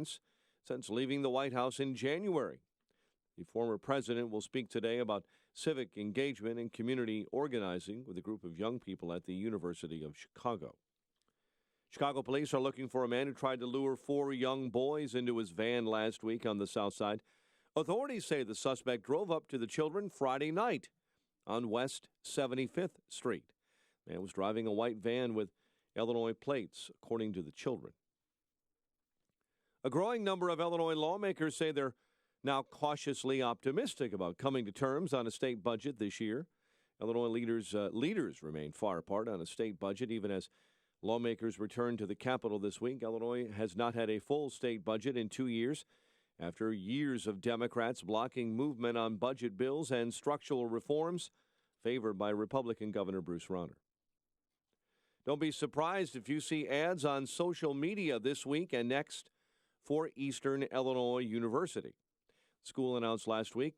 parents since leaving the White House in January. The former president will speak today about civic engagement and community organizing with a group of young people at the University of Chicago. Chicago police are looking for a man who tried to lure 4 young boys into his van last week on the south side. Authorities say the suspect drove up to the children Friday night on West 75th Street. The man was driving a white van with Illinois plates, according to the children. A growing number of Illinois lawmakers say they're now cautiously optimistic about coming to terms on a state budget this year. Illinois leaders remain far apart on a state budget, even as lawmakers return to the Capitol this week. Illinois has not had a full state budget in 2 years after years of Democrats blocking movement on budget bills and structural reforms favored by Republican Governor Bruce Rauner. Don't be surprised if you see ads on social media this week and next for Eastern Illinois University. School announced last week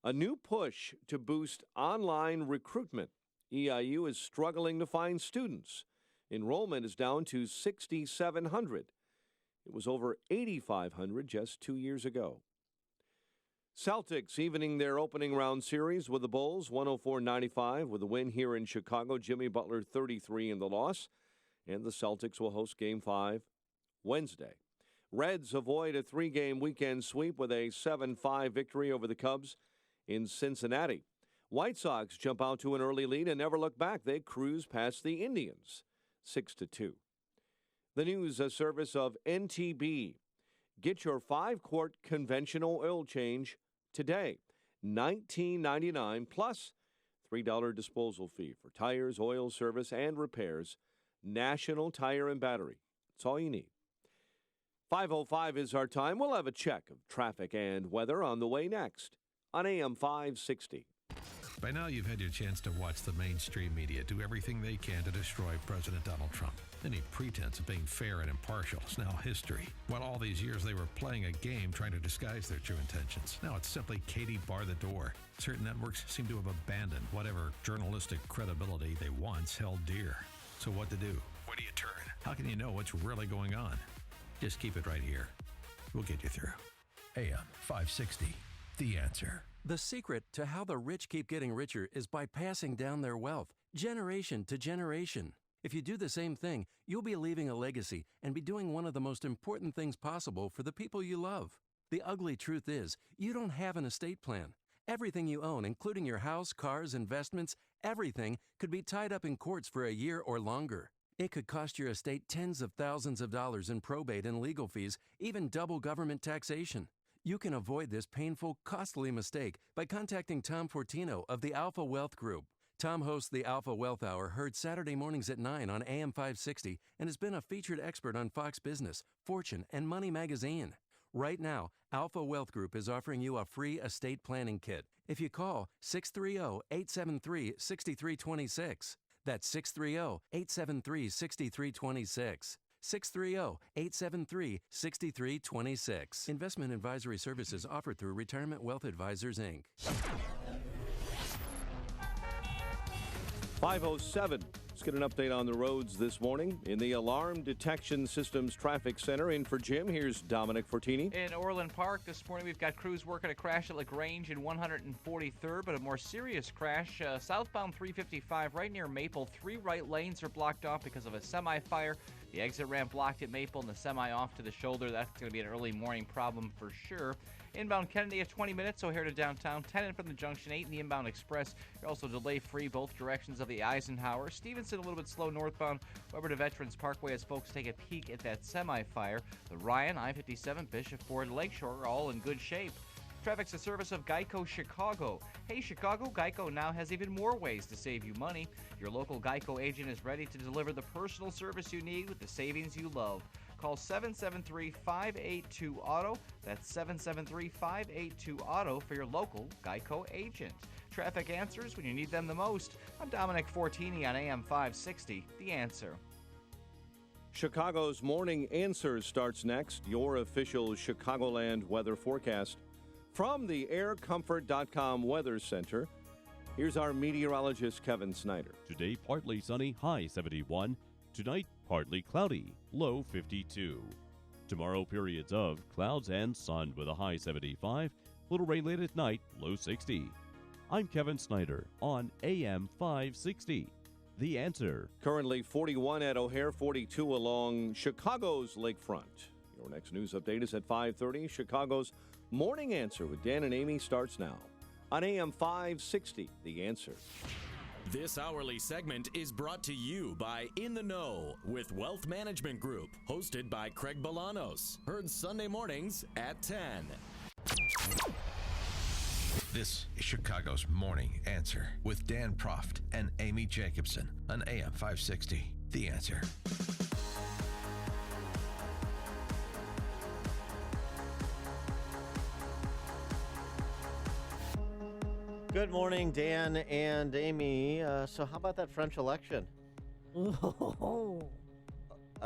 a new push to boost online recruitment. EIU is struggling to find students. Enrollment is down to 6,700. It was over 8,500 just 2 years ago. Celtics evening their opening round series with the Bulls, 104-95 with a win here in Chicago. Jimmy Butler 33 in the loss, and the Celtics will host Game 5 Wednesday. Reds avoid a 3-game weekend sweep with a 7-5 victory over the Cubs in Cincinnati. White Sox jump out to an early lead and never look back. They cruise past the Indians, 6-2. The news service of NTB. Get your 5-quart conventional oil change today, $19.99 plus $3 disposal fee for tires, oil service, and repairs. National Tire and Battery. That's all you need. 5:05 is our time. We'll have a check of traffic and weather on the way next on AM 560. By now, you've had your chance to watch the mainstream media do everything they can to destroy President Donald Trump. Any pretense of being fair and impartial is now history. While all these years they were playing a game trying to disguise their true intentions, now it's simply Katie bar the door. Certain networks seem to have abandoned whatever journalistic credibility they once held dear. So what to do? Where do you turn? How can you know what's really going on? Just keep it right here. We'll get you through. AM 560, The Answer. The secret to how the rich keep getting richer is by passing down their wealth, generation to generation. If you do the same thing, you'll be leaving a legacy and be doing one of the most important things possible for the people you love. The ugly truth is, you don't have an estate plan. Everything you own, including your house, cars, investments, everything could be tied up in courts for a year or longer. It could cost your estate tens of thousands of dollars in probate and legal fees, even double government taxation. You can avoid this painful, costly mistake by contacting Tom Fortino of the Alpha Wealth Group. Tom hosts the Alpha Wealth Hour, heard Saturday mornings at 9 on AM 560, and has been a featured expert on Fox Business, Fortune, and Money Magazine. Right now, Alpha Wealth Group is offering you a free estate planning kit if you call 630-873-6326. That's 630-873-6326. 630-873-6326. Investment advisory services offered through Retirement Wealth Advisors, Inc. 5:07. Let's get an update on the roads this morning. In the Alarm Detection Systems Traffic Center, in for Jim, here's Dominic Fortini. In Orland Park this morning, we've got crews working a crash at LaGrange in 143rd, but a more serious crash southbound 355 right near Maple. 3 right lanes are blocked off because of a semi-fire. The exit ramp blocked at Maple and the semi off to the shoulder. That's going to be an early morning problem for sure. Inbound Kennedy at 20 minutes, O'Hare to downtown. 10 in from the Junction 8 and the inbound Express. You're also delay-free both directions of the Eisenhower. Stevenson a little bit slow northbound. Weber to Veterans Parkway as folks take a peek at that semi-fire. The Ryan, I-57, Bishop Ford, Lakeshore are all in good shape. Traffic's a service of Geico Chicago. Hey Chicago, Geico now has even more ways to save you money. Your local Geico agent is ready to deliver the personal service you need with the savings you love. Call 773-582-AUTO. That's 773-582-AUTO for your local Geico agent. Traffic answers when you need them the most. I'm Dominic Fortini on AM 560, The Answer. Chicago's Morning Answer starts next. Your official Chicagoland weather forecast from the aircomfort.com Weather Center. Here's our meteorologist, Kevin Snyder. Today, partly sunny, high 71. Tonight, partly cloudy, low 52. Tomorrow, periods of clouds and sun with a high 75. Little rain late at night, low 60. I'm Kevin Snyder on AM 560. The Answer. Currently 41 at O'Hare, 42 along Chicago's lakefront. Your next news update is at 5:30. Chicago's Morning Answer with Dan and Amy starts now on AM 560. The Answer. This hourly segment is brought to you by In the Know with Wealth Management Group, hosted by Craig Bolanos. Heard Sunday mornings at 10. This is Chicago's Morning Answer with Dan Proft and Amy Jacobson on AM 560. The Answer. Good morning, Dan and Amy. So how about that French election? Are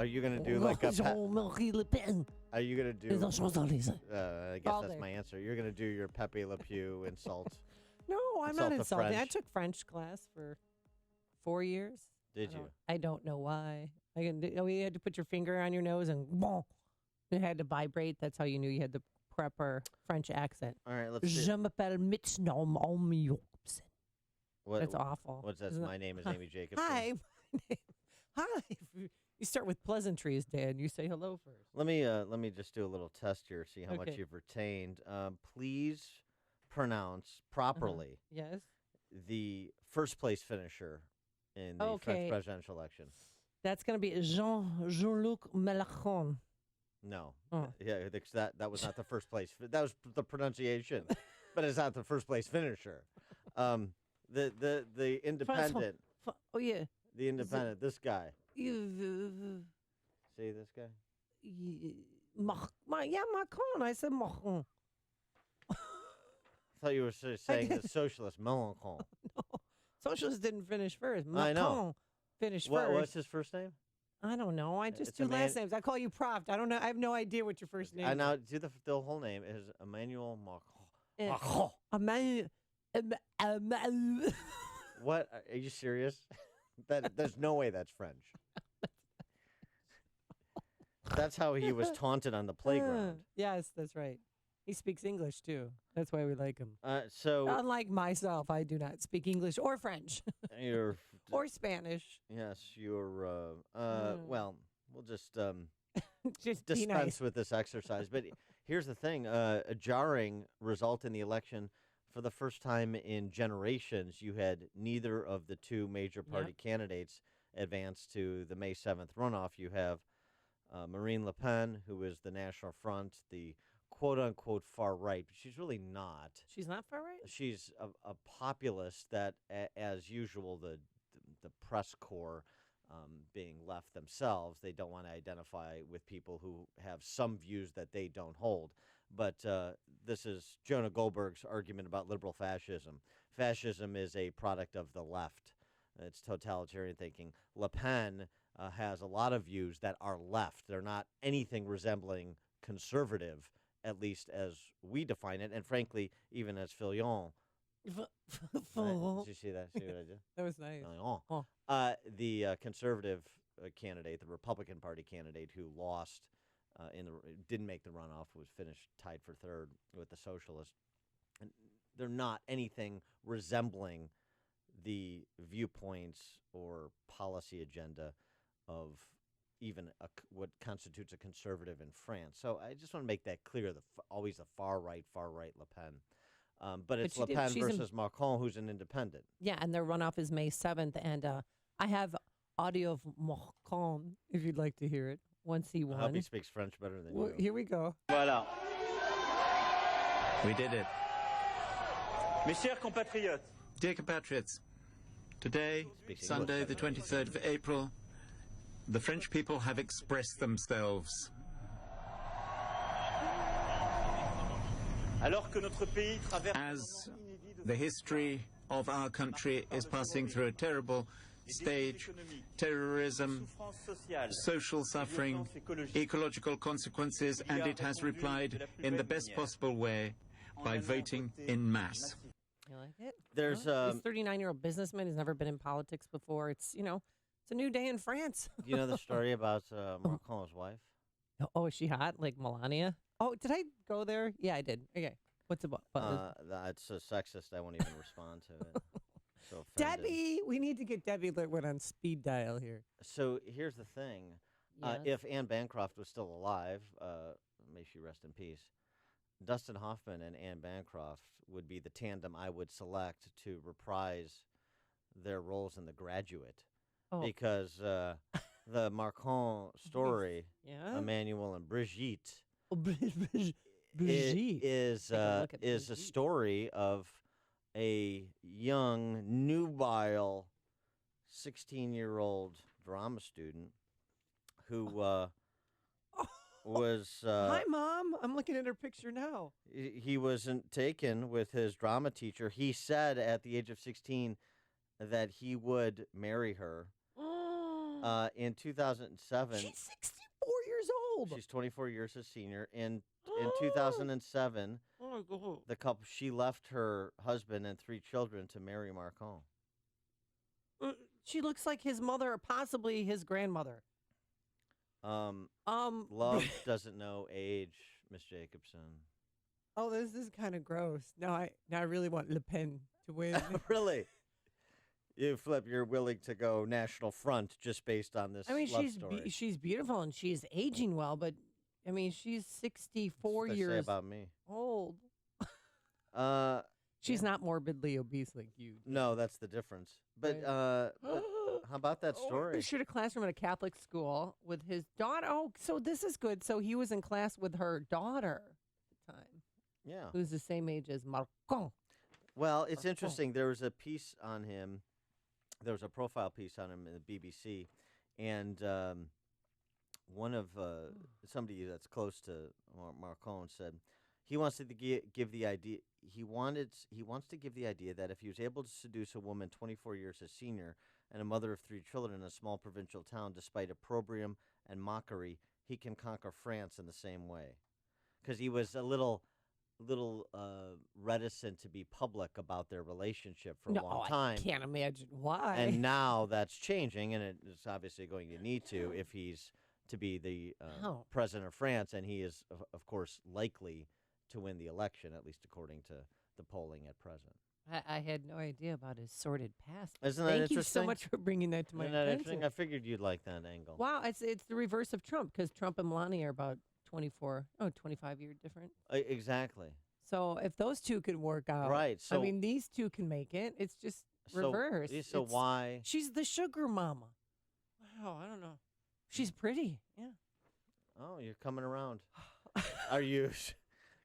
you going to do like a... Jean-Marie Le Pen. Are you going to do... I guess All that's day. my answer. You're going to do your Pepe Le Pew insult. No, I'm Insult not the insulting. I French. took French class for 4 years. Did you? I don't know why. You had to put your finger on your nose and bon, it had to vibrate. That's how you knew you had the proper French accent. All right, let's see. Je m'appelle Mitchell Jacobson. That's awful. What's that? Isn't My name is Amy Jacobson. Hi. Hi. You start with pleasantries, Dan. You say hello first. Let me just do a little test here, see how much Okay. you've retained. Please pronounce properly Yes. the first place finisher in the Okay. French presidential election. That's going to be Jean-Luc Mélenchon. No. Oh. Yeah, that was not the first place. That was the pronunciation, but it's not the first place finisher. The independent, Oh, yeah. the independent. This guy. You, See this guy? Macron. I said Macron. I thought you were saying the socialist Mélenchon. No, socialists didn't finish first. I know. Macron finished first. What's his first name? I don't know. I just It's a do last man- names. I call you Proft. I don't know. I have no idea what your first name I is. now do the whole name is Emmanuel Macron. Eh, Macron. What? Are you serious? There's no way that's French. That's how he was taunted on the playground. Yes, that's right. He speaks English too. That's why we like him. So Unlike myself, I do not speak English or French you're or Spanish. yes, you're well, we'll just Just be dispense nice. with this exercise. But here's the thing: a jarring result in the election. For the first time in generations, you had neither of the two major party candidates advance to the May 7th runoff. You have Marine Le Pen, who is the National Front, the quote-unquote far right, but she's really not. She's not far right. She's a populist that, as usual, the press corps being left themselves, they don't want to identify with people who have some views that they don't hold. But this is Jonah Goldberg's argument about liberal fascism. Fascism is a product of the left. It's totalitarian thinking. Le Pen has a lot of views that are left. They're not anything resembling conservative, at least as we define it, and frankly, even as Fillon. Did you see that? See what I did? That was nice. Fillon. Oh. The conservative candidate, the Republican Party candidate who lost didn't make the runoff, was finished tied for third with the socialists. And they're not anything resembling the viewpoints or policy agenda of even what constitutes a conservative in France. So I just want to make that clear, always the far right Le Pen. But it's Le Pen versus Macron, who's an independent. Yeah, and their runoff is May 7th. And I have audio of Macron, if you'd like to hear it, once he won. I hope he speaks French better than you. Here we go. Voilà. We did it. Mes chers compatriotes, Dear compatriots, today, Speaks Sunday, English the better. 23rd of April, the French people have expressed themselves. alors que notre pays traverse As the history of our country is passing through a terrible stage, terrorism, souffrance sociale, social suffering, ecological consequences, and it has replied in the best possible way by voting in mass. You like it? There's This 39-year-old businessman who's never been in politics before. It's, it's a new day in France. you know the story about Macron's wife? Oh, is she hot like Melania? Oh, did I go there? Yeah, I did. Okay. What's about? That's so sexist. I won't even respond to it. So offended. Debbie, we need to get Debbie Litwin on speed dial here. So here's the thing. Yes. If Anne Bancroft was still alive, may she rest in peace, Dustin Hoffman and Anne Bancroft would be the tandem I would select to reprise their roles in The Graduate. Oh. Because the Marcon story, Yeah. Emmanuel and Brigitte, Brigitte. is Take a look at a Brigitte. story of a young, nubile, 16-year-old drama student who was Hi, Mom. I'm looking at her picture now. he wasn't taken with his drama teacher. He said at the age of 16 that he would marry her. In 2007, She's 64 years old. she's 24 years his senior. In 2007, Oh my God. the couple she left her husband and 3 children to marry Marcon. She looks like his mother or possibly his grandmother. Love doesn't know age, Miss Jacobson. Oh, this is kind of gross. Now I really want Le Pen to win. Really? You flip. You're willing to go National Front just based on this I mean, love story. she's beautiful and she's aging well, but I mean, she's 64 That's what they say years about me. old. She's Yeah. not morbidly obese like you. No, that's the difference. But Right. but how about that Oh, story? he shared a classroom at a Catholic school with his daughter. Oh, so this is good. So he was in class with her daughter at the time, Yeah. who's the same age as Marcon. Well, it's Oh. interesting. There was a piece on him. There was a profile piece on him in the BBC, and one of somebody that's close to Marcon said he wants to give the idea. He wants to give the idea that if he was able to seduce a woman 24 years his senior and a mother of 3 children in a small provincial town, despite opprobrium and mockery, he can conquer France in the same way. Because he was a little reticent to be public about their relationship for a long time. I can't imagine why. And now that's changing, and it's obviously going to need to if he's to be the How? president of France, and he is, of course, likely to win the election, at least according to the polling at present. I had no idea about his sordid past. Isn't that Thank you so interesting? much for bringing that to my Isn't that attention. interesting? I figured you'd like that angle. Wow, it's the reverse of Trump because Trump and Melania are about 25-year different. Exactly. So if those two can work out, Right, I so- mean, these two can make it. It's just So- reverse. So It's- why? She's the sugar mama. Wow, I don't know. She's pretty. Yeah. Oh, you're coming around. Are you?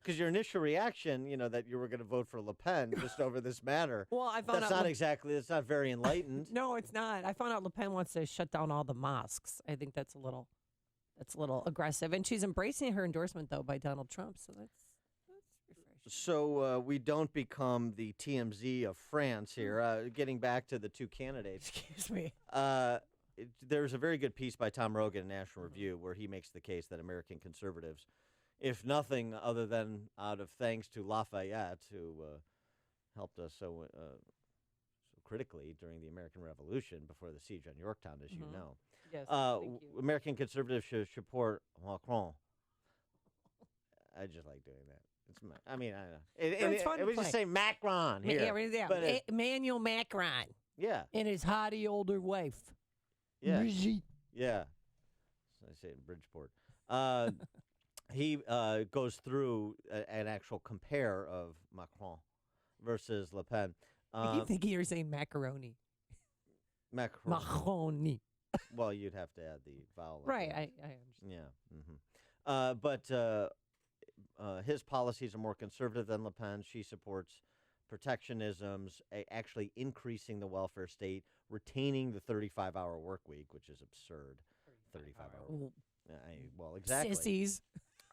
Because your initial reaction, that you were going to vote for Le Pen just over this matter. Well, I found That's out. That's not very enlightened. No, it's not. I found out Le Pen wants to shut down all the mosques. I think that's a little aggressive, and she's embracing her endorsement though by Donald Trump. So that's refreshing. So we don't become the TMZ of France here. Getting back to the 2 candidates. Excuse me. There's a very good piece by Tom Rogan in National Review where he makes the case that American conservatives, if nothing other than out of thanks to Lafayette, who helped us so critically during the American Revolution before the siege on Yorktown, as you know, Yes. Thank you. American conservatives should support Macron. I just like doing that. I don't know. It's fun to we just play. say Macron here. Yeah. But Emmanuel Macron yeah, and his haughty older wife. yeah. Brigitte. Yeah. So I say it in Bridgeport. He goes through an actual compare of Macron versus Le Pen. I keep thinking you're saying macaroni. Macron. Macaroni. Well, you'd have to add the vowel. at Right. the I end. understand. Yeah. But his policies are more conservative than Le Pen. She supports protectionisms, actually increasing the welfare state, retaining the 35-hour work week, which is absurd. 35-hour. Ooh, Well, exactly. Sissies.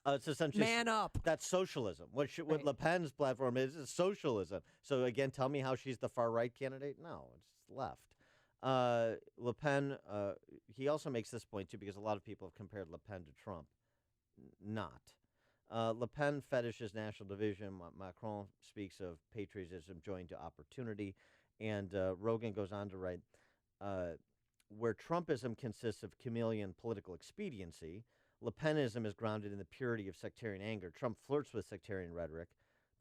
It's essentially Man up. That's socialism. What Right. Le Pen's platform is socialism. So again, tell me how she's the far right candidate? No, it's left. Le Pen. He also makes this point too because a lot of people have compared Le Pen to Trump. Not. Le Pen fetishes national division. Macron speaks of patriotism joined to opportunity, and Rogan goes on to write, where Trumpism consists of chameleon political expediency, Le Penism is grounded in the purity of sectarian anger. Trump flirts with sectarian rhetoric,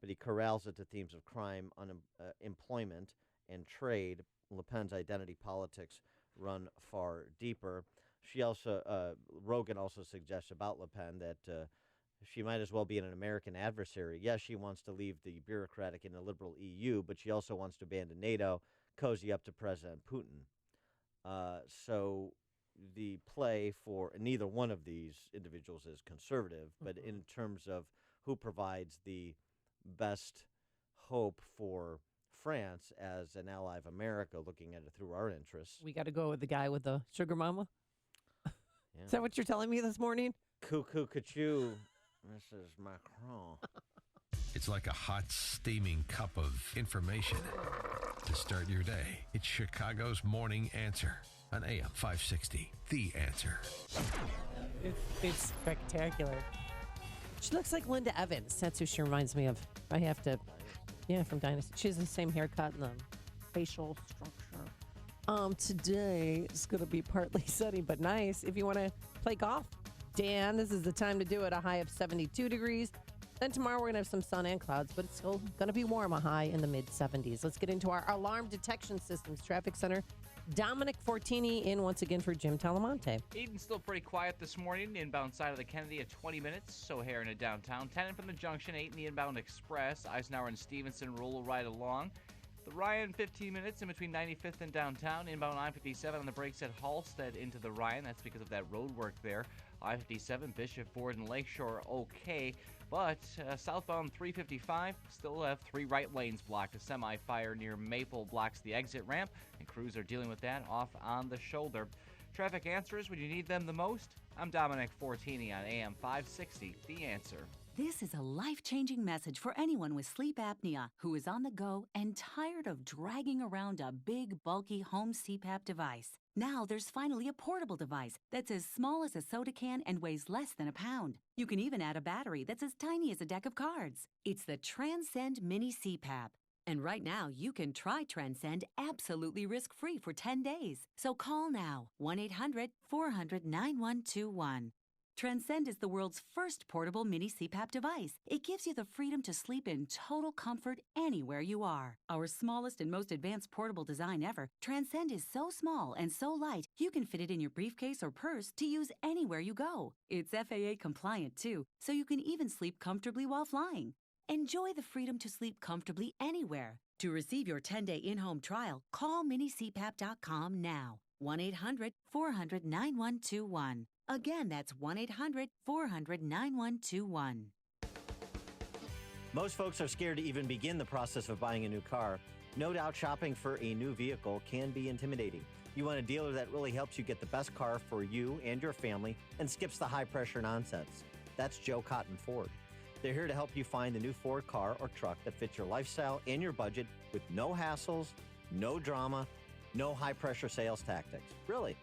but he corrals it to themes of crime, unemployment, and trade. Le Pen's identity politics run far deeper. Rogan also suggests about Le Pen that she might as well be an American adversary. Yes, she wants to leave the bureaucratic and illiberal EU, but she also wants to abandon NATO, cozy up to President Putin. So the play for neither one of these individuals is conservative, but in terms of who provides the best hope for France as an ally of America, looking at it through our interests. We got to go with the guy with the sugar mama. Yeah. Is that what you're telling me this morning? Cuckoo, Mrs. Macron. It's like a hot, steaming cup of information to start your day. It's Chicago's Morning Answer on AM 560. The Answer. It's spectacular. She looks like Linda Evans. That's who she reminds me of. I have to, from Dynasty. She has the same haircut and the facial structure. Today is going to be partly sunny but nice. If you want to play golf, Dan, this is the time to do it. A high of 72 degrees. Then tomorrow we're going to have some sun and clouds, but it's still going to be warm, a high in the mid-70s. Let's get into our alarm detection systems. Traffic Center, Dominic Fortini in once again for Jim Talamonte. Eden's still pretty quiet this morning. Inbound side of the Kennedy at 20 minutes. So O'Hare into downtown. 10 in from the junction, 8 in the inbound express. Eisenhower and Stevenson roll right along. The Ryan, 15 minutes in between 95th and downtown. Inbound I-57 on the brakes at Halstead into the Ryan. That's because of that road work there. I-57, Bishop Ford, and Lakeshore okay. But southbound 355 still have 3 right lanes blocked. A semi-fire near Maple blocks the exit ramp, and crews are dealing with that off on the shoulder. Traffic answers when you need them the most. I'm Dominic Fortini on AM 560, The Answer. This is a life-changing message for anyone with sleep apnea who is on the go and tired of dragging around a big, bulky home CPAP device. Now there's finally a portable device that's as small as a soda can and weighs less than a pound. You can even add a battery that's as tiny as a deck of cards. It's the Transcend Mini CPAP. And right now, you can try Transcend absolutely risk-free for 10 days. So call now, 1-800-400-9121. Transcend is the world's first portable mini CPAP device. It gives you the freedom to sleep in total comfort anywhere you are. Our smallest and most advanced portable design ever, Transcend is so small and so light, you can fit it in your briefcase or purse to use anywhere you go. It's FAA compliant too, so you can even sleep comfortably while flying. Enjoy the freedom to sleep comfortably anywhere. To receive your 10-day in-home trial, call minicpap.com now. 1-800-400-9121. Again, that's 1-800-400-9121. Most folks are scared to even begin the process of buying a new car. No doubt shopping for a new vehicle can be intimidating. You want a dealer that really helps you get the best car for you and your family and skips the high-pressure nonsense. That's Joe Cotton Ford. They're here to help you find the new Ford car or truck that fits your lifestyle and your budget with no hassles, no drama, no high-pressure sales tactics. Really.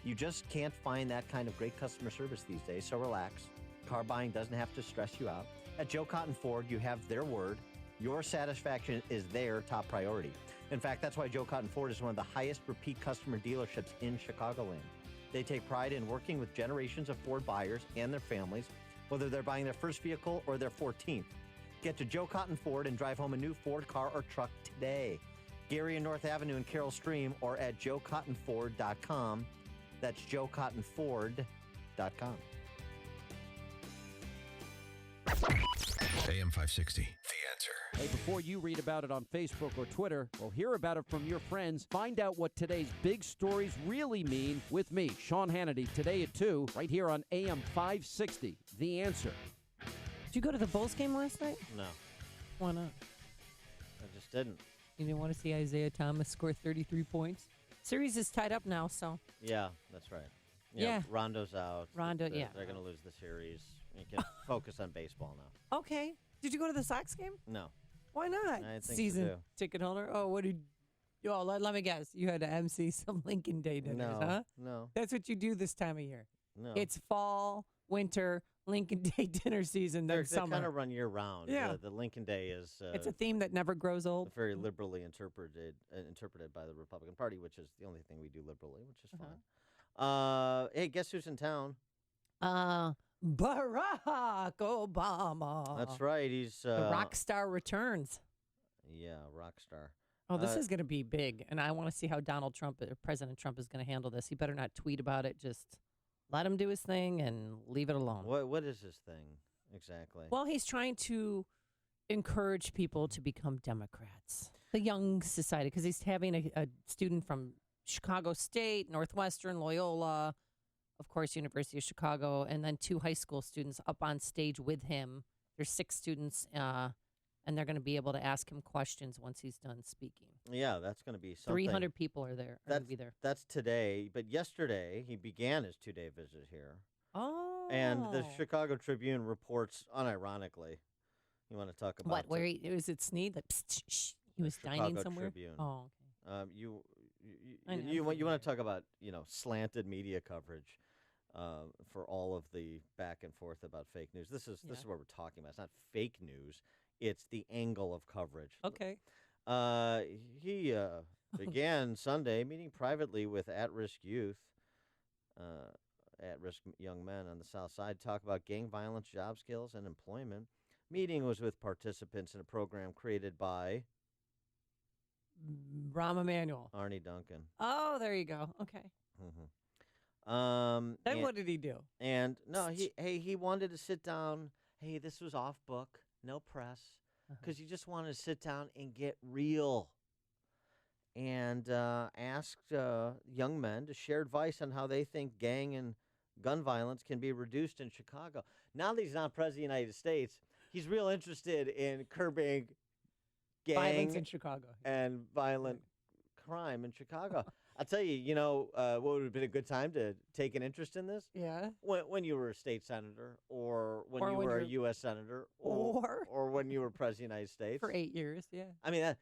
You just can't find that kind of great customer service these days, so relax. Car buying doesn't have to stress you out. At Joe Cotton Ford, you have their word. Your satisfaction is their top priority. In fact, that's why Joe Cotton Ford is one of the highest repeat customer dealerships in Chicagoland. They take pride in working with generations of Ford buyers and their families, whether they're buying their first vehicle or their 14th. Get to Joe Cotton Ford and drive home a new Ford car or truck today. Gary and North Avenue in Carroll Stream or at joecottonford.com. That's joecottonford.com. AM 560, The Answer. Hey, before you read about it on Facebook or Twitter, or hear about it from your friends, find out what today's big stories really mean with me, Sean Hannity, today at 2, right here on AM 560, The Answer. Did you go to the Bulls game last night? No, Why not? I just didn't. You didn't want to see Isaiah Thomas score 33 points? Series is tied up now, so. Yeah, that's right. Yeah. Rondo's out. Rondo, They're yeah. going to lose the series. You can focus on baseball now. Okay. Did you go to the Sox game? No. Why not? I didn't think Season to do. ticket holder. Oh, what did? Oh, let me guess. You had to MC some Lincoln Day dinners, No, huh? no, That's what you do this time of year. no. It's fall, winter, Lincoln Day dinner season, then They summer. kind of run year round. Yeah. The Lincoln Day is It's a theme that never grows old. very liberally interpreted by the Republican Party, which is the only thing we do liberally, which is fine. Hey, guess who's in town? Barack Obama. That's right. He's The rock star returns. Yeah, rock star. Oh, this is going to be big, and I want to see how President Trump is going to handle this. He better not tweet about it. Just let him do his thing and leave it alone. What is his thing exactly? Well, he's trying to encourage people to become Democrats, the young society, because he's having a student from Chicago State, Northwestern, Loyola, of course, University of Chicago, and then 2 high school students up on stage with him. There's 6 students, and they're going to be able to ask him questions once he's done speaking. Yeah, that's going to be something. 300 people are there. Are going to be there. That's today, but yesterday he began his 2-day visit here. Oh. And the Chicago Tribune reports, unironically, you want to talk about what? Where was it Sneed? Like, he was dining Chicago somewhere. Tribune. Oh, okay. You want to talk about slanted media coverage for all of the back and forth about fake news. This is what we're talking about. It's not fake news. It's the angle of coverage. Okay. He began Sunday meeting privately with at-risk youth, at-risk young men on the South Side, talk about gang violence, job skills, and employment. Meeting was with participants in a program created by Rahm Emanuel. Arnie Duncan. Oh, there you go. Okay. Mm-hmm. Then what did he do? And no, he wanted to sit down. Hey, this was off book, no press, because he just wanted to sit down and get real. And asked young men to share advice on how they think gang and gun violence can be reduced in Chicago. Now that he's not president of the United States, he's real interested in curbing gang violence in Chicago and violent crime in Chicago. I'll tell you, what would have been a good time to take an interest in this? Yeah. When you were a state senator, or when you were a U.S. senator, or when you were president of the United States. For 8 years, yeah. I mean,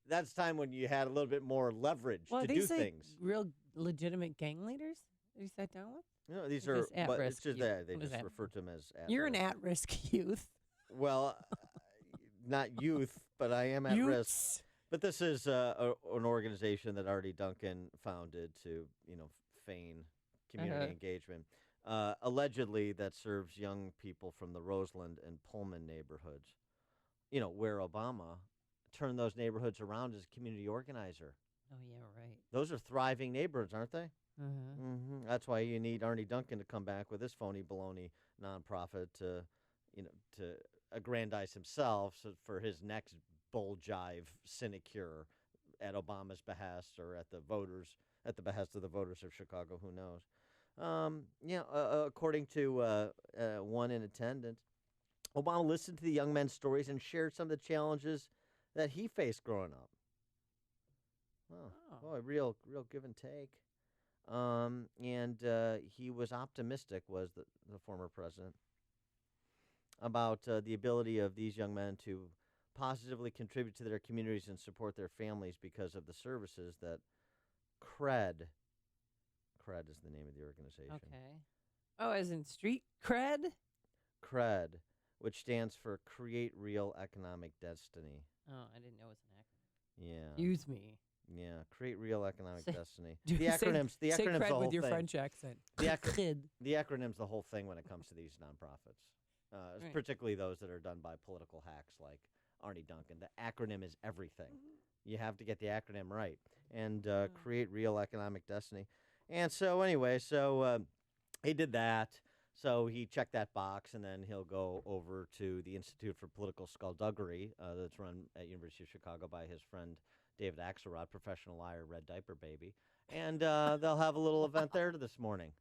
that's time when you had a little bit more leverage to do things. Real legitimate gang leaders that you sat down with? No, these Or are just at-risk it's just youth? they What is just that? refer to them as at-risk. You're an at-risk youth. Well, not youth, but I am at risk. But this is an organization that Artie Duncan founded to, feign community engagement. Allegedly, that serves young people from the Roseland and Pullman neighborhoods, where Obama turned those neighborhoods around as a community organizer. Oh, yeah, right. Those are thriving neighborhoods, aren't they? Mm-hmm. Mm-hmm. That's why you need Arnie Duncan to come back with his phony baloney nonprofit to aggrandize himself for his next bull jive sinecure at Obama's behest or at the behest of the voters of Chicago. Who knows? According to one in attendance, Obama listened to the young men's stories and shared some of the challenges that he faced growing up. Oh, boy, real give and take. And he was optimistic, was the former president, about the ability of these young men to positively contribute to their communities and support their families because of the services that CRED is the name of the organization. Okay. Oh, as in street cred? CRED, which stands for Create Real Economic Destiny. Oh, I didn't know it was an acronym. Yeah. Use me. Yeah, Create Real Economic Destiny. The acronyms say the cred whole with your thing. French accent. The acronym's the whole thing when it comes to these nonprofits, Right. particularly those that are done by political hacks like Arnie Duncan. The acronym is everything. You have to get the acronym right. And Create Real Economic Destiny. And so anyway, he did that. So he checked that box, and then he'll go over to the Institute for Political Skullduggery that's run at University of Chicago by his friend David Axelrod, professional liar, red diaper baby. And they'll have a little event there this morning.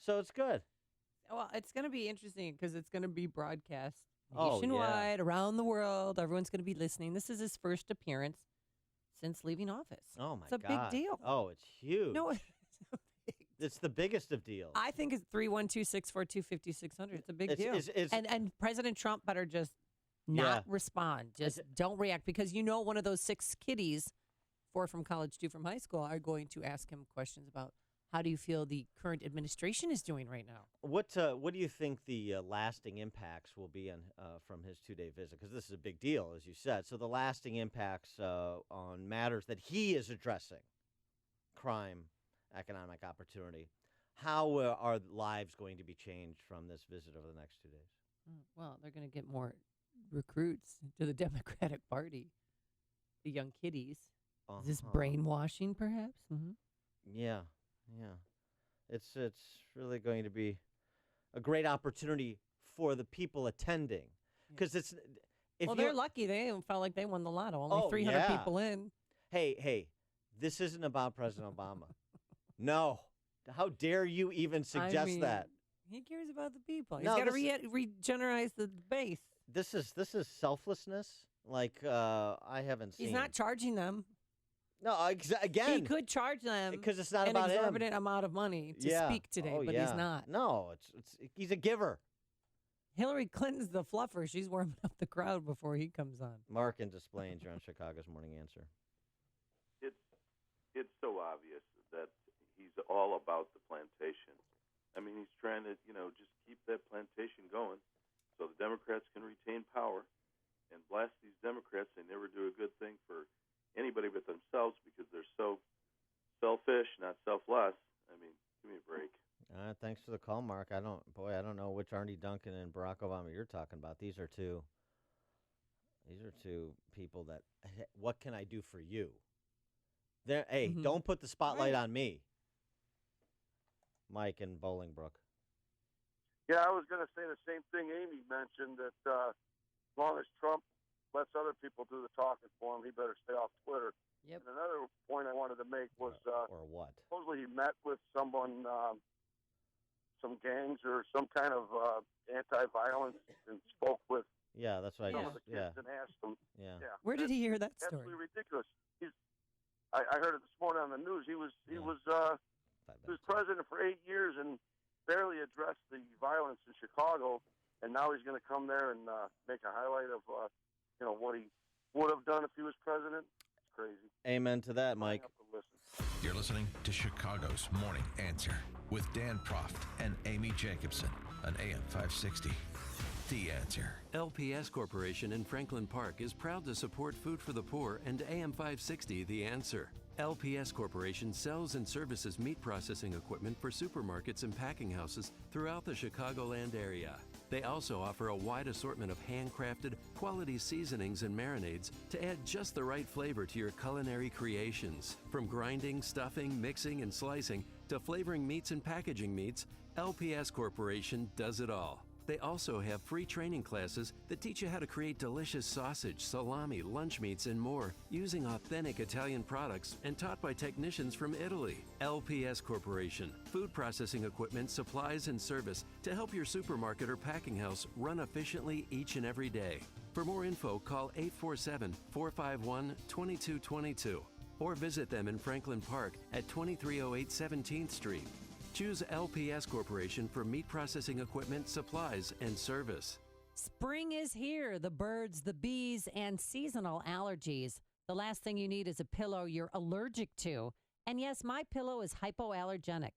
So it's good. Well, it's going to be interesting because it's going to be broadcast Oh, nationwide, around the world. Everyone's going to be listening. This is his first appearance since leaving office. Oh, my God. It's a big deal. Oh, it's huge. No, it's the biggest of deals. I think it's 312-642-5600. It's a big deal. And President Trump better just not respond. Just don't react, because one of those 6 kiddies, 4 from college, 2 from high school, are going to ask him questions about how do you feel the current administration is doing right now. What do you think the lasting impacts will be from his 2-day visit? Because this is a big deal, as you said. So the lasting impacts on matters that he is addressing, crime, economic opportunity. how are lives going to be changed from this visit over the next 2 days? Well, they're going to get more recruits to the Democratic Party. The young kiddies. Is this brainwashing, perhaps? Mm-hmm. Yeah. It's really going to be a great opportunity for the people attending, because it's. They're lucky. They felt like they won the lotto. Only 300 people in. Hey, this isn't about President Obama. No. How dare you even suggest that? He cares about the people. He's got to regenerate the base. This is selflessness. Like I haven't seen. He's not charging them. No, again. He could charge them because it's not about an exorbitant amount of money to speak today, but he's not. No, he's a giver. Hillary Clinton's the fluffer. She's warming up the crowd before he comes on. Mark in Des Plaines, you're on Chicago's Morning Answer. It's so obvious that he's all about the plantation. I mean, he's trying to, just keep that plantation going so the Democrats can retain power and blast these Democrats. They never do a good thing for anybody but themselves because they're so selfish, not selfless. I mean, give me a break. Thanks for the call, Mark. I don't know which Arnie Duncan and Barack Obama you're talking about. These are two people that, what can I do for you? Don't put the spotlight on me. Mike in Bolingbrook. Yeah, I was going to say the same thing Amy mentioned, that as long as Trump lets other people do the talking for him, he better stay off Twitter. Yep. And another point I wanted to make was or what? Supposedly he met with someone, some gangs or some kind of anti-violence, and spoke with that's right. some of the kids and asked them. Yeah. Where did he hear that story? Absolutely ridiculous. I heard it this morning on the news. He was president for 8 years and barely addressed the violence in Chicago, and now he's going to come there and make a highlight of what he would have done if he was president. It's crazy. Amen to that, Mike. You're listening to Chicago's Morning Answer with Dan Proft and Amy Jacobson on AM 560. The Answer. LPS Corporation in Franklin Park is proud to support Food for the Poor and AM 560 The Answer. LPS Corporation sells and services meat processing equipment for supermarkets and packing houses throughout the Chicagoland area. They also offer a wide assortment of handcrafted, quality seasonings and marinades to add just the right flavor to your culinary creations. From grinding, stuffing, mixing, and slicing to flavoring meats and packaging meats, LPS Corporation does it all. They also have free training classes that teach you how to create delicious sausage, salami, lunch meats, and more using authentic Italian products and taught by technicians from Italy. LPS Corporation, food processing equipment, supplies, and service to help your supermarket or packing house run efficiently each and every day. For more info, call 847-451-2222 or visit them in Franklin Park at 2308 17th Street. Choose LPS Corporation for meat processing equipment, supplies, and service. Spring is here. The birds, the bees, and seasonal allergies. The last thing you need is a pillow you're allergic to. And yes, MyPillow is hypoallergenic.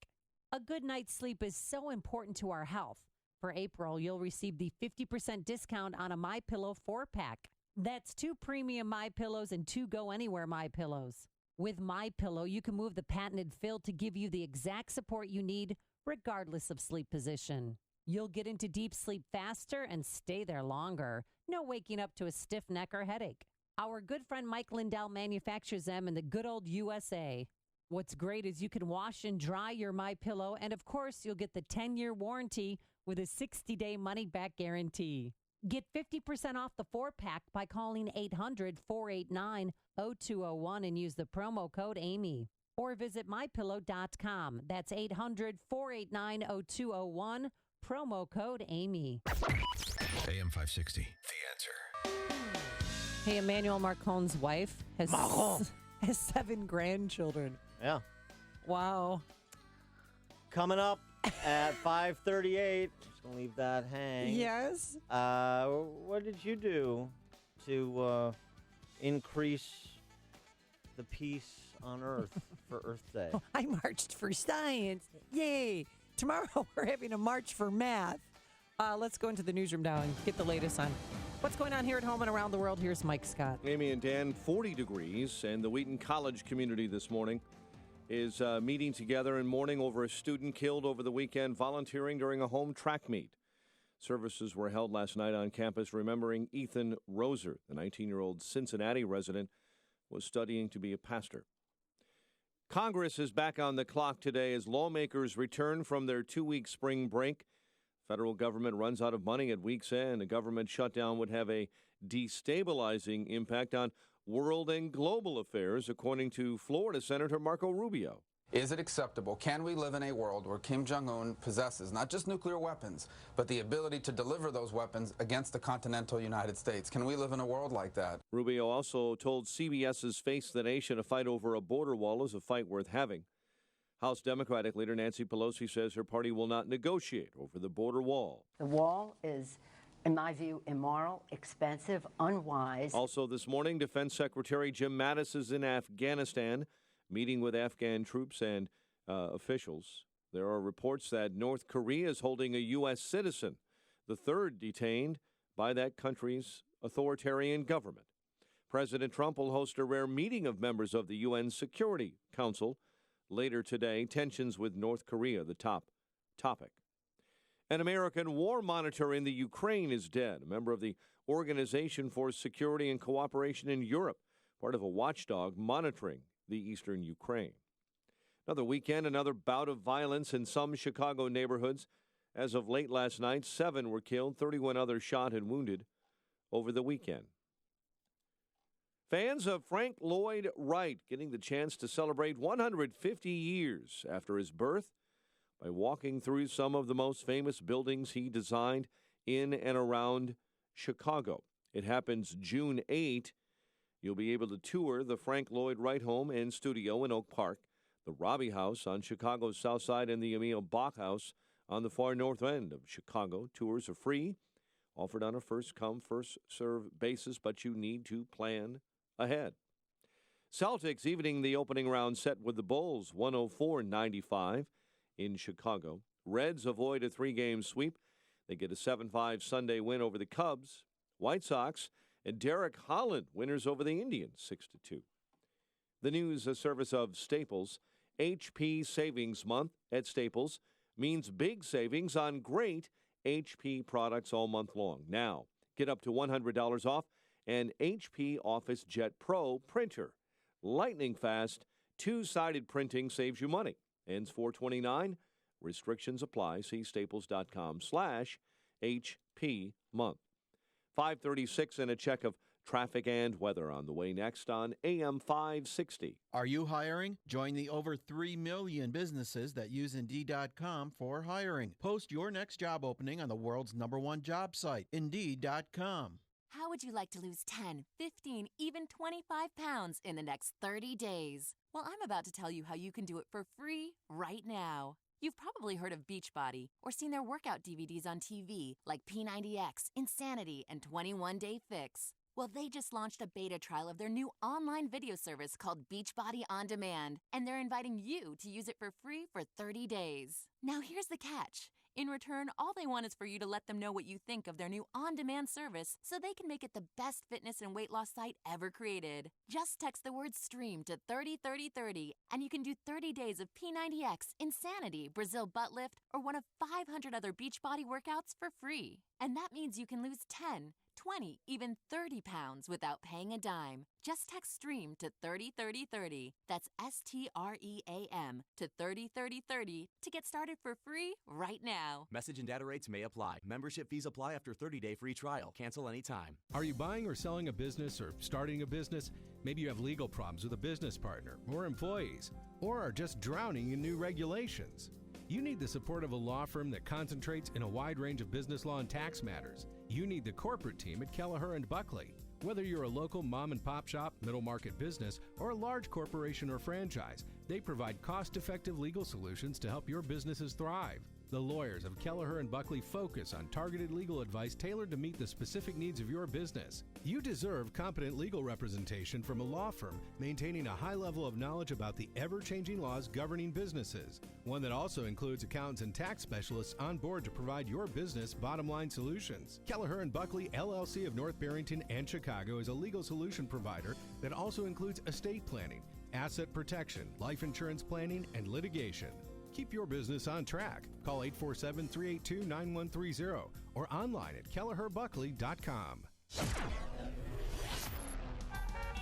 A good night's sleep is so important to our health. For April, you'll receive the 50% discount on a MyPillow 4-pack. That's 2 premium MyPillows and 2 Go Anywhere MyPillows. With MyPillow, you can move the patented fill to give you the exact support you need, regardless of sleep position. You'll get into deep sleep faster and stay there longer. No waking up to a stiff neck or headache. Our good friend Mike Lindell manufactures them in the good old USA. What's great is you can wash and dry your MyPillow, and of course, you'll get the 10-year warranty with a 60-day money-back guarantee. Get 50% off the 4-pack by calling 800-489-0201 and use the promo code AMY. Or visit MyPillow.com. That's 800-489-0201, promo code AMY. AM 560, The Answer. Hey, Emmanuel Macron's wife has 7 grandchildren. Yeah. Wow. Coming up at 5:38. Just going to leave that hang. Yes. What did you do to increase the peace on Earth for Earth Day? Oh, I marched for science. Yay. Tomorrow we're having a march for math. Let's go into the newsroom now and get the latest on what's going on here at home and around the world. Here's Mike Scott. Amy and Dan, 40 degrees, and the Wheaton College community this morning is meeting together in mourning over a student killed over the weekend volunteering during a home track meet. Services were held last night on campus remembering Ethan Roser. The 19-year-old Cincinnati resident was studying to be a pastor. Congress is back on the clock today as lawmakers return from their 2-week spring break. Federal government runs out of money at week's end. A government shutdown would have a destabilizing impact on world and global affairs, according to Florida Senator Marco Rubio. Is it acceptable? Can we live in a world where Kim Jong-un possesses not just nuclear weapons, but the ability to deliver those weapons against the continental United States? Can we live in a world like that? Rubio also told CBS's Face the Nation a fight over a border wall is a fight worth having. House Democratic leader Nancy Pelosi says her party will not negotiate over the border wall. The wall is, in my view, immoral, expensive, unwise. Also this morning, Defense Secretary Jim Mattis is in Afghanistan, meeting with Afghan troops and officials. There are reports that North Korea is holding a U.S. citizen, the third detained by that country's authoritarian government. President Trump will host a rare meeting of members of the UN Security Council later today. Tensions with North Korea, the top topic. An American war monitor in the Ukraine is dead, a member of the Organization for Security and Cooperation in Europe, part of a watchdog monitoring the eastern Ukraine. Another weekend, another bout of violence in some Chicago neighborhoods. As of late last night, 7 were killed, 31 others shot and wounded over the weekend. Fans of Frank Lloyd Wright getting the chance to celebrate 150 years after his birth by walking through some of the most famous buildings he designed in and around Chicago. It happens June 8. You'll be able to tour the Frank Lloyd Wright home and studio in Oak Park, the Robbie House on Chicago's south side, and the Emil Bach House on the far north end of Chicago. Tours are free, offered on a first-come, first-served basis, but you need to plan ahead. Celtics evening the opening round set with the Bulls, 104-95 in Chicago. Reds avoid a 3-game sweep. They get a 7-5 Sunday win over the Cubs. White Sox and Derek Holland, winners over the Indians, 6-2. The news, a service of Staples. HP Savings Month at Staples means big savings on great HP products all month long. Now, get up to $100 off an HP Office Jet Pro printer. Lightning fast, 2-sided printing saves you money. Ends 4/29. Restrictions apply. See staples.com/HP month. 5:36 and a check of traffic and weather on the way next on AM 560. Are you hiring? Join the over 3 million businesses that use Indeed.com for hiring. Post your next job opening on the world's #1 job site, Indeed.com. How would you like to lose 10, 15, even 25 pounds in the next 30 days? Well, I'm about to tell you how you can do it for free right now. You've probably heard of Beachbody or seen their workout DVDs on TV like P90X, Insanity, and 21 Day Fix. Well, they just launched a beta trial of their new online video service called Beachbody On Demand, and they're inviting you to use it for free for 30 days. Now, here's the catch. In return, all they want is for you to let them know what you think of their new on-demand service so they can make it the best fitness and weight loss site ever created. Just text the word STREAM to 303030 and you can do 30 days of P90X, Insanity, Brazil Butt Lift, or one of 500 other Beachbody workouts for free. And that means you can lose 10, 20, even 30 pounds without paying a dime. Just text STREAM to 303030. That's STREAM to 303030 to get started for free right now. Message and data rates may apply. Membership fees apply after 30-day free trial. Cancel anytime. Are you buying or selling a business or starting a business? Maybe you have legal problems with a business partner or employees, or are just drowning in new regulations. You need the support of a law firm that concentrates in a wide range of business law and tax matters. You need the corporate team at Kelleher & Buckley. Whether you're a local mom and pop shop, middle market business, or a large corporation or franchise, they provide cost-effective legal solutions to help your businesses thrive. The lawyers of Kelleher & Buckley focus on targeted legal advice tailored to meet the specific needs of your business. You deserve competent legal representation from a law firm maintaining a high level of knowledge about the ever-changing laws governing businesses, one that also includes accountants and tax specialists on board to provide your business bottom-line solutions. Kelleher & Buckley, LLC of North Barrington and Chicago is a legal solution provider that also includes estate planning, asset protection, life insurance planning, and litigation. Keep your business on track. Call 847-382-9130 or online at KelleherBuckley.com.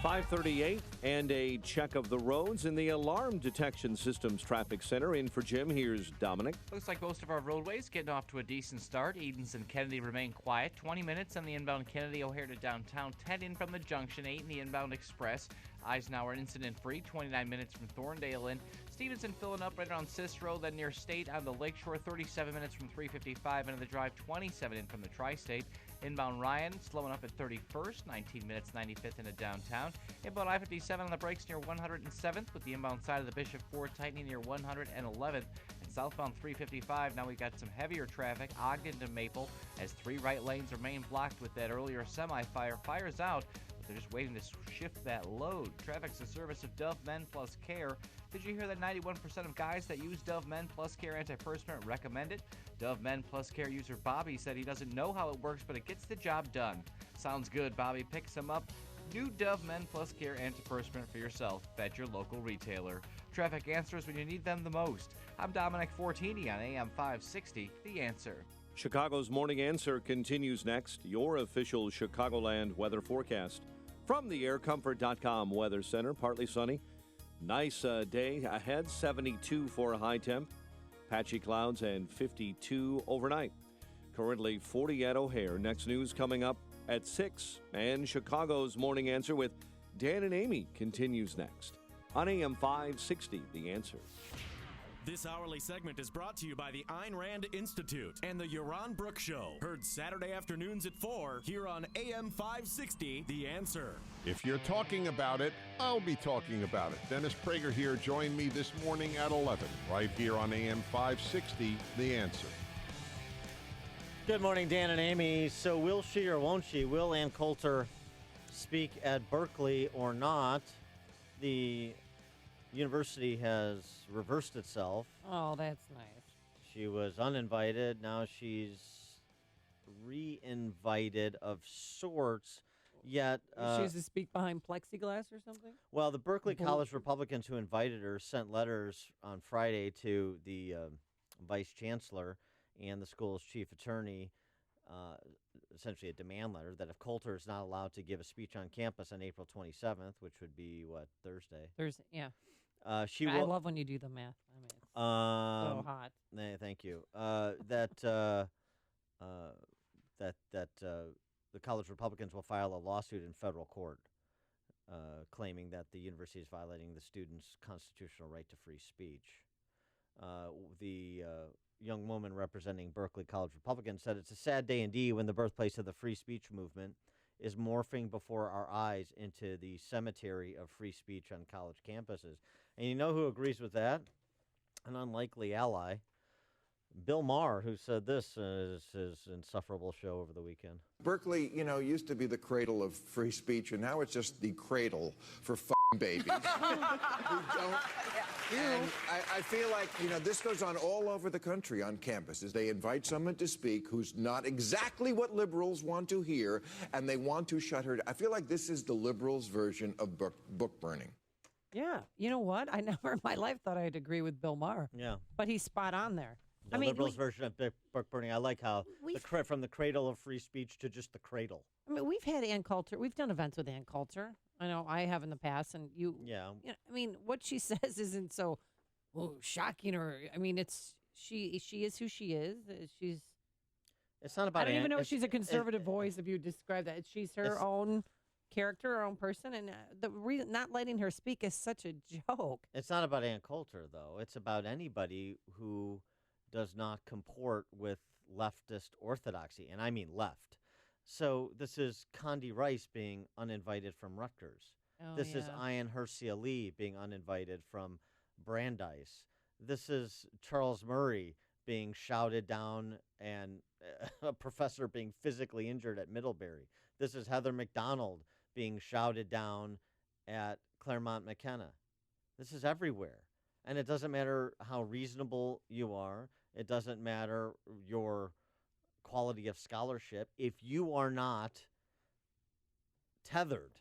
5:38 and a check of the roads in the Alarm Detection Systems Traffic Center. In for Jim, here's Dominic. Looks like most of our roadways getting off to a decent start. Edens and Kennedy remain quiet. 20 minutes on the inbound Kennedy O'Hare to downtown. 10 in from the junction. 8 in the inbound Express. Eisenhower incident-free. 29 minutes from Thorndale in. Stevenson filling up right around Cicero, then near State on the Lakeshore. 37 minutes from 355 into the drive. 27 in from the Tri-State. Inbound Ryan slowing up at 31st, 19 minutes, 95th into downtown. Inbound I-57 on the brakes near 107th, with the inbound side of the Bishop Ford tightening near 111th. And southbound 355, now we got some heavier traffic, Ogden to Maple, as 3 right lanes remain blocked with that earlier semi-fire. Fire's out, but they're just waiting to shift that load. Traffic's a service of Dove Men Plus Care. Did you hear that 91% of guys that use Dove Men Plus Care antiperspirant recommend it? Dove Men Plus Care user Bobby said he doesn't know how it works, but it gets the job done. Sounds good, Bobby. Pick some up. New Dove Men Plus Care antiperspirant for yourself at your local retailer. Traffic answers when you need them the most. I'm Dominic Fortini on AM 560, The Answer. Chicago's Morning Answer continues next. Your official Chicagoland weather forecast from the aircomfort.com Weather Center. Partly sunny. Nice day ahead, 72 for a high temp. Patchy clouds and 52 overnight. Currently 40 at O'Hare. Next news coming up at 6. And Chicago's Morning Answer with Dan and Amy continues next on AM 560, The Answer. This hourly segment is brought to you by the Ayn Rand Institute and the Yaron Brook Show. Heard Saturday afternoons at 4 here on AM 560, The Answer. If you're talking about it, I'll be talking about it. Dennis Prager here. Join me this morning at 11, right here on AM 560, The Answer. Good morning, Dan and Amy. So will she or won't she? Will Ann Coulter speak at Berkeley or not? The university has reversed itself. Oh, that's nice. She was uninvited. Now she's re-invited of sorts. Yet she has to speak behind plexiglass or something? Well, the Berkeley College Republicans who invited her sent letters on Friday to the vice chancellor and the school's chief attorney, essentially a demand letter that if Coulter is not allowed to give a speech on campus on April 27th, which would be, Thursday? Thursday, yeah. I love when you do the math. I mean, it's so hot. Thank you. The college Republicans will file a lawsuit in federal court claiming that the university is violating the students' constitutional right to free speech. The young woman representing Berkeley College Republicans said it's a sad day indeed when the birthplace of the free speech movement is morphing before our eyes into the cemetery of free speech on college campuses. And you know who agrees with that? An unlikely ally. Bill Maher, who said this in his insufferable show over the weekend. Berkeley, used to be the cradle of free speech, and now it's just the cradle for babies. And I feel like, this goes on all over the country on campuses. They invite someone to speak who's not exactly what liberals want to hear, and they want to shut her down. I feel like this is the liberals' version of book burning. Yeah. You know what? I never in my life thought I'd agree with Bill Maher. Yeah. But he's spot on there. The liberals' version of book burning. I like how from the cradle of free speech to just the cradle. I mean, we've had Ann Coulter. We've done events with Ann Coulter. I know I have in the past, and what she says isn't so shocking, or I mean, she is who she is. It's not about. I don't even know if she's a conservative voice. If you describe that, she's her own character, her own person, and the reason not letting her speak is such a joke. It's not about Ann Coulter, though. It's about anybody who does not comport with leftist orthodoxy, and I mean left. So this is Condi Rice being uninvited from Rutgers. This is Ayan Hirsi Ali being uninvited from Brandeis. This is Charles Murray being shouted down and a professor being physically injured at Middlebury. This is Heather McDonald being shouted down at Claremont McKenna. This is everywhere. And it doesn't matter how reasonable you are. It doesn't matter your quality of scholarship. If you are not tethered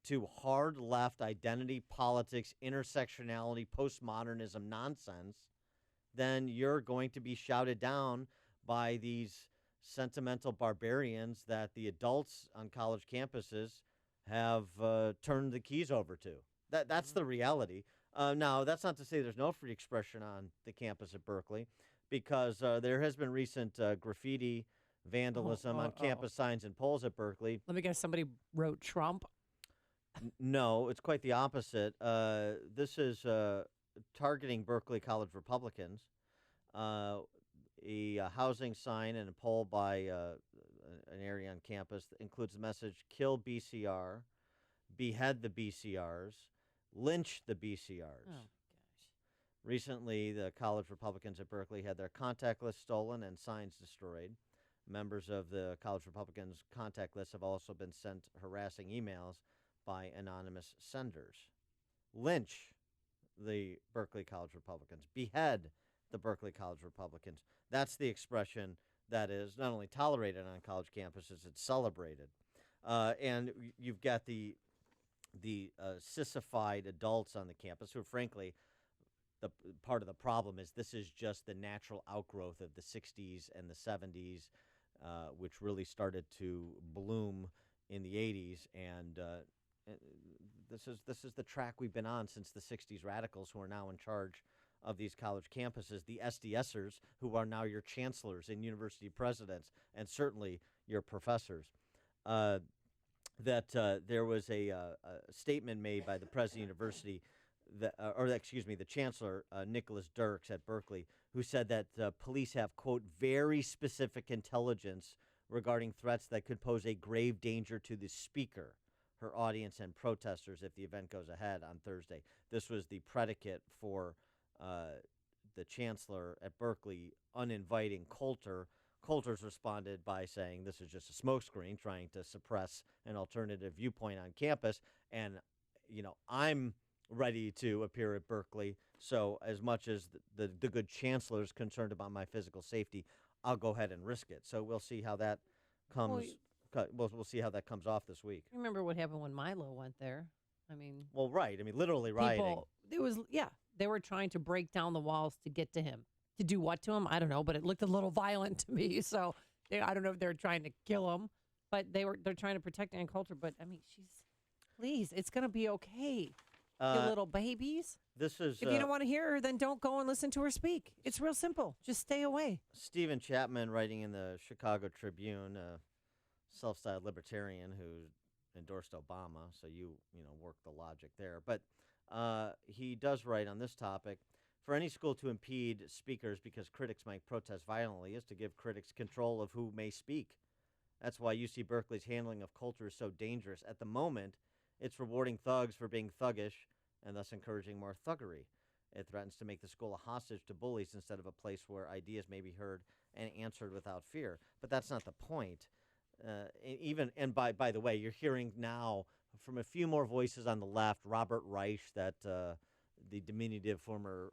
to hard left identity politics, intersectionality, postmodernism nonsense, then you're going to be shouted down by these sentimental barbarians that the adults on college campuses have turned the keys over to. That's the reality. Now, that's not to say there's no free expression on the campus at Berkeley, because there has been recent graffiti, vandalism on campus signs and poles at Berkeley. Let me guess, somebody wrote Trump? No, it's quite the opposite. This is targeting Berkeley College Republicans. A housing sign and a pole by an area on campus that includes the message, "Kill BCR, behead the BCRs, lynch the BCRs." Oh, gosh. Recently, the college Republicans at Berkeley had their contact list stolen and signs destroyed. Members of the college Republicans' contact list have also been sent harassing emails by anonymous senders. Lynch the Berkeley College Republicans. Behead the Berkeley College Republicans. That's the expression that is not only tolerated on college campuses, it's celebrated. And you've got the sissified adults on the campus who, frankly, the part of the problem is this is just the natural outgrowth of the 60s and the 70s, which really started to bloom in the 80s. And this is the track we've been on since the 60s radicals who are now in charge of these college campuses, the SDSers who are now your chancellors and university presidents, and certainly your professors. There was a statement made by the president of the university, the chancellor, Nicholas Dirks at Berkeley, who said that police have, quote, very specific intelligence regarding threats that could pose a grave danger to the speaker, her audience, and protesters if the event goes ahead on Thursday. This was the predicate for the chancellor at Berkeley uninviting Coulter. Coulter's responded by saying this is just a smokescreen trying to suppress an alternative viewpoint on campus. And, I'm ready to appear at Berkeley. So as much as the good chancellor is concerned about my physical safety, I'll go ahead and risk it. So we'll see how that comes. We'll see how that comes off this week. Remember what happened when Milo went there? I mean, well, right. I mean, literally rioting. They were trying to break down the walls to get to him. To do what to him? I don't know, but it looked a little violent to me. So I don't know if they're trying to kill him, but they're trying to protect Ann Coulter. But I mean, please, it's gonna be okay. You little babies. This is. If you don't want to hear her, then don't go and listen to her speak. It's real simple. Just stay away. Stephen Chapman, writing in the Chicago Tribune, self-styled libertarian who endorsed Obama, so you work the logic there. But he does write on this topic: for any school to impede speakers because critics might protest violently is to give critics control of who may speak. That's why UC Berkeley's handling of Coulter is so dangerous. At the moment, it's rewarding thugs for being thuggish and thus encouraging more thuggery. It threatens to make the school a hostage to bullies instead of a place where ideas may be heard and answered without fear. But that's not the point. By the way, you're hearing now from a few more voices on the left, Robert Reich, that the diminutive former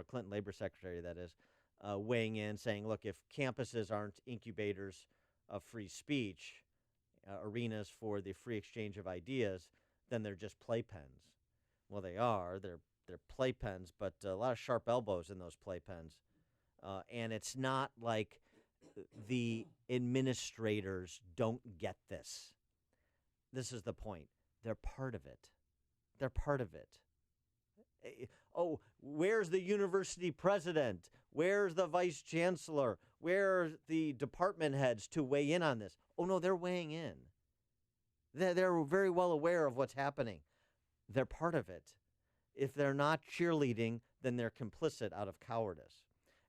Clinton labor secretary, that is, weighing in, saying, look, if campuses aren't incubators of free speech, arenas for the free exchange of ideas, then they're just playpens. Well, they are. They're playpens, but a lot of sharp elbows in those playpens. And it's not like the administrators don't get this. This is the point. They're part of it. They're part of it. Oh, where's the university president? Where's the vice chancellor? Where are the department heads to weigh in on this? Oh, no, they're weighing in. They're very well aware of what's happening. They're part of it. If they're not cheerleading, then they're complicit out of cowardice.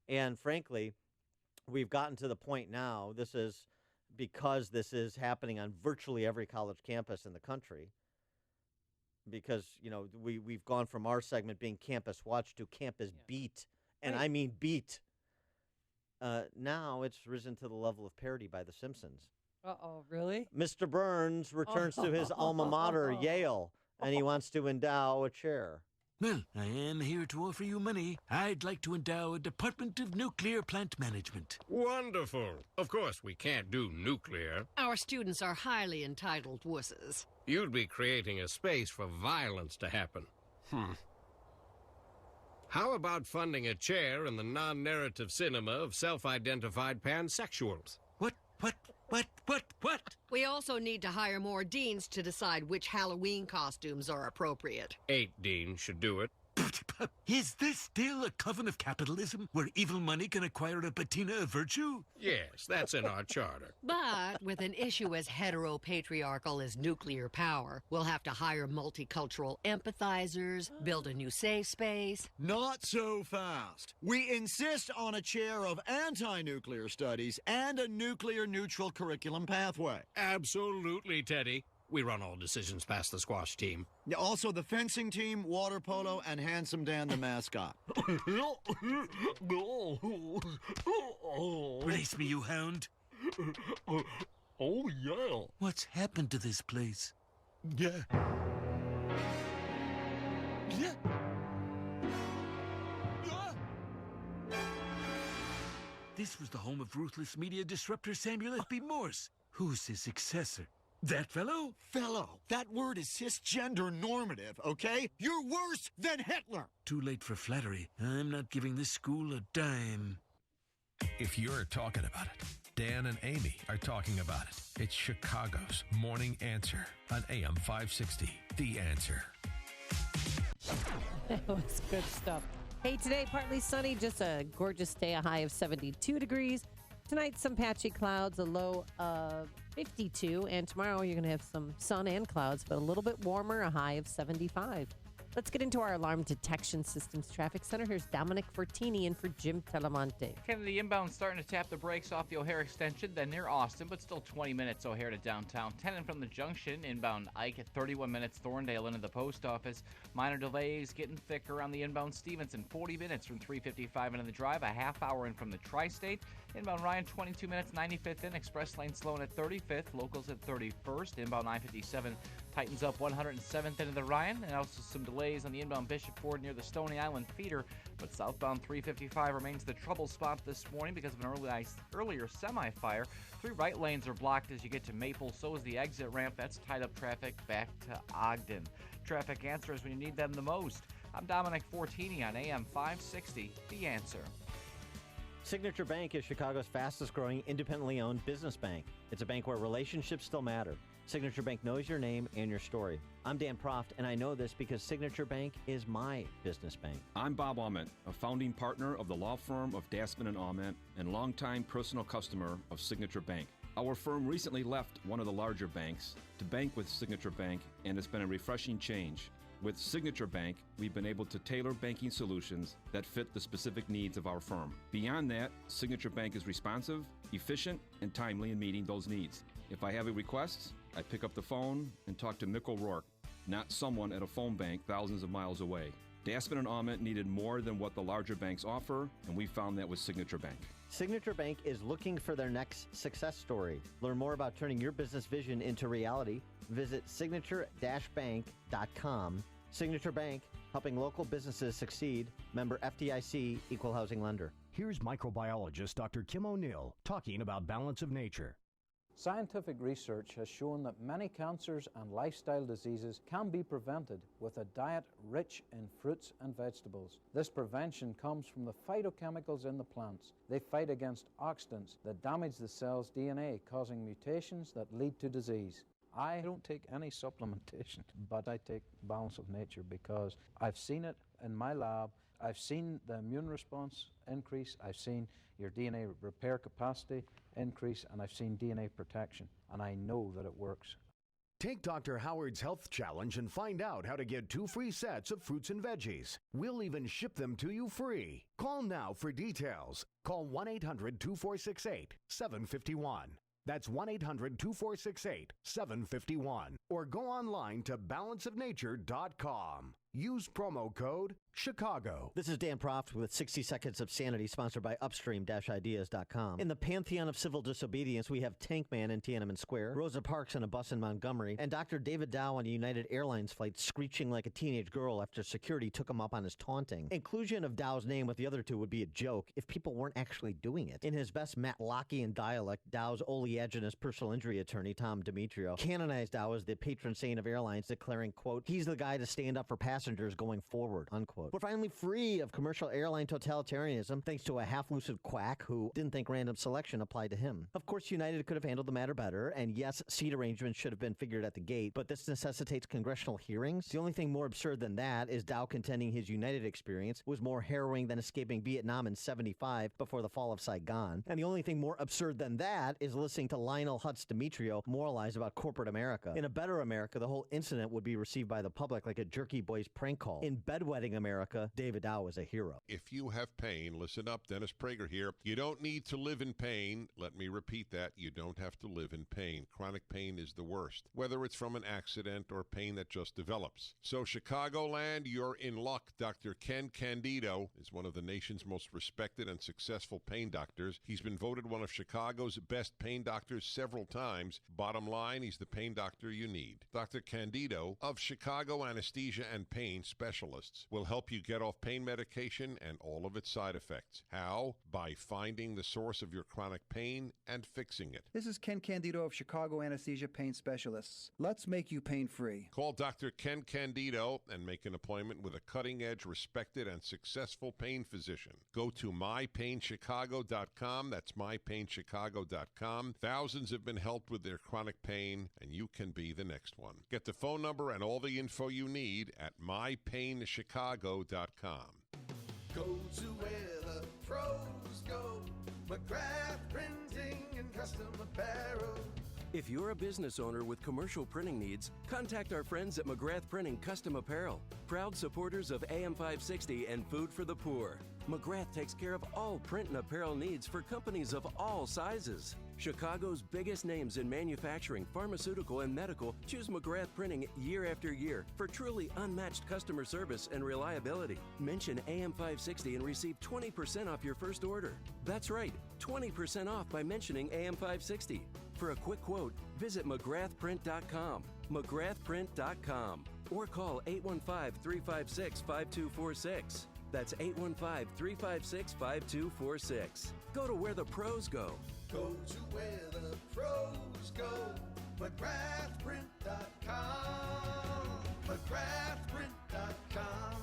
And frankly, we've gotten to the point now, this is because this is happening on virtually every college campus in the country, because, we've gone from our segment being Campus Watch to Campus Beat, and I mean beat. Now it's risen to the level of parody by The Simpsons. Uh-oh, really? Mr. Burns returns to his alma mater, Yale, and he wants to endow a chair. Well, I am here to offer you money. I'd like to endow a Department of Nuclear Plant Management. Wonderful. Of course, we can't do nuclear. Our students are highly entitled wusses. You'd be creating a space for violence to happen. How about funding a chair in the non-narrative cinema of self-identified pansexuals? What? We also need to hire more deans to decide which Halloween costumes are appropriate. 8 deans should do it. Is this still a coven of capitalism where evil money can acquire a patina of virtue? Yes, that's in our charter. But with an issue as heteropatriarchal as nuclear power, we'll have to hire multicultural empathizers, build a new safe space. Not so fast. We insist on a chair of anti-nuclear studies and a nuclear-neutral curriculum pathway. Absolutely, Teddy. We run all decisions past the squash team. Also the fencing team, water polo, and Handsome Dan the mascot. Release me, you hound. Oh, yeah. What's happened to this place? Yeah. This was the home of ruthless media disruptor Samuel F.B. Morse. Who's his successor? That fellow? Fellow, that word is cisgender normative, okay? You're worse than Hitler! Too late for flattery. I'm not giving this school a dime. If you're talking about it, Dan and Amy are talking about it. It's Chicago's Morning Answer on AM 560. The Answer. That was good stuff. Hey, today, partly sunny, just a gorgeous day, a high of 72 degrees. Tonight, some patchy clouds, a low of 52. And tomorrow, you're going to have some sun and clouds, but a little bit warmer, a high of 75. Let's get into our Alarm Detection Systems Traffic Center. Here's Dominic Fortini in for Jim Telemonte. Kennedy inbound starting to tap the brakes off the O'Hare extension, then near Austin, but still 20 minutes O'Hare to downtown. 10 in from the junction, inbound Ike at 31 minutes, Thorndale into the post office. Minor delays getting thicker on the inbound Stevenson, 40 minutes from 355 into the drive, a half hour in from the Tri-State. Inbound Ryan, 22 minutes, 95th in, express lane slowing at 35th, locals at 31st. Inbound 957 tightens up 107th into the Ryan, and also some delays on the inbound Bishop Ford near the Stony Island feeder, but southbound 355 remains the trouble spot this morning because of an earlier semi-fire. 3 right lanes are blocked as you get to Maple, so is the exit ramp. That's tied up traffic back to Ogden. Traffic answers when you need them the most. I'm Dominic Fortini on AM 560, The Answer. Signature Bank is Chicago's fastest growing independently owned business bank. It's a bank where relationships still matter. Signature Bank knows your name and your story. I'm Dan Proft, and I know this because Signature Bank is my business bank. I'm Bob Aument, a founding partner of the law firm of Dassman and Aument and longtime personal customer of Signature Bank. Our firm recently left one of the larger banks to bank with Signature Bank, and it's been a refreshing change. With Signature Bank, we've been able to tailor banking solutions that fit the specific needs of our firm. Beyond that, Signature Bank is responsive, efficient, and timely in meeting those needs. If I have a request, I pick up the phone and talk to Mick O'Rourke, not someone at a phone bank thousands of miles away. Dassman and Aument needed more than what the larger banks offer, and we found that with Signature Bank. Signature Bank is looking for their next success story. Learn more about turning your business vision into reality. Visit signature-bank.com. Signature Bank, helping local businesses succeed. Member FDIC, Equal Housing Lender. Here's microbiologist Dr. Kim O'Neill talking about balance of nature. Scientific research has shown that many cancers and lifestyle diseases can be prevented with a diet rich in fruits and vegetables. This prevention comes from the phytochemicals in the plants. They fight against oxidants that damage the cell's DNA, causing mutations that lead to disease. I don't take any supplementation, but I take Balance of Nature because I've seen it in my lab. I've seen the immune response increase. I've seen your DNA repair capacity increase, and I've seen DNA protection, and I know that it works. Take Dr. Howard's Health Challenge and find out how to get 2 free sets of fruits and veggies. We'll even ship them to you free. Call now for details. Call 1-800-2468-751. That's 1-800-2468-751. Or go online to balanceofnature.com. Use promo code Chicago. This is Dan Proft with 60 Seconds of Sanity, sponsored by Upstream-Ideas.com. In the pantheon of civil disobedience, we have Tank Man in Tiananmen Square, Rosa Parks on a bus in Montgomery, and Dr. David Dow on a United Airlines flight screeching like a teenage girl after security took him up on his taunting. Inclusion of Dow's name with the other two would be a joke if people weren't actually doing it. In his best Matt Lockean dialect, Dow's oleaginous personal injury attorney, Tom Demetrio, canonized Dow as the patron saint of airlines, declaring, quote, he's the guy to stand up for passengers going forward, unquote. We're finally free of commercial airline totalitarianism thanks to a half-lucid quack who didn't think random selection applied to him. Of course, United could have handled the matter better, and yes, seat arrangements should have been figured at the gate, but this necessitates congressional hearings. The only thing more absurd than that is Dow contending his United experience was more harrowing than escaping Vietnam in '75 before the fall of Saigon. And the only thing more absurd than that is listening to Lionel Hutz Demetrio moralize about corporate America. In a better America, the whole incident would be received by the public like a Jerky Boys prank call. In bedwetting America, David Dow is a hero. If you have pain, listen up. Dennis Prager here. You don't need to live in pain. Let me repeat that. You don't have to live in pain. Chronic pain is the worst, whether it's from an accident or pain that just develops. So, Chicagoland, you're in luck. Dr. Ken Candido is one of the nation's most respected and successful pain doctors. He's been voted one of Chicago's best pain doctors several times. Bottom line, he's the pain doctor you need. Dr. Candido of Chicago Anesthesia and Pain Specialists will help you get off pain medication and all of its side effects. How? By finding the source of your chronic pain and fixing it. This is Ken Candido of Chicago Anesthesia Pain Specialists. Let's make you pain-free. Call Dr. Ken Candido and make an appointment with a cutting-edge, respected, and successful pain physician. Go to mypainchicago.com. That's mypainchicago.com. Thousands have been helped with their chronic pain, and you can be the next one. Get the phone number and all the info you need at mypainchicago.com. Go to where the pros go. McGrath Printing and Custom Apparel. If you're a business owner with commercial printing needs, contact our friends at McGrath Printing Custom Apparel, proud supporters of AM 560 and Food for the Poor. McGrath takes care of all print and apparel needs for companies of all sizes. Chicago's biggest names in manufacturing, pharmaceutical, and medical choose McGrath Printing year after year for truly unmatched customer service and reliability. Mention AM 560 and receive 20% off your first order. That's right, 20% off by mentioning AM 560. For a quick quote, visit McGrathPrint.com, McGrathPrint.com, or call 815-356-5246. That's 815-356-5246. Go to where the pros go. Go to where the pros go. McGrathPrint.com. McGrathPrint.com.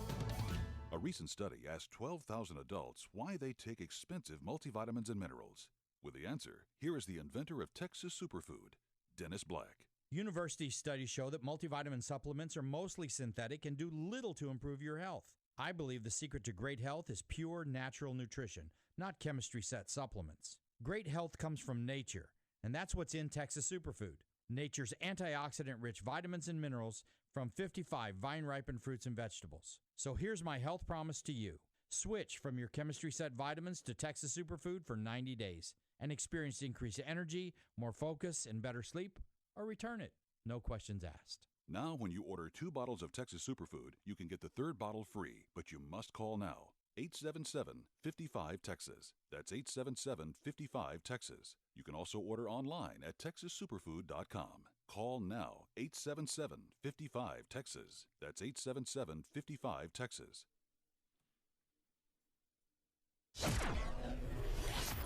A recent study asked 12,000 adults why they take expensive multivitamins and minerals. With the answer, here is the inventor of Texas Superfood, Dennis Black. University studies show that multivitamin supplements are mostly synthetic and do little to improve your health. I believe the secret to great health is pure natural nutrition, not chemistry-set supplements. Great health comes from nature, and that's what's in Texas Superfood. Nature's antioxidant-rich vitamins and minerals from 55 vine-ripened fruits and vegetables. So here's my health promise to you. Switch from your chemistry-set vitamins to Texas Superfood for 90 days and experience increased energy, more focus, and better sleep, or return it. No questions asked. Now, when you order 2 bottles of Texas Superfood, you can get the 3rd bottle free, but you must call now. 877-55-TEXAS. That's 877-55-TEXAS. You can also order online at TexasSuperfood.com. Call now, 877-55-TEXAS. That's 877-55-TEXAS.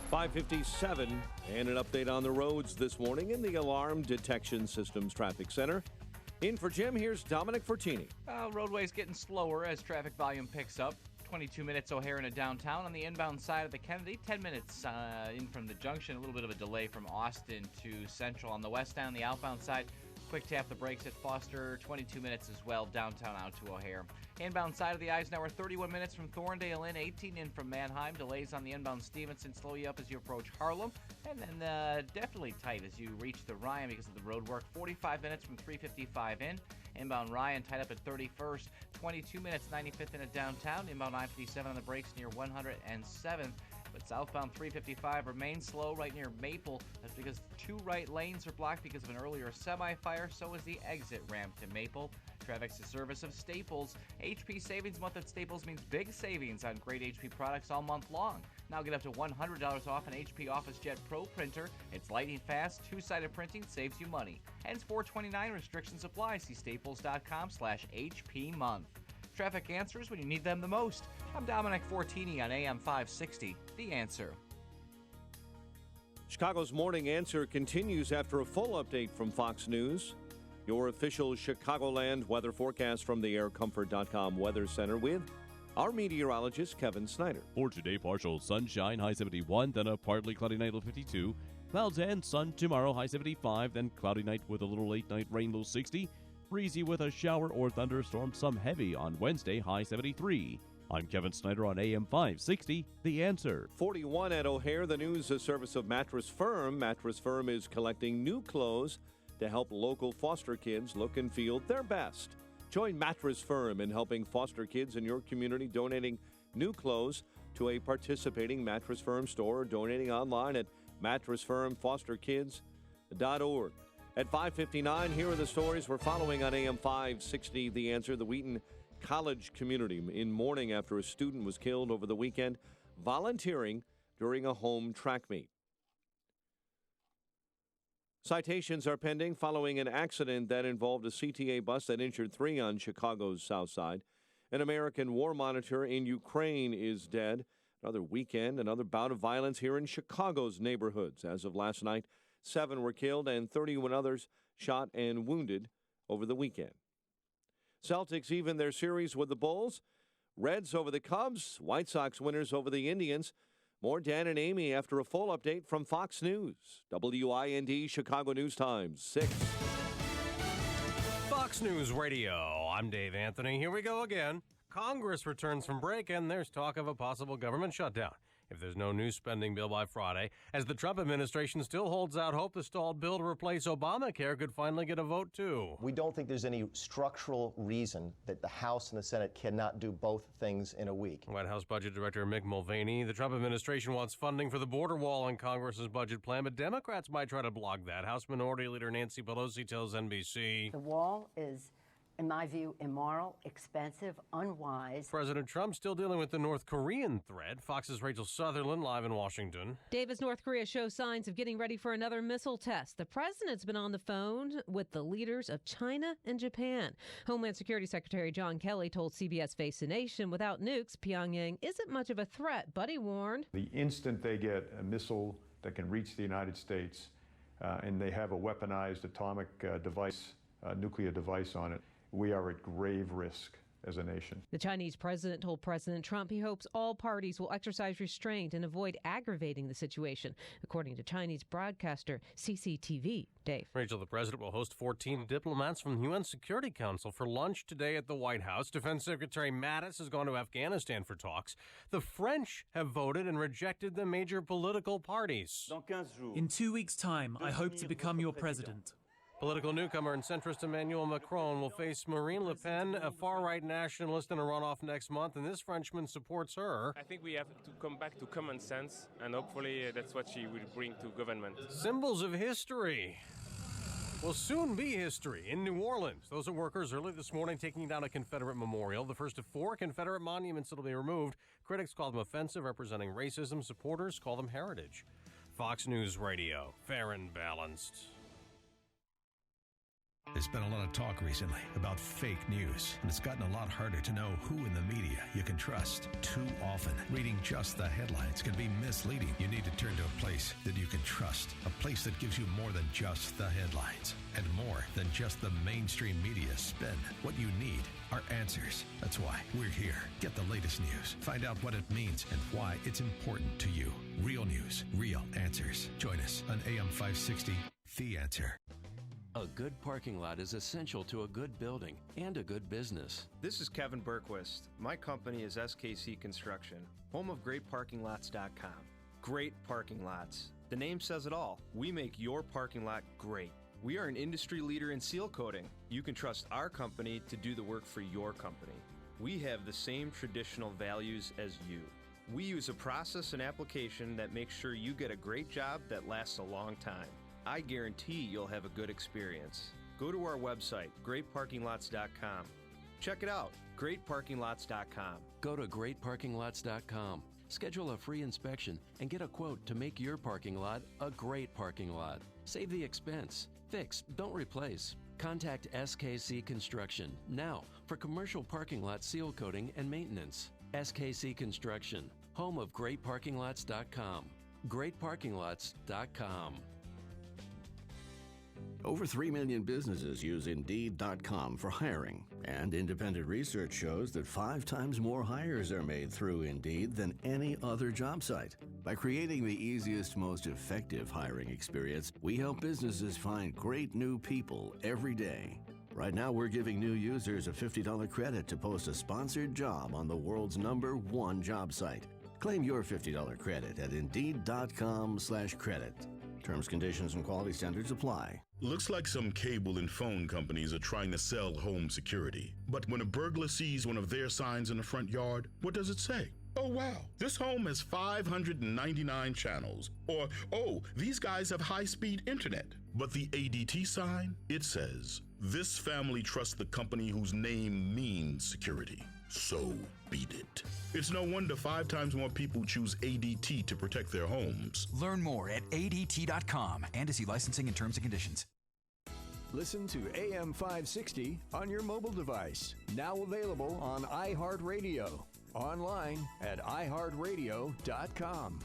5:57, and an update on the roads this morning in the Alarm Detection Systems Traffic Center. In for Jim, here's Dominic Fortini. Roadway's getting slower as traffic volume picks up. 22 minutes O'Hare into downtown on the inbound side of the Kennedy. 10 minutes in from the junction. A little bit of a delay from Austin to Central. On the westbound, on the outbound side, quick tap the brakes at Foster. 22 minutes as well downtown out to O'Hare. Inbound side of the Eisenhower, 31 minutes from Thorndale in, 18 in from Manheim. Delays on the inbound Stevenson slow you up as you approach Harlem. And then definitely tight as you reach the Ryan because of the road work. 45 minutes from 355 in. Inbound Ryan tied up at 31st. 22 minutes, 95th into downtown. Inbound 957 on the brakes near 107th. But southbound 355 remains slow right near Maple. That's because 2 right lanes are blocked because of an earlier semi-fire. So is the exit ramp to Maple. Traffic's a service of Staples. HP Savings Month at Staples means big savings on great HP products all month long. Now get up to $100 off an HP OfficeJet Pro printer. It's lightning fast, two-sided printing saves you money. Ends $4.29. Restrictions apply. See staples.com/HP month. Traffic answers when you need them the most. I'm Dominic Fortini on AM 560. The Answer. Chicago's Morning Answer continues after a full update from Fox News. Your official Chicagoland weather forecast from the aircomfort.com Weather Center with our meteorologist, Kevin Snyder. For today, partial sunshine, high 71, then a partly cloudy night, low 52. Clouds and sun tomorrow, high 75, then cloudy night with a little late night rain, low 60. Breezy with a shower or thunderstorm, some heavy on Wednesday, high 73. I'm Kevin Snyder on AM 560, The Answer. 41 at O'Hare, the news, a service of Mattress Firm. Mattress Firm is collecting new clothes to help local foster kids look and feel their best. Join Mattress Firm in helping foster kids in your community, donating new clothes to a participating Mattress Firm store or donating online at mattressfirmfosterkids.org. At 5:59, here are the stories we're following on AM 560, The Answer. The Wheaton College community in mourning after a student was killed over the weekend volunteering during a home track meet. Citations are pending following an accident that involved a CTA bus that injured 3 on Chicago's south side. An American war monitor in Ukraine is dead. Another weekend, another bout of violence here in Chicago's neighborhoods. As of last night, 7 were killed and 31 others shot and wounded over the weekend. Celtics even their series with the Bulls. Reds over the Cubs. White Sox winners over the Indians. More Dan and Amy after a full update from Fox News. WIND Chicago News Times 6. Fox News Radio. I'm Dave Anthony. Here we go again. Congress returns from break, and there's talk of a possible government shutdown if there's no new spending bill by Friday, as the Trump administration still holds out hope the stalled bill to replace Obamacare could finally get a vote, too. We don't think there's any structural reason that the House and the Senate cannot do both things in a week. White House Budget Director Mick Mulvaney. The Trump administration wants funding for the border wall in Congress's budget plan, but Democrats might try to block that. House Minority Leader Nancy Pelosi tells NBC. The wall is, in my view, immoral, expensive, unwise. President Trump still dealing with the North Korean threat. Fox's Rachel Sutherland live in Washington. Davis, North Korea shows signs of getting ready for another missile test. The president's been on the phone with the leaders of China and Japan. Homeland Security Secretary John Kelly told CBS Face the Nation, without nukes, Pyongyang isn't much of a threat, but he warned. The instant they get a missile that can reach the United States and they have a weaponized atomic device, nuclear device on it, we are at grave risk as a nation. The Chinese president told President Trump he hopes all parties will exercise restraint and avoid aggravating the situation, according to Chinese broadcaster CCTV. Dave. Rachel, the president will host 14 diplomats from the UN Security Council for lunch today at the White House. Defense Secretary Mattis has gone to Afghanistan for talks. The French have voted and rejected the major political parties. In 2 weeks' time, I hope to become your president. Political newcomer and centrist Emmanuel Macron will face Marine Le Pen, a far-right nationalist, in a runoff next month, and this Frenchman supports her. I think we have to come back to common sense, and hopefully that's what she will bring to government. Symbols of history will soon be history in New Orleans. Those are workers early this morning taking down a Confederate memorial, the first of 4 Confederate monuments that will be removed. Critics call them offensive, representing racism. Supporters call them heritage. Fox News Radio, fair and balanced. There's been a lot of talk recently about fake news, and it's gotten a lot harder to know who in the media you can trust. Too often, reading just the headlines can be misleading. You need to turn to a place that you can trust, a place that gives you more than just the headlines, and more than just the mainstream media spin. What you need are answers. That's why we're here. Get the latest news. Find out what it means and why it's important to you. Real news, real answers. Join us on AM 560, The Answer. A good parking lot is essential to a good building and a good business. This is Kevin Berquist. My company is SKC Construction, home of GreatParkingLots.com. Great parking lots. The name says it all. We make your parking lot great. We are an industry leader in seal coating. You can trust our company to do the work for your company. We have the same traditional values as you. We use a process and application that makes sure you get a great job that lasts a long time. I guarantee you'll have a good experience. go to our website, greatparkinglots.com. Check it out, greatparkinglots.com. Go to greatparkinglots.com. Schedule a free inspection and get a quote to make your parking lot a great parking lot. Save the expense. Fix, don't replace. Contact SKC Construction now for commercial parking lot seal coating and maintenance. SKC Construction, home of greatparkinglots.com. greatparkinglots.com. Over 3 million businesses use Indeed.com for hiring, and independent research shows that 5 times more hires are made through Indeed than any other job site. By creating the easiest, most effective hiring experience, we help businesses find great new people every day. Right now, we're giving new users a $50 credit to post a sponsored job on the world's #1 job site. Claim your $50 credit at Indeed.com/credit. Terms, conditions, and quality standards apply. Looks like some cable and phone companies are trying to sell home security. But when a burglar sees one of their signs in the front yard, what does it say? Oh, wow, this home has 599 channels. Or, oh, these guys have high-speed internet. But the ADT sign, it says, this family trusts the company whose name means security. So beat it. It's no wonder 5 times more people choose ADT to protect their homes. Learn more at ADT.com and to see licensing and terms and conditions. Listen to AM 560 on your mobile device. Now available on iHeartRadio. Online at iHeartRadio.com.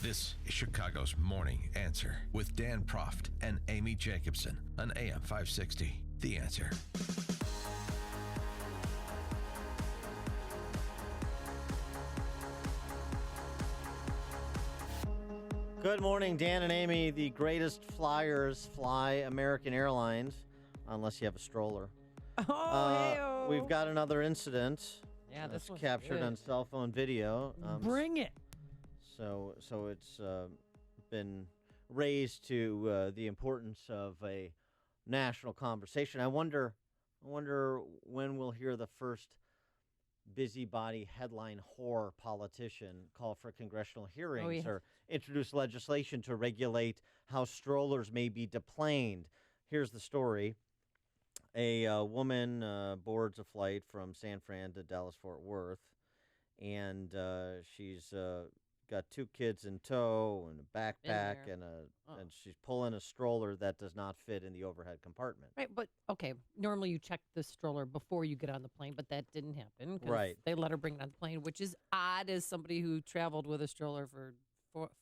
This is Chicago's Morning Answer with Dan Proft and Amy Jacobson on AM 560. The Answer. Good morning, Dan and Amy. The greatest flyers fly American Airlines, unless you have a stroller. We've got another incident. Yeah, this that's was captured good. on cell phone video. Bring it. So it's been raised to the importance of a national conversation. I wonder when we'll hear the first busybody headline whore politician call for congressional hearings or introduce legislation to regulate how strollers may be deplaned. Here's the story. A woman boards a flight from San Fran to Dallas-Fort Worth, and she's got 2 kids in tow and a backpack, and she's pulling a stroller that does not fit in the overhead compartment. Right, but okay, normally you check the stroller before you get on the plane, but that didn't happen. 'Cause Right. They let her bring it on the plane, which is odd as somebody who traveled with a stroller for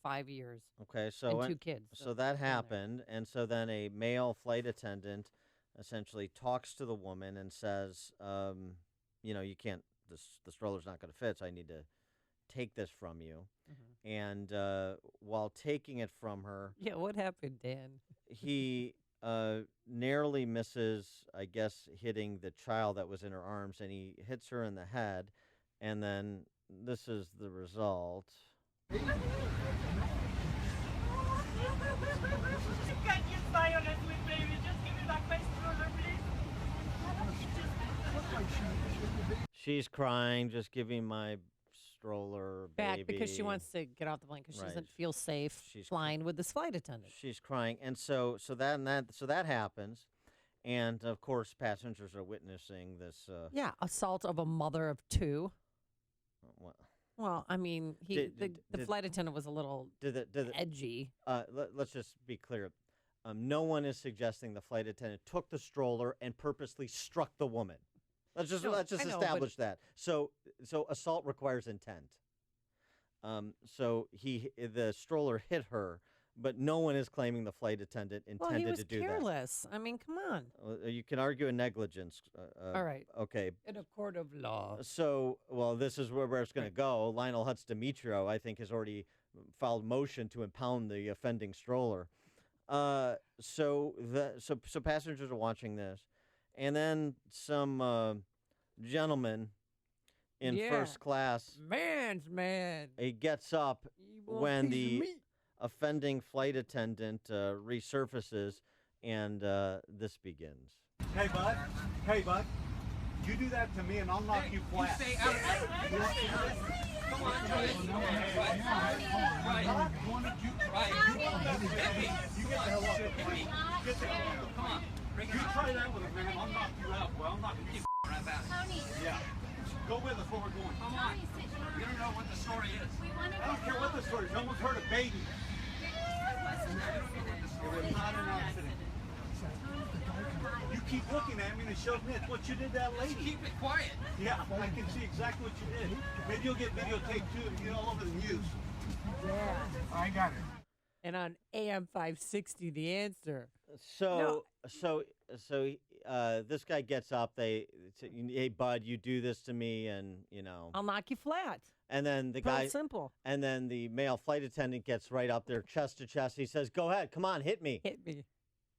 5 years. Okay, so and 2 kids. So that happened, and so then a male flight attendant essentially talks to the woman and says, you can't. The stroller's not going to fit, so I need to take this from you. And while taking it from her, Yeah, what happened, Dan? he narrowly misses, I guess, hitting the child that was in her arms, and he hits her in the head, and then this is the result. You can't get violent with baby. Just give me back my stroller, please. She's crying, just giving my stroller Back baby. because she wants to get off the plane because she Right. doesn't feel safe flying with this flight attendant. She's crying, and so that happens, and of course passengers are witnessing this. Yeah, assault of a mother of 2. What? Well, I mean, the flight attendant was a little edgy. Let's just be clear. No one is suggesting the flight attendant took the stroller and purposely struck the woman. Let's just establish that. So assault requires intent. So the stroller hit her, but no one is claiming the flight attendant intended to do Well, he was careless. I mean, come on. that. You can argue a negligence. All right. Okay. In a court of law. So, this is where it's going to go. Lionel Hutz Demetrio, I think, has already filed motion to impound the offending stroller. So passengers are watching this, and then some gentleman in first class. Man's man. He gets up want a when piece of the meat. offending flight attendant resurfaces, and this begins. Hey, bud. You do that to me and I'll knock you flat. Stay out of it. Come on, try it. Right. You get the hell up. Get the hell out. Come on. You try that with a man, I'll knock you out. Well, I'm not going to get right back. Tony. Yeah. Go with us where we're going. Come on. You don't know what the story is. I don't care what the story is. No one's heard a baby. It was not an accident. You keep looking at me and it shows me it's what you did to that lady. Just keep it quiet. Yeah, I can see exactly what you did. Maybe you'll get videotaped too and get all over the news. Yeah, I got it. And on AM 560, The Answer. So this guy gets up. They say, hey, bud, you do this to me, and I'll knock you flat. And then the Real guy, simple. And then the male flight attendant gets right up there, chest to chest. He says, "Go ahead, come on, hit me." Hit me.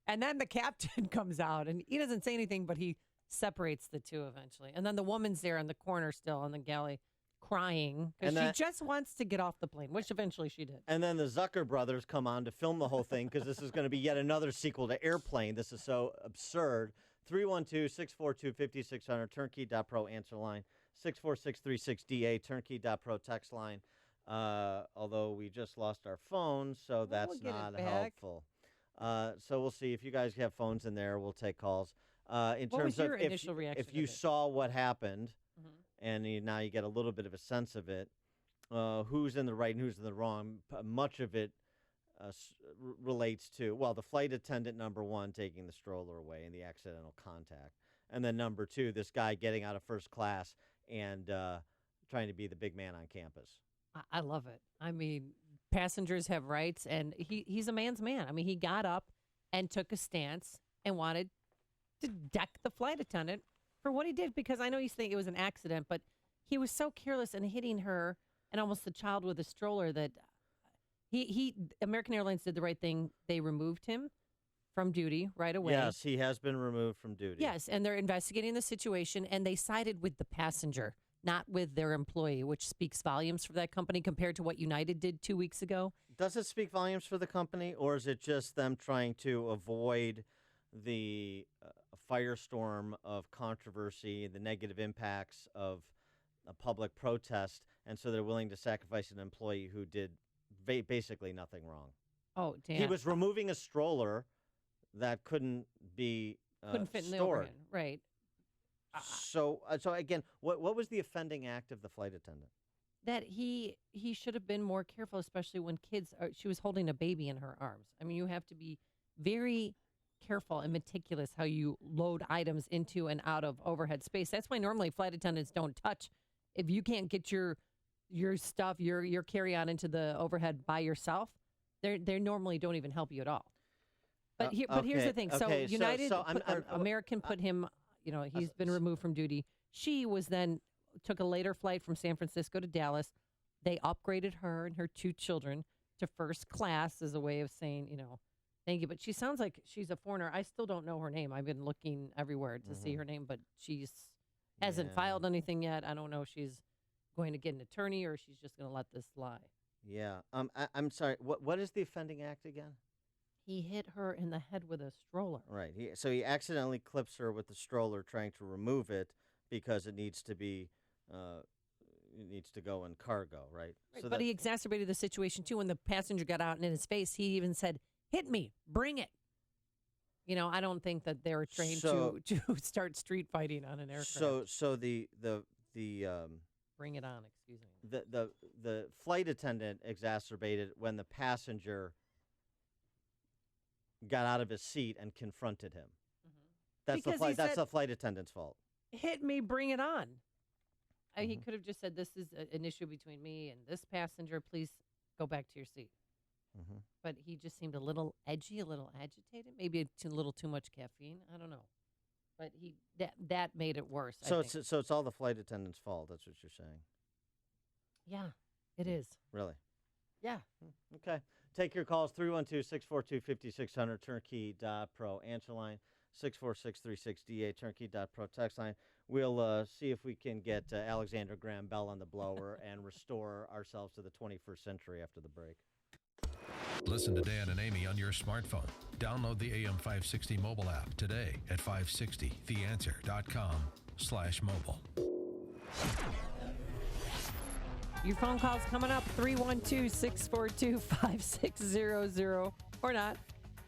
And then the captain comes out, and he doesn't say anything, but he separates the two eventually. And then the woman's there in the corner still on the galley, crying because she just wants to get off the plane, which eventually she did. And then the Zucker brothers come on to film the whole thing because this is going to be yet another sequel to Airplane. This is so absurd. 312-642-5600, turnkey.pro answer line, 64636DA, turnkey.pro text line. Although we just lost our phones, so that's not helpful. So we'll see if you guys have phones in there. We'll take calls. In What terms was your of initial reaction if you of it? saw what happened, Mm-hmm. and now you get a little bit of a sense of it, who's in the right and who's in the wrong. Much of it relates to, well, the flight attendant, number one, taking the stroller away and the accidental contact. And then number two, this guy getting out of first class and trying to be the big man on campus. I love it. I mean, passengers have rights, and he's a man's man. I mean, he got up and took a stance and wanted to deck the flight attendant for what he did, because I know you think it was an accident, but he was so careless in hitting her and almost the child with a stroller that American Airlines did the right thing. They removed him from duty right away. Yes, he has been removed from duty. Yes, and they're investigating the situation, and they sided with the passenger, not with their employee, which speaks volumes for that company compared to what United did 2 weeks ago. Does it speak volumes for the company, or is it just them trying to avoid the firestorm of controversy, the negative impacts of a public protest, and so they're willing to sacrifice an employee who did basically nothing wrong? Oh, damn. He was removing a stroller that couldn't be Couldn't fit in the stored. overhead, right. So again, what was the offending act of the flight attendant? That he should have been more careful, especially when she was holding a baby in her arms. I mean, you have to be very careful and meticulous how you load items into and out of overhead space. That's why normally flight attendants don't touch. If you can't get your stuff, your carry-on into the overhead by yourself, they normally don't even help you at all. But here's the thing. So United, American put him, he's been removed from duty. She was then took a later flight from San Francisco to Dallas. They upgraded her and her two children to first class as a way of saying, thank you. But she sounds like she's a foreigner. I still don't know her name. I've been looking everywhere to see her name, but she's hasn't filed anything yet. I don't know if she's going to get an attorney or she's just going to let this lie. Yeah. I'm sorry. What is the offending act again? He hit her in the head with a stroller. Right. So he accidentally clips her with the stroller, trying to remove it because it needs to be, it needs to go in cargo, right? So but he exacerbated the situation too. When the passenger got out and in his face, he even said, "Hit me, bring it." I don't think that they're trained to start street fighting on an aircraft. So the bring it on. Excuse me. The flight attendant exacerbated when the passenger got out of his seat and confronted him. Mm-hmm. That's the flight attendant's fault. Hit me, bring it on. He could have just said, "This is an issue between me and this passenger. Please go back to your seat." Mm-hmm. But he just seemed a little edgy, a little agitated, maybe a little too much caffeine. I don't know. But that made it worse. So it's all the flight attendant's fault. That's what you're saying. Yeah, it is. Really? Yeah. Okay. Take your calls, 312-642-5600, turnkey.pro. Answer line, 64636DA, turnkey.pro. Text line. We'll see if we can get Alexander Graham Bell on the blower and restore ourselves to the 21st century after the break. Listen to Dan and Amy on your smartphone. Download the AM 560 mobile app today at 560theanswer.com T-Mobile. Your phone call's coming up, 312-642-5600 or not.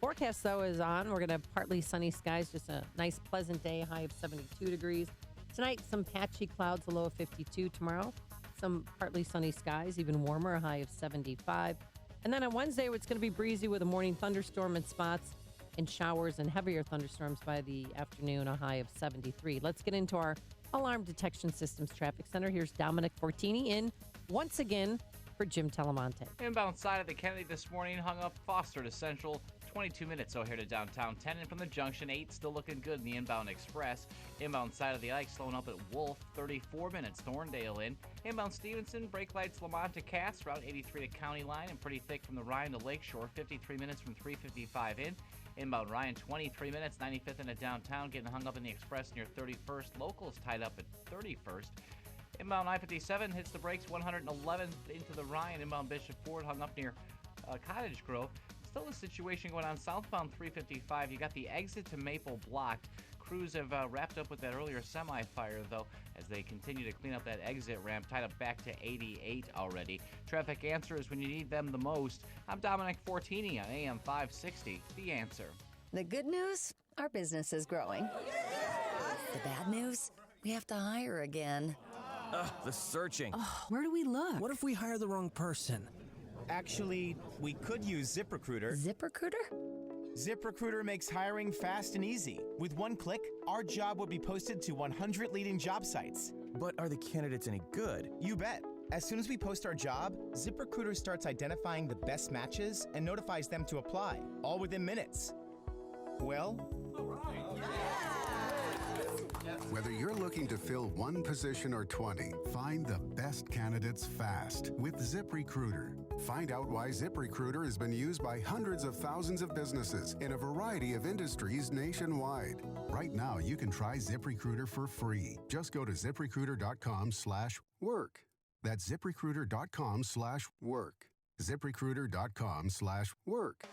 Forecast, though, is on. We're going to have partly sunny skies, just a nice, pleasant day, high of 72 degrees. Tonight, some patchy clouds, a low of 52. Tomorrow, some partly sunny skies, even warmer, a high of 75. And then on Wednesday, it's going to be breezy with a morning thunderstorm in spots and showers and heavier thunderstorms by the afternoon, a high of 73. Let's get into our Alarm Detection Systems Traffic Center. Here's Dominic Fortini in once again for Jim Telemonte. Inbound side of the Kennedy this morning hung up Foster to Central. 22 minutes O'Hare to downtown. 10 and from the junction. 8 still looking good in the inbound express. Inbound side of the Ike slowing up at Wolf. 34 minutes Thorndale in. Inbound Stevenson. Brake lights Lamont to Cass. Route 83 to County Line and pretty thick from the Ryan to Lakeshore. 53 minutes from 355 in. Inbound Ryan 23 minutes. 95th into downtown. Getting hung up in the express near 31st. Locals tied up at 31st. Inbound I-57 hits the brakes 111th into the Ryan. Inbound Bishop Ford hung up near Cottage Grove. Still a situation going on southbound 355. You got the exit to Maple blocked. Crews have wrapped up with that earlier semi-fire, though, as they continue to clean up that exit ramp, tied up back to 88 already. Traffic answers when you need them the most. I'm Dominic Fortini on AM 560, The Answer. The good news? Our business is growing. The bad news? We have to hire again. The searching. Where do we look? What if we hire the wrong person? Actually, we could use ZipRecruiter. ZipRecruiter? ZipRecruiter makes hiring fast and easy. With one click, our job would be posted to 100 leading job sites. But are the candidates any good? You bet. As soon as we post our job, ZipRecruiter starts identifying the best matches and notifies them to apply, all within minutes. Well, Whether you're looking to fill one position or 20, find the best candidates fast with ZipRecruiter. Find out why ZipRecruiter has been used by hundreds of thousands of businesses in a variety of industries nationwide. Right now, you can try ZipRecruiter for free. Just go to ZipRecruiter.com/work. That's ZipRecruiter.com/work. ZipRecruiter.com/work.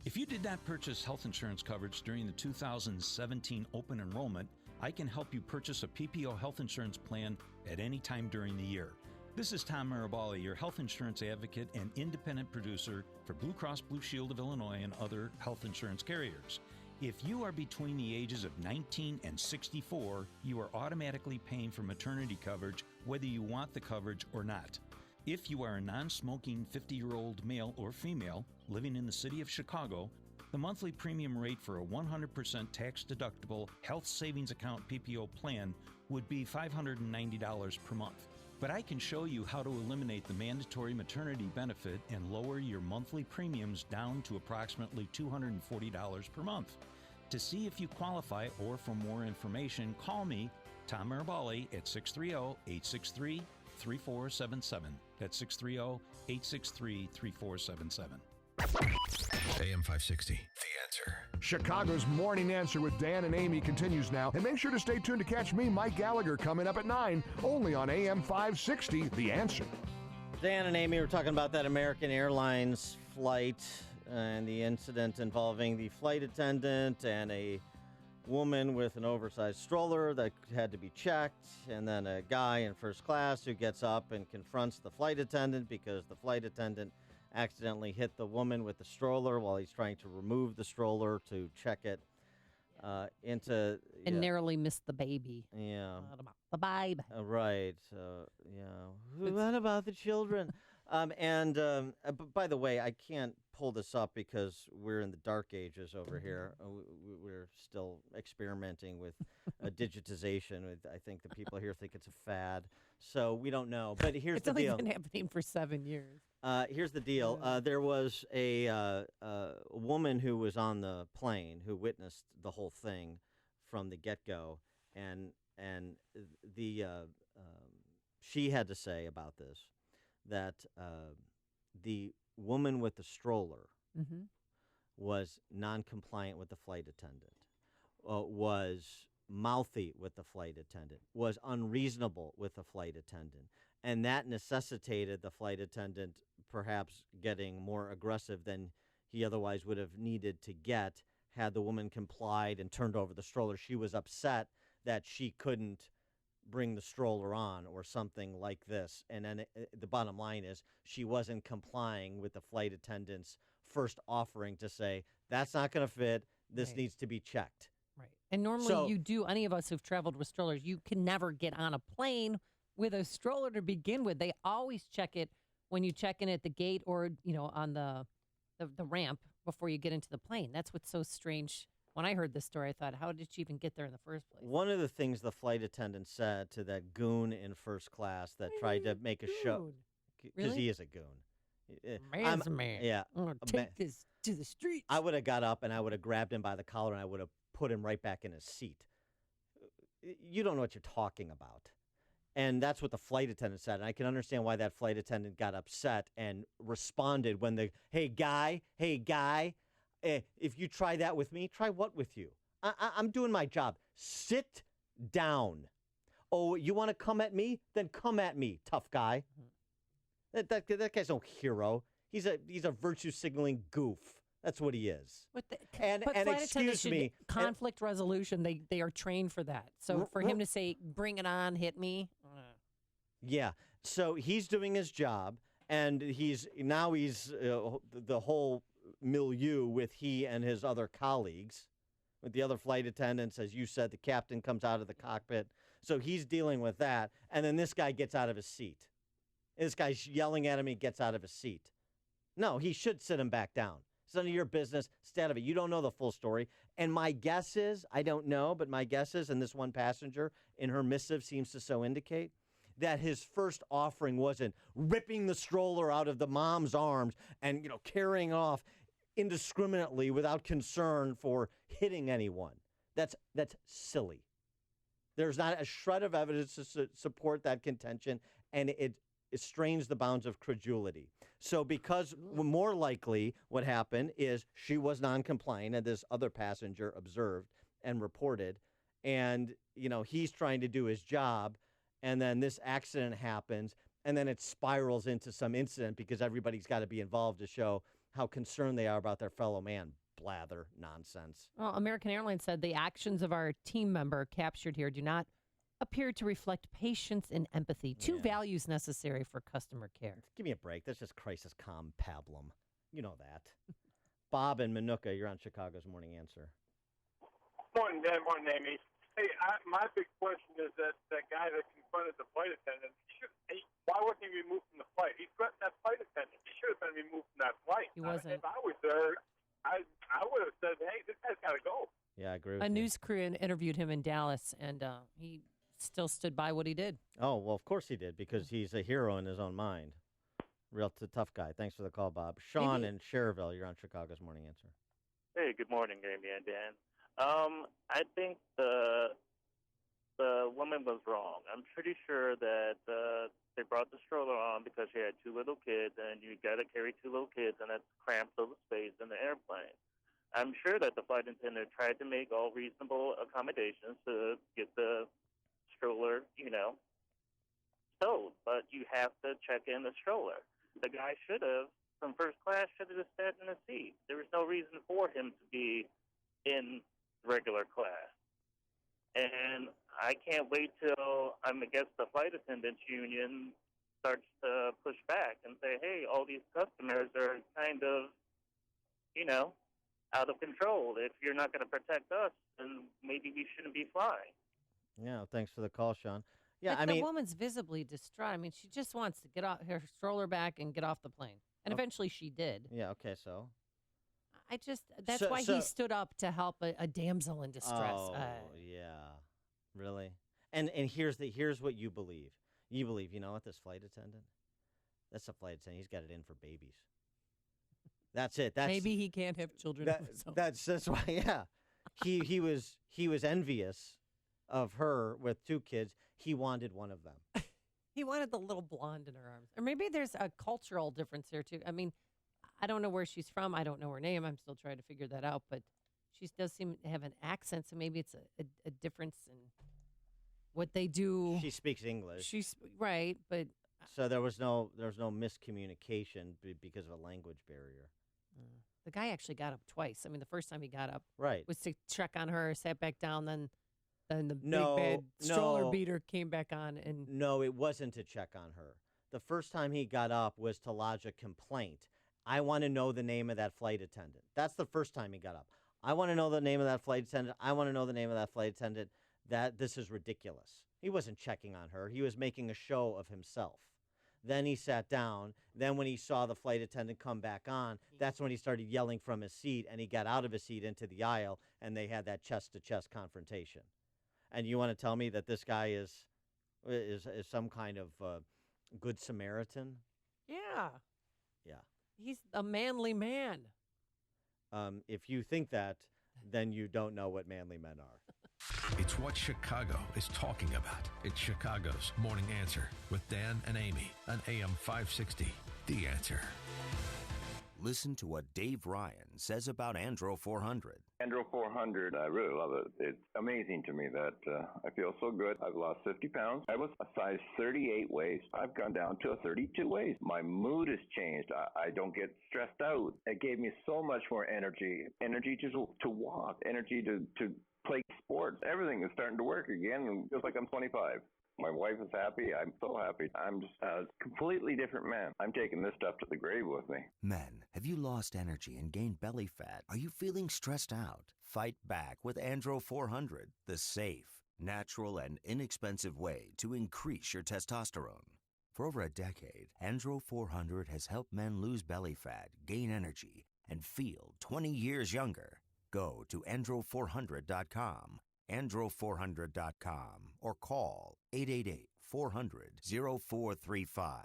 If you did not purchase health insurance coverage during the 2017 open enrollment, I can help you purchase a PPO health insurance plan at any time during the year. This is Tom Marabali, your health insurance advocate and independent producer for Blue Cross Blue Shield of Illinois and other health insurance carriers. If you are between the ages of 19 and 64, you are automatically paying for maternity coverage whether you want the coverage or not. If you are a non-smoking 50-year-old male or female living in the city of Chicago, the monthly premium rate for a 100% tax-deductible health savings account PPO plan would be $590 per month. But I can show you how to eliminate the mandatory maternity benefit and lower your monthly premiums down to approximately $240 per month. To see if you qualify or for more information, call me, Tom Marabali, at 630-863-3477. That's 630-863-3477. AM 560, The Answer. Chicago's Morning Answer with Dan and Amy continues now. And make sure to stay tuned to catch me, Mike Gallagher, coming up at 9, only on AM 560, The Answer. Dan and Amy were talking about that American Airlines flight and the incident involving the flight attendant and a woman with an oversized stroller that had to be checked, and then a guy in first class who gets up and confronts the flight attendant because the flight attendant accidentally hit the woman with the stroller while he's trying to remove the stroller to check it into... And narrowly missed the baby. Yeah. The babe. Right. Yeah. What about the children? But by the way, I can't pull this up because we're in the dark ages over here. We're still experimenting with digitization. I think the people here think it's a fad, so we don't know. But here's the deal. It's only been happening for 7 years. Here's the deal. There was a woman who was on the plane who witnessed the whole thing from the get-go, and she had to say about this that the woman with the stroller was non-compliant with the flight attendant, was mouthy with the flight attendant, was unreasonable with the flight attendant, and that necessitated the flight attendant perhaps getting more aggressive than he otherwise would have needed to get had the woman complied and turned over the stroller. She was upset that she couldn't bring the stroller on or something like this. And then the bottom line is she wasn't complying with the flight attendant's first offering to say, that's not going to fit. This needs to be checked. Right. And normally any of us who've traveled with strollers, you can never get on a plane with a stroller to begin with. They always check it when you check in at the gate or, on the ramp before you get into the plane. That's what's so strange. When I heard this story, I thought, how did she even get there in the first place? One of the things the flight attendant said to that goon in first class that tried to make a show, because he is a goon. Man's a man. Yeah. I'm going to take this to the streets. I would have got up and I would have grabbed him by the collar and I would have put him right back in his seat. You don't know what you're talking about. And that's what the flight attendant said. And I can understand why that flight attendant got upset and responded when hey, guy, if you try that with me, try what with you? I'm doing my job. Sit down. Oh, you want to come at me? Then come at me, tough guy. That guy's no hero. He's a virtue signaling goof. That's what he is. But and excuse me, conflict resolution. They are trained for that. So for him to say, "Bring it on, hit me." Yeah. So he's doing his job, and he's the whole milieu with he and his other colleagues, with the other flight attendants, as you said, the captain comes out of the cockpit. So he's dealing with that, and then this guy gets out of his seat. This guy's yelling at him. He gets out of his seat. No, he should sit him back down. It's none of your business. Stay out of it. You don't know the full story. And my guess is, I don't know, but my guess is, and this one passenger in her missive seems to so indicate, that his first offering wasn't ripping the stroller out of the mom's arms and, carrying off indiscriminately without concern for hitting anyone. That's silly. There's not a shred of evidence to support that contention, and it strains the bounds of credulity. So because more likely what happened is she was non-compliant, and this other passenger observed and reported, and, he's trying to do his job, and then this accident happens, and then it spirals into some incident because everybody's got to be involved to show how concerned they are about their fellow man. Blather, nonsense. Well, American Airlines said the actions of our team member captured here do not appear to reflect patience and empathy, two values necessary for customer care. Give me a break. That's just crisis calm pablum. You know that. Bob and Manuka, you're on Chicago's Morning Answer. Morning, Dan. Morning, Amy. Hey, my big question is that guy that confronted the flight attendant, why wasn't he removed from the flight? He threatened that flight attendant. He should have been removed from that flight. He wasn't. If I was there, I would have said, hey, this guy's got to go. Yeah, I agree with A you. news crew interviewed him in Dallas, and he still stood by what he did. Oh, well, of course he did, because he's a hero in his own mind. Real tough guy. Thanks for the call, Bob. Sean in Cherville, you're on Chicago's Morning Answer. Hey, good morning, Amy and Dan. I think the woman was wrong. I'm pretty sure that they brought the stroller on because she had two little kids, and you got to carry two little kids, and that's cramped little space in the airplane. I'm sure that the flight attendant tried to make all reasonable accommodations to get the stroller, stowed, but you have to check in the stroller. The guy from first class, should have just sat in the seat. There was no reason for him to be in regular class. And I can't wait till I guess the flight attendants union starts to push back and say, hey, all these customers are kind of, out of control. If you're not going to protect us, then maybe we shouldn't be flying. Yeah, thanks for the call, Sean. Yeah, but the woman's visibly distraught. I mean, she just wants to get her stroller back and get off the plane. And eventually she did. Yeah, okay, so? That's why he stood up to help a damsel in distress. Oh, yeah. Really? And here's what you believe. You believe, what, this flight attendant? That's a flight attendant. He's got it in for babies. That's it. Maybe he can't have children. That's why, yeah. He was envious of her with two kids. He wanted one of them. He wanted the little blonde in her arms. Or maybe there's a cultural difference here, too. I mean, I don't know where she's from. I don't know her name. I'm still trying to figure that out. But she does seem to have an accent, so maybe it's a difference in what they do. She speaks English. Right, but so there was no miscommunication because of a language barrier. The guy actually got up twice. I mean, the first time he got up was to check on her, sat back down, then then the No, big bad stroller no. beater came back on, and No, it wasn't to check on her. The first time he got up was to lodge a complaint. I want to know the name of that flight attendant. That's the first time he got up. I want to know the name of that flight attendant. I want to know the name of that flight attendant. This is ridiculous. He wasn't checking on her. He was making a show of himself. Then he sat down. Then when he saw the flight attendant come back on, that's when he started yelling from his seat, and he got out of his seat into the aisle, and they had that chest-to-chest confrontation. And you want to tell me that this guy is some kind of good Samaritan? yeah, Yeah. he's a manly man. If you think that, then you don't know what manly men are. It's what Chicago is talking about. It's Chicago's Morning Answer with Dan and Amy on AM 560. The Answer. Listen to what Dave Ryan says about Andro 400. Andro 400, I really love it. It's amazing to me that I feel so good. I've lost 50 pounds. I was a size 38 waist. I've gone down to a 32 waist. My mood has changed. I don't get stressed out. It gave me so much more energy to walk, energy to play sports. Everything is starting to work again, and it feels like I'm 25. My wife is happy. I'm so happy. I'm just a completely different man. I'm taking this stuff to the grave with me. Men, have you lost energy and gained belly fat? Are you feeling stressed out? Fight back with Andro 400, the safe, natural, and inexpensive way to increase your testosterone. For over a decade, Andro 400 has helped men lose belly fat, gain energy, and feel 20 years younger. Go to andro400.com, andro400.com, or call 888-400-0435,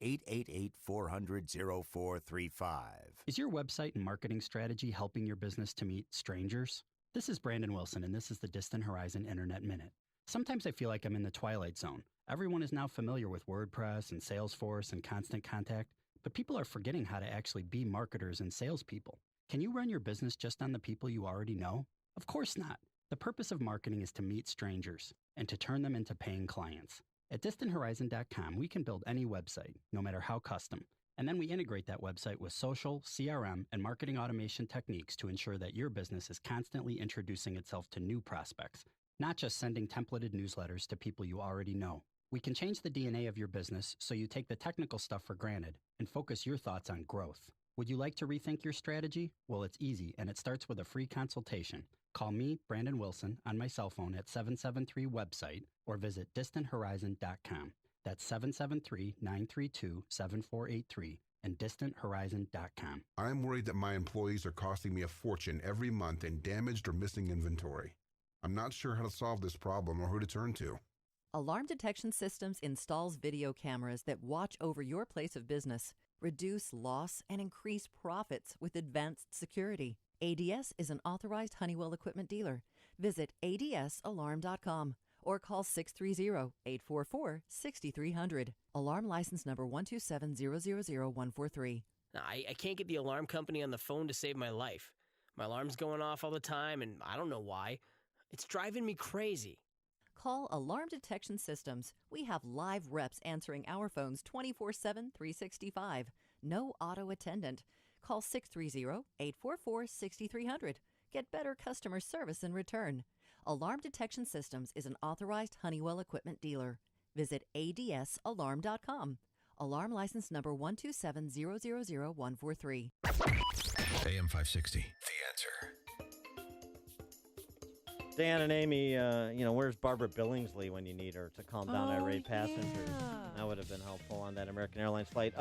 888-400-0435. Is your website and marketing strategy helping your business to meet strangers? This is Brandon Wilson, and this is the Distant Horizon Internet Minute. Sometimes I feel like I'm in the twilight zone. Everyone is now familiar with WordPress and Salesforce and Constant Contact, but people are forgetting how to actually be marketers and salespeople. Can you run your business just on the people you already know? Of course not. The purpose of marketing is to meet strangers and to turn them into paying clients. At DistantHorizon.com, we can build any website, no matter how custom, and then we integrate that website with social, CRM, and marketing automation techniques to ensure that your business is constantly introducing itself to new prospects, not just sending templated newsletters to people you already know. We can change the DNA of your business so you take the technical stuff for granted and focus your thoughts on growth. Would you like to rethink your strategy? Well, it's easy, and it starts with a free consultation. Call me, Brandon Wilson, on my cell phone at 773-WEBSITE or visit distanthorizon.com. That's 773-932-7483 and distanthorizon.com. I'm worried that my employees are costing me a fortune every month in damaged or missing inventory. I'm not sure how to solve this problem or who to turn to. Alarm Detection Systems installs video cameras that watch over your place of business, reduce loss, and increase profits with advanced security. ADS is an authorized Honeywell equipment dealer. Visit adsalarm.com or call 630-844-6300. Alarm license number 127000143. I can't get the alarm company on the phone to save my life. My alarm's going off all the time, and I don't know why. It's driving me crazy. Call Alarm Detection Systems. We have live reps answering our phones 24/7, 365. No auto attendant. Call 630-844-6300. Get better customer service in return. Alarm Detection Systems is an authorized Honeywell equipment dealer. Visit adsalarm.com. Alarm license number 127000143. AM 560, The Answer. Dan and Amy, where's Barbara Billingsley when you need her to calm down irate passengers? That would have been helpful on that American Airlines flight.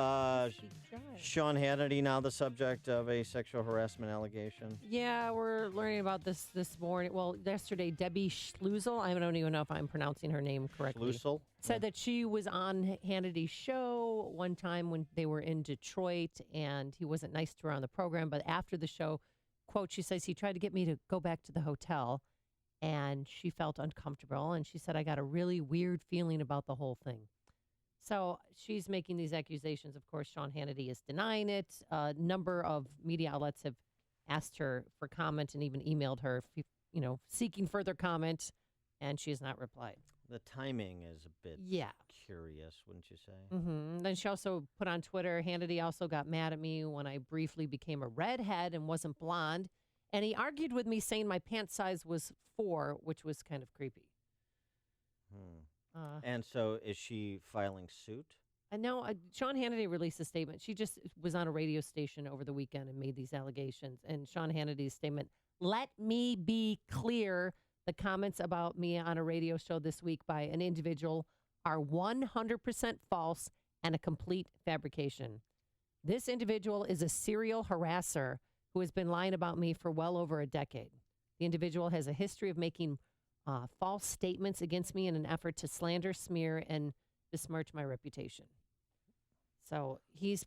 Sean Hannity, now the subject of a sexual harassment allegation. Yeah, we're learning about this morning. Well, yesterday, Debbie Schluzel, I don't even know if I'm pronouncing her name correctly. Schluzel? Said that she was on Hannity's show one time when they were in Detroit, and he wasn't nice to her on the program. But after the show, quote, she says, he tried to get me to go back to the hotel, and she felt uncomfortable. And she said, I got a really weird feeling about the whole thing. So she's making these accusations. Of course, Sean Hannity is denying it. A number of media outlets have asked her for comment and even emailed her, seeking further comment, and she has not replied. The timing is a bit curious, wouldn't you say? Mm-hmm. Then she also put on Twitter, Hannity also got mad at me when I briefly became a redhead and wasn't blonde. And he argued with me saying my pant size was 4, which was kind of creepy. And so is she filing suit? And now Sean Hannity released a statement. She just was on a radio station over the weekend and made these allegations. And Sean Hannity's statement, let me be clear, the comments about me on a radio show this week by an individual are 100% false and a complete fabrication. This individual is a serial harasser who has been lying about me for well over a decade. The individual has a history of making false statements against me in an effort to slander, smear, and besmirch my reputation. So he's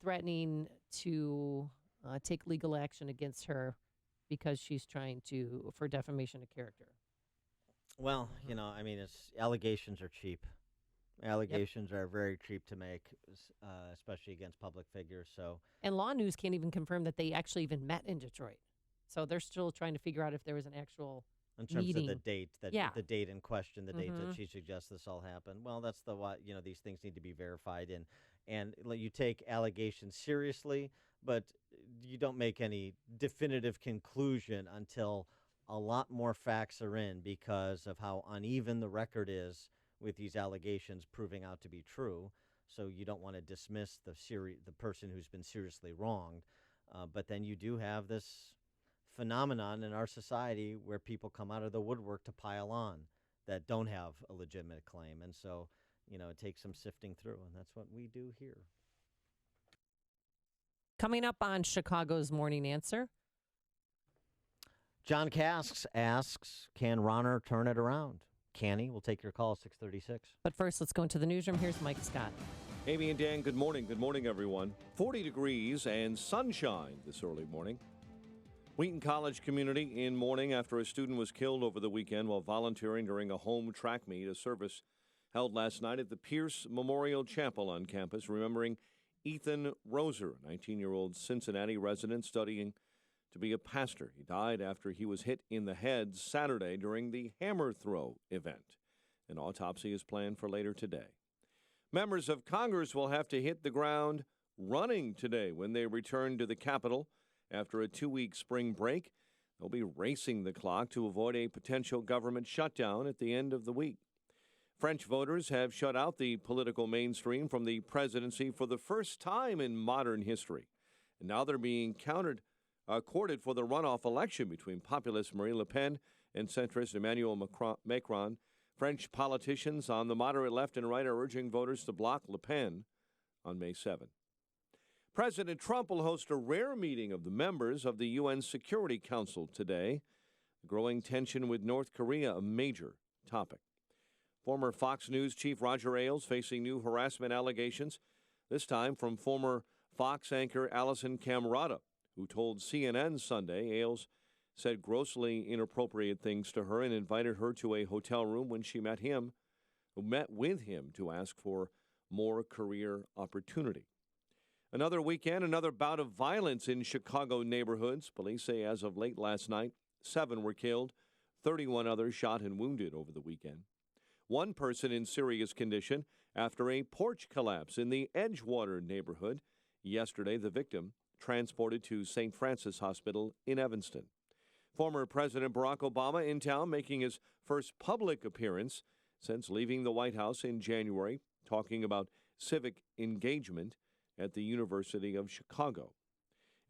threatening to take legal action against her because she's trying for defamation of character. Well, I mean, allegations are cheap. Allegations are very cheap to make, especially against public figures. So, and Law News can't even confirm that they actually even met in Detroit. So they're still trying to figure out if there was an actual in terms meeting. of the date, the date in question, the date that she suggests this all happened. Well, that's these things need to be verified, and you take allegations seriously, but you don't make any definitive conclusion until a lot more facts are in because of how uneven the record is with these allegations proving out to be true. So you don't want to dismiss the person who's been seriously wronged. But then you do have this phenomenon in our society where people come out of the woodwork to pile on that don't have a legitimate claim. And so, it takes some sifting through, and that's what we do here. Coming up on Chicago's Morning Answer. John Casks asks, can Ronner turn it around? Can he? We'll take your call, 636. But first, let's go into the newsroom. Here's Mike Scott. Amy and Dan, good morning. Good morning, everyone. 40 degrees and sunshine this early morning. Wheaton College community in mourning after a student was killed over the weekend while volunteering during a home track meet. A service held last night at the Pierce Memorial Chapel on campus, remembering Ethan Roser, a 19-year-old Cincinnati resident studying to be a pastor. He died after he was hit in the head Saturday during the hammer throw event. An autopsy is planned for later today. Members of Congress will have to hit the ground running today when they return to the Capitol. After a 2-week spring break, they'll be racing the clock to avoid a potential government shutdown at the end of the week. French voters have shut out the political mainstream from the presidency for the first time in modern history. And now they're being courted for the runoff election between populist Marine Le Pen and centrist Emmanuel Macron. French politicians on the moderate left and right are urging voters to block Le Pen on May 7. President Trump will host a rare meeting of the members of the UN Security Council today. Growing tension with North Korea, a major topic. Former Fox News chief Roger Ailes facing new harassment allegations, this time from former Fox anchor Allison Camerata, who told CNN Sunday Ailes said grossly inappropriate things to her and invited her to a hotel room when she met with him to ask for more career opportunity. Another weekend, another bout of violence in Chicago neighborhoods. Police say as of late last night, 7 were killed, 31 others shot and wounded over the weekend. One person in serious condition after a porch collapse in the Edgewater neighborhood. Yesterday, the victim transported to St. Francis Hospital in Evanston. Former President Barack Obama in town making his first public appearance since leaving the White House in January, talking about civic engagement at the University of Chicago.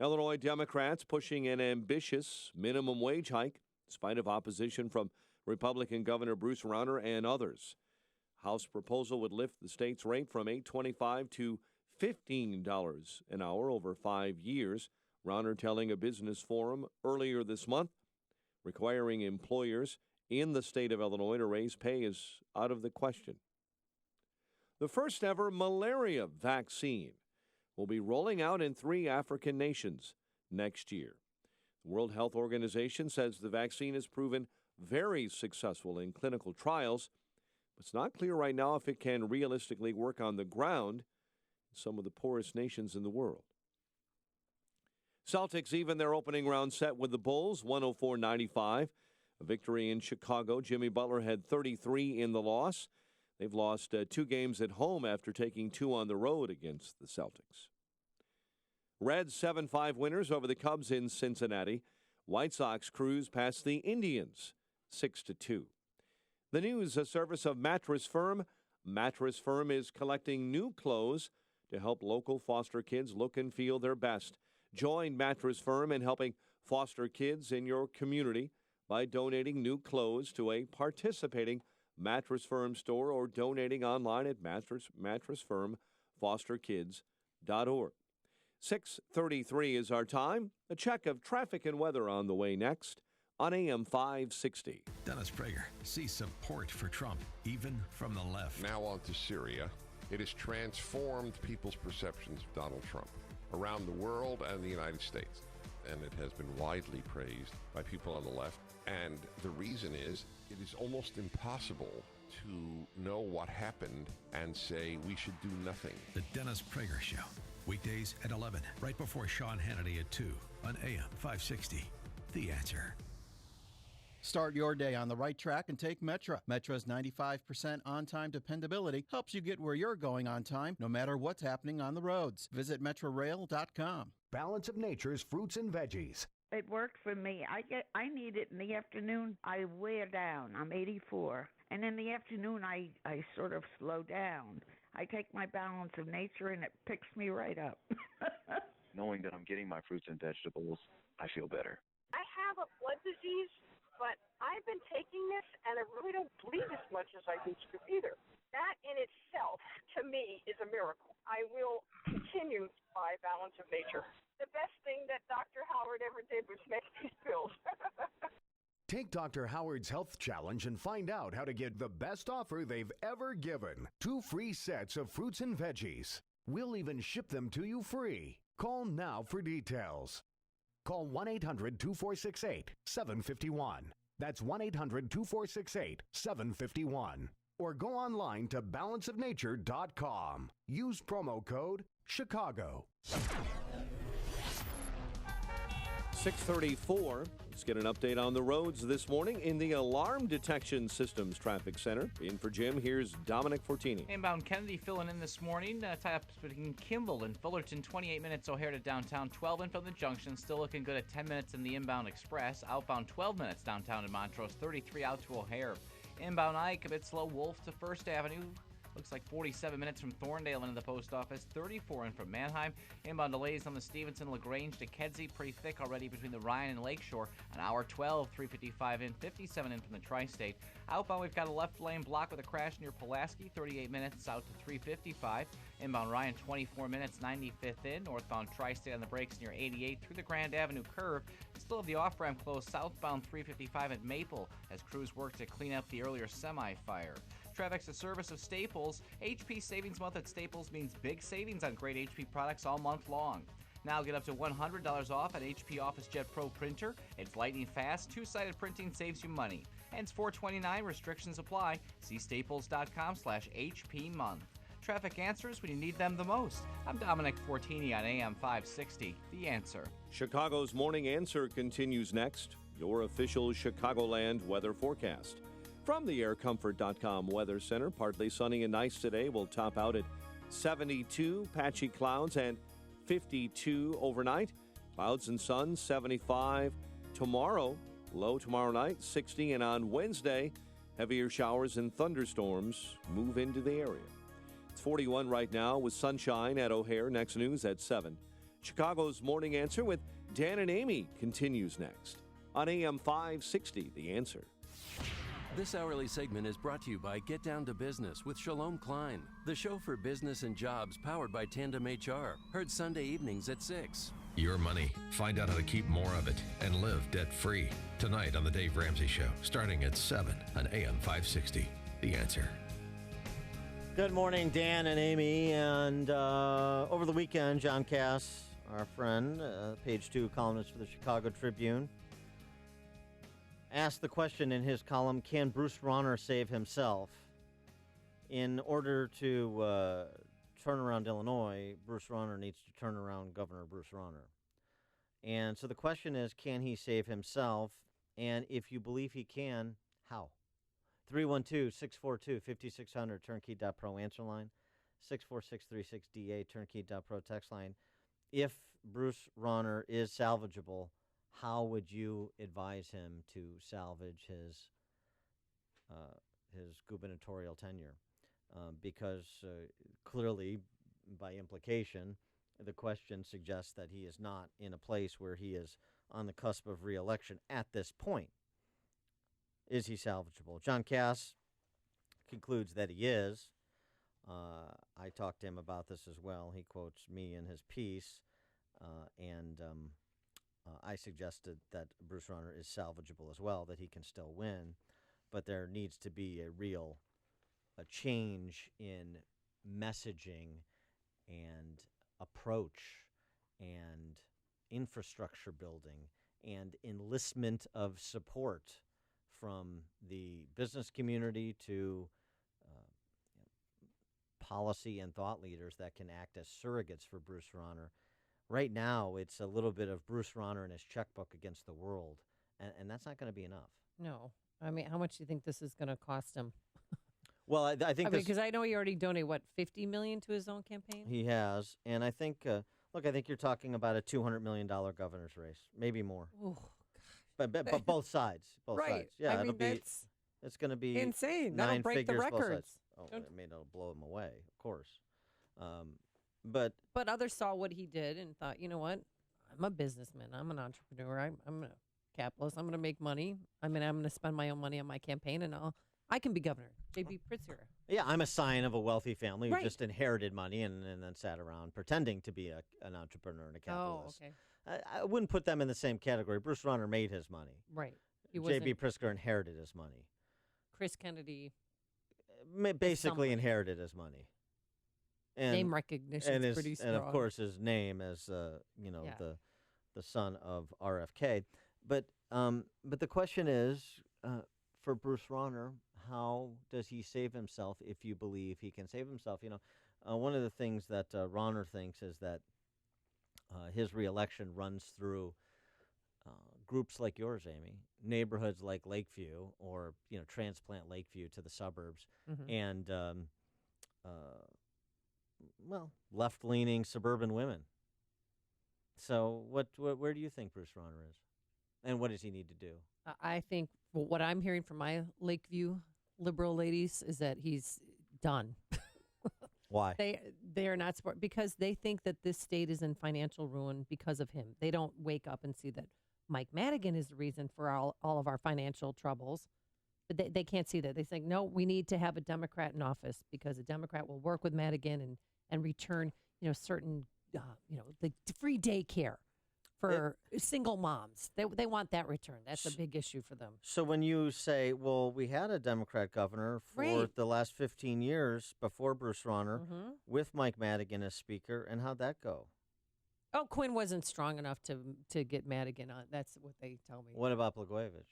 Illinois Democrats pushing an ambitious minimum wage hike in spite of opposition from Republican Governor Bruce Rauner and others. House proposal would lift the state's rate from $8.25 to $15 an hour over 5 years. Rauner telling a business forum earlier this month, requiring employers in the state of Illinois to raise pay is out of the question. The first ever malaria vaccine will be rolling out in 3 African nations next year. The World Health Organization says the vaccine has proven very successful in clinical trials, but it's not clear right now if it can realistically work on the ground in some of the poorest nations in the world. Celtics even their opening round set with the Bulls, 104-95. A victory in Chicago. Jimmy Butler had 33 in the loss. They've lost 2 games at home after taking 2 on the road against the Celtics. Reds 7-5 winners over the Cubs in Cincinnati. White Sox cruise past the Indians 6-2. The news, a service of Mattress Firm. Mattress Firm is collecting new clothes to help local foster kids look and feel their best. Join Mattress Firm in helping foster kids in your community by donating new clothes to a participating Mattress Firm store or donating online at mattressfirmfosterkids.org. 6:33 is our time. A check of traffic and weather on the way next on AM 560. Dennis Prager sees support for Trump, even from the left. Now on to Syria. It has transformed people's perceptions of Donald Trump around the world and the United States. And it has been widely praised by people on the left. And the reason is it is almost impossible to know what happened and say we should do nothing. The Dennis Prager Show. Weekdays at 11, right before Sean Hannity at 2 on AM 560. The Answer. Start your day on the right track and take Metra. Metra's 95% on-time dependability helps you get where you're going on time, no matter what's happening on the roads. Visit metrorail.com. Balance of Nature's fruits and veggies. It worked for me. I need it in the afternoon. I wear down. I'm 84. And in the afternoon, I sort of slow down. I take my Balance of Nature, and it picks me right up. Knowing that I'm getting my fruits and vegetables, I feel better. I have a blood disease, but I've been taking this, and I really don't bleed as much as I used to either. That in itself, to me, is a miracle. I will continue to buy Balance of Nature. The best thing that Dr. Howard ever did was make these pills. Take Dr. Howard's Health Challenge and find out how to get the best offer they've ever given. 2 free sets of fruits and veggies. We'll even ship them to you free. Call now for details. Call 1-800-2468-751. That's 1-800-2468-751. Or go online to balanceofnature.com. Use promo code Chicago. 6:34. Let's get an update on the roads this morning in the Alarm Detection Systems Traffic Center. In for Jim, here's Dominic Fortini. Inbound Kennedy filling in this morning. Tie-up between Kimball and Fullerton, 28 minutes O'Hare to downtown, 12 in from the junction. Still looking good at 10 minutes in the inbound express. Outbound 12 minutes downtown in Montrose, 33 out to O'Hare. Inbound Ike, a bit slow. Wolf to First Avenue. Looks like 47 minutes from Thorndale into the post office, 34 in from Manheim. Inbound delays on the Stevenson LaGrange to Kedzie, pretty thick already between the Ryan and Lakeshore. An hour 12, 355 in, 57 in from the Tri-State. Outbound, we've got a left lane block with a crash near Pulaski, 38 minutes out to 355. Inbound Ryan, 24 minutes, 95th in. Northbound Tri-State on the brakes near 88 through the Grand Avenue curve. Still have the off-ramp closed southbound 355 at Maple as crews work to clean up the earlier semi-fire. Traffic's a service of Staples. HP Savings Month at Staples means big savings on great HP products all month long. Now get up to $100 off at HP OfficeJet Pro printer. It's lightning fast, two-sided printing saves you money. Ends $429, restrictions apply. See staples.com/HP month. Traffic answers when you need them the most. I'm Dominic Fortini on AM 560, The Answer. Chicago's Morning Answer continues next. Your official Chicagoland weather forecast. From the aircomfort.com Weather Center, partly sunny and nice today. Will top out at 72, patchy clouds, and 52 overnight. Clouds and sun, 75 tomorrow. Low tomorrow night, 60. And on Wednesday, heavier showers and thunderstorms move into the area. It's 41 right now with sunshine at O'Hare. Next news at 7. Chicago's Morning Answer with Dan and Amy continues next on AM 560, The Answer. This hourly segment is brought to you by Get Down to Business with Shalom Klein, the show for business and jobs powered by Tandem HR. Heard Sunday evenings at 6. Your money. Find out how to keep more of it and live debt-free. Tonight on The Dave Ramsey Show, starting at 7 on AM 560. The Answer. Good morning, Dan and Amy. And over the weekend, John Cass, our friend, page 2 columnist for the Chicago Tribune, asked the question in his column, can Bruce Rauner save himself? In order to turn around Illinois, Bruce Rauner needs to turn around Governor Bruce Rauner. And so the question is, can he save himself? And if you believe he can, how? 312-642-5600, turnkey.pro answer line, 64636DA, turnkey.pro text line. If Bruce Rauner is salvageable, how would you advise him to salvage his gubernatorial tenure? Because clearly, by implication, the question suggests that he is not in a place where he is on the cusp of re-election at this point. Is he salvageable? John Cass concludes that he is. I talked to him about this as well. He quotes me in his piece, and I suggested that Bruce Rauner is salvageable as well, that he can still win, but there needs to be a change in messaging and approach and infrastructure building and enlistment of support from the business community to policy and thought leaders that can act as surrogates for Bruce Rauner. Right now, it's a little bit of Bruce Rauner and his checkbook against the world, and that's not going to be enough. No. I mean, how much do you think this is going to cost him? Well, I think because I know he already donated, what, $50 million to his own campaign? He has, and I think, I think you're talking about a $200 million governor's race, maybe more. Oh, but both sides, right. sides. Yeah, I mean, it's going to be insane. That'll 9 break the figures, both records. sides. Oh, it may not blow him away, of course. But others saw what he did and thought, you know what? I'm a businessman. I'm an entrepreneur. I'm a capitalist. I'm going to make money. I'm going to spend my own money on my campaign, and I can be governor. J.B. Pritzker. Yeah, I'm a scion of a wealthy family who Right. just inherited money and then sat around pretending to be an entrepreneur and a capitalist. Oh, okay. I wouldn't put them in the same category. Bruce Rauner made his money. Right. J.B. Pritzker inherited his money. Chris Kennedy. Basically inherited his money. And, Name recognition is pretty strong. And, of course, his name as, the son of RFK. But the question is, for Bruce Rauner, how does he save himself if you believe he can save himself? One of the things that Rauner thinks is that his reelection runs through groups like yours, Amy, neighborhoods like Lakeview, or transplant Lakeview to the suburbs, and left-leaning suburban women. So, where do you think Bruce Rauner is, and what does he need to do? I think what I'm hearing from my Lakeview liberal ladies is that he's done. Why? They are not support because they think that this state is in financial ruin because of him. They don't wake up and see that Mike Madigan is the reason for all of our financial troubles. But they can't see that. They think, no, we need to have a Democrat in office because a Democrat will work with Madigan and return, certain, the free daycare for single moms. They want that return. That's a big issue for them. So when you say, well, we had a Democrat governor for the last 15 years before Bruce Rauner with Mike Madigan as speaker, and how'd that go? Oh, Quinn wasn't strong enough to get Madigan on. That's what they tell me. What about Blagojevich?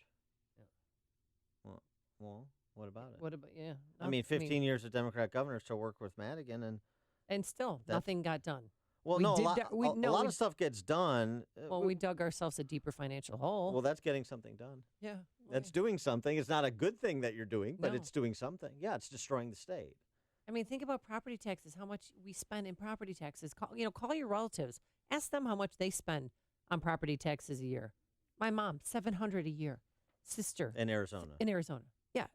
Yeah. Well, what about it? What about, yeah. I mean, 15 years of Democrat governors to work with Madigan, and still nothing got done. Well, a lot of stuff gets done. Well, we dug ourselves a deeper financial hole. Well, that's getting something done. Yeah. That's doing something. It's not a good thing that you're doing, but it's doing something. Yeah, it's destroying the state. I mean, think about property taxes, how much we spend in property taxes. Call your relatives. Ask them how much they spend on property taxes a year. My mom, $700 a year. Sister. In Arizona. Yeah.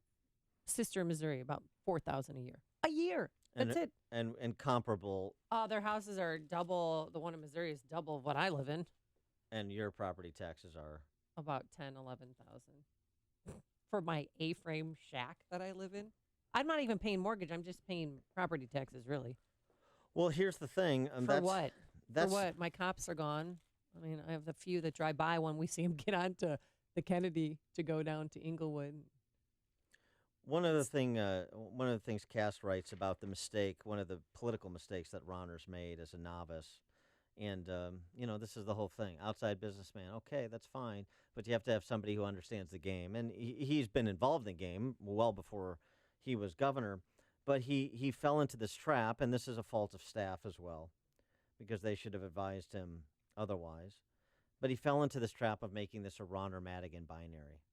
Sister in Missouri, about $4,000 a year. A year. That's it. And comparable. Their houses are double. The one in Missouri is double what I live in. And your property taxes are? About $10,000, $11,000 for my A-frame shack that I live in. I'm not even paying mortgage. I'm just paying property taxes, really. Well, here's the thing. For what? For what? My cops are gone. I mean, I have a few that drive by when we see them get onto the Kennedy to go down to Inglewood. One of the things Cass writes about the mistake, one of the political mistakes that Rauner's made as a novice, and this is the whole thing. Outside businessman, okay, that's fine, but you have to have somebody who understands the game, and he's been involved in the game well before he was governor, but he fell into this trap, and this is a fault of staff as well, because they should have advised him otherwise. But he fell into this trap of making this a Rauner-Madigan binary.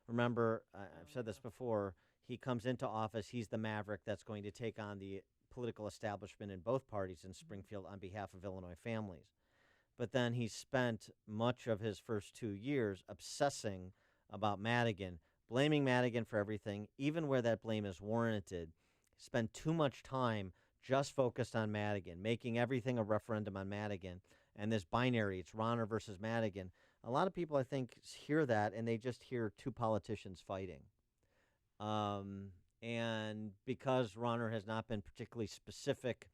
Remember, I've said this before. He comes into office, he's the maverick that's going to take on the political establishment in both parties in Springfield on behalf of Illinois families. but then he spent much of his first 2 years obsessing about Madigan, blaming Madigan for everything, even where that blame is warranted. Spent too much time just focused on Madigan, making everything a referendum on Madigan. And this binary, it's Rauner versus Madigan. A lot of people, I think, hear that and they just hear two politicians fighting. And because Rauner has not been particularly specific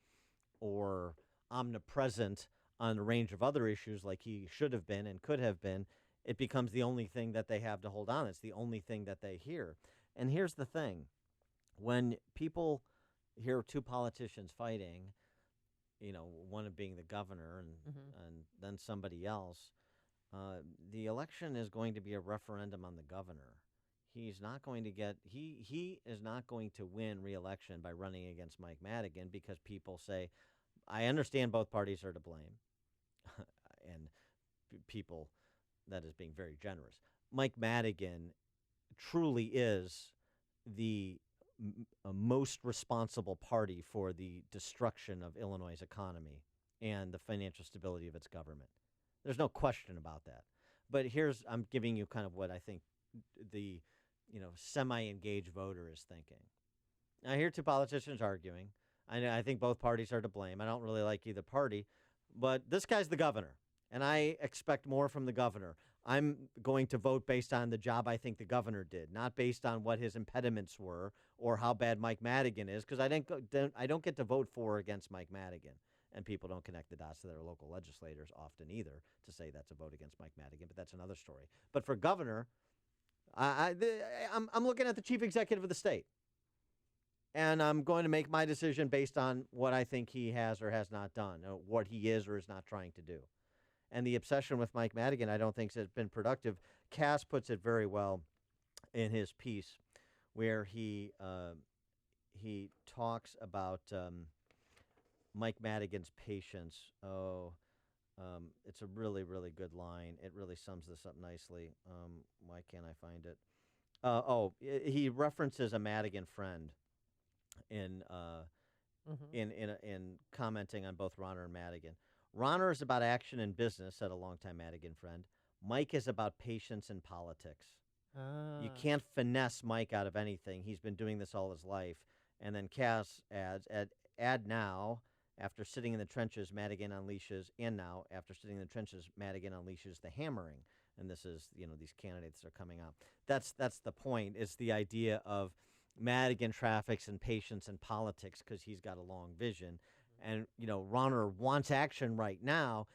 or omnipresent on a range of other issues like he should have been and could have been, it becomes the only thing that they have to hold on. It's the only thing that they hear. And here's the thing. When people hear two politicians fighting, one of being the governor and then somebody else, the election is going to be a referendum on the governor. He's not going to get he is not going to win re-election by running against Mike Madigan because people say, I understand both parties are to blame, and people, that is being very generous. Mike Madigan truly is the most responsible party for the destruction of Illinois' economy and the financial stability of its government. There's no question about that. But I'm giving you kind of what I think the semi-engaged voter is thinking. I hear two politicians arguing. I think both parties are to blame. I don't really like either party, but this guy's the governor, and I expect more from the governor. I'm going to vote based on the job I think the governor did, not based on what his impediments were or how bad Mike Madigan is, because I don't get to vote for or against Mike Madigan. And people don't connect the dots to their local legislators often either to say that's a vote against Mike Madigan, but that's another story. But for governor, I'm looking at the chief executive of the state, and I'm going to make my decision based on what I think he has or has not done, or what he is or is not trying to do. And the obsession with Mike Madigan, I don't think has been productive. Cass puts it very well in his piece, where he talks about Mike Madigan's patience. It's a really, really good line. It really sums this up nicely. Why can't I find it? He references a Madigan friend in commenting on both Rauner and Madigan. Rauner is about action in business, said a longtime Madigan friend. Mike is about patience in politics. You can't finesse Mike out of anything. He's been doing this all his life. And then Cass adds, add now, after sitting in the trenches, Madigan unleashes, and now, after sitting in the trenches, Madigan unleashes the hammering. And this is, these candidates are coming out. That's the point. It's the idea of Madigan traffics and patience in politics because he's got a long vision. And, Rauner wants action right now,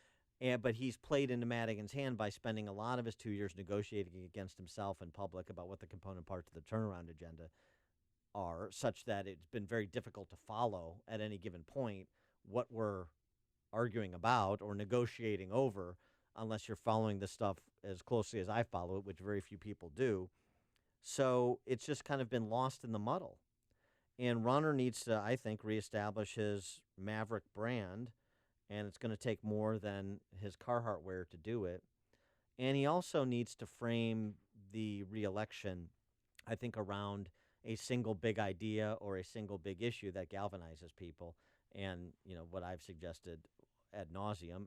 but he's played into Madigan's hand by spending a lot of his 2 years negotiating against himself in public about what the component parts of the turnaround agenda are, such that it's been very difficult to follow at any given point what we're arguing about or negotiating over, unless you're following this stuff as closely as I follow it, which very few people do. So it's just kind of been lost in the muddle. And Rauner needs to, I think, reestablish his Maverick brand, and it's going to take more than his Carhartt wear to do it. And he also needs to frame the reelection, I think, around a single big idea or a single big issue that galvanizes people. And, what I've suggested ad nauseum,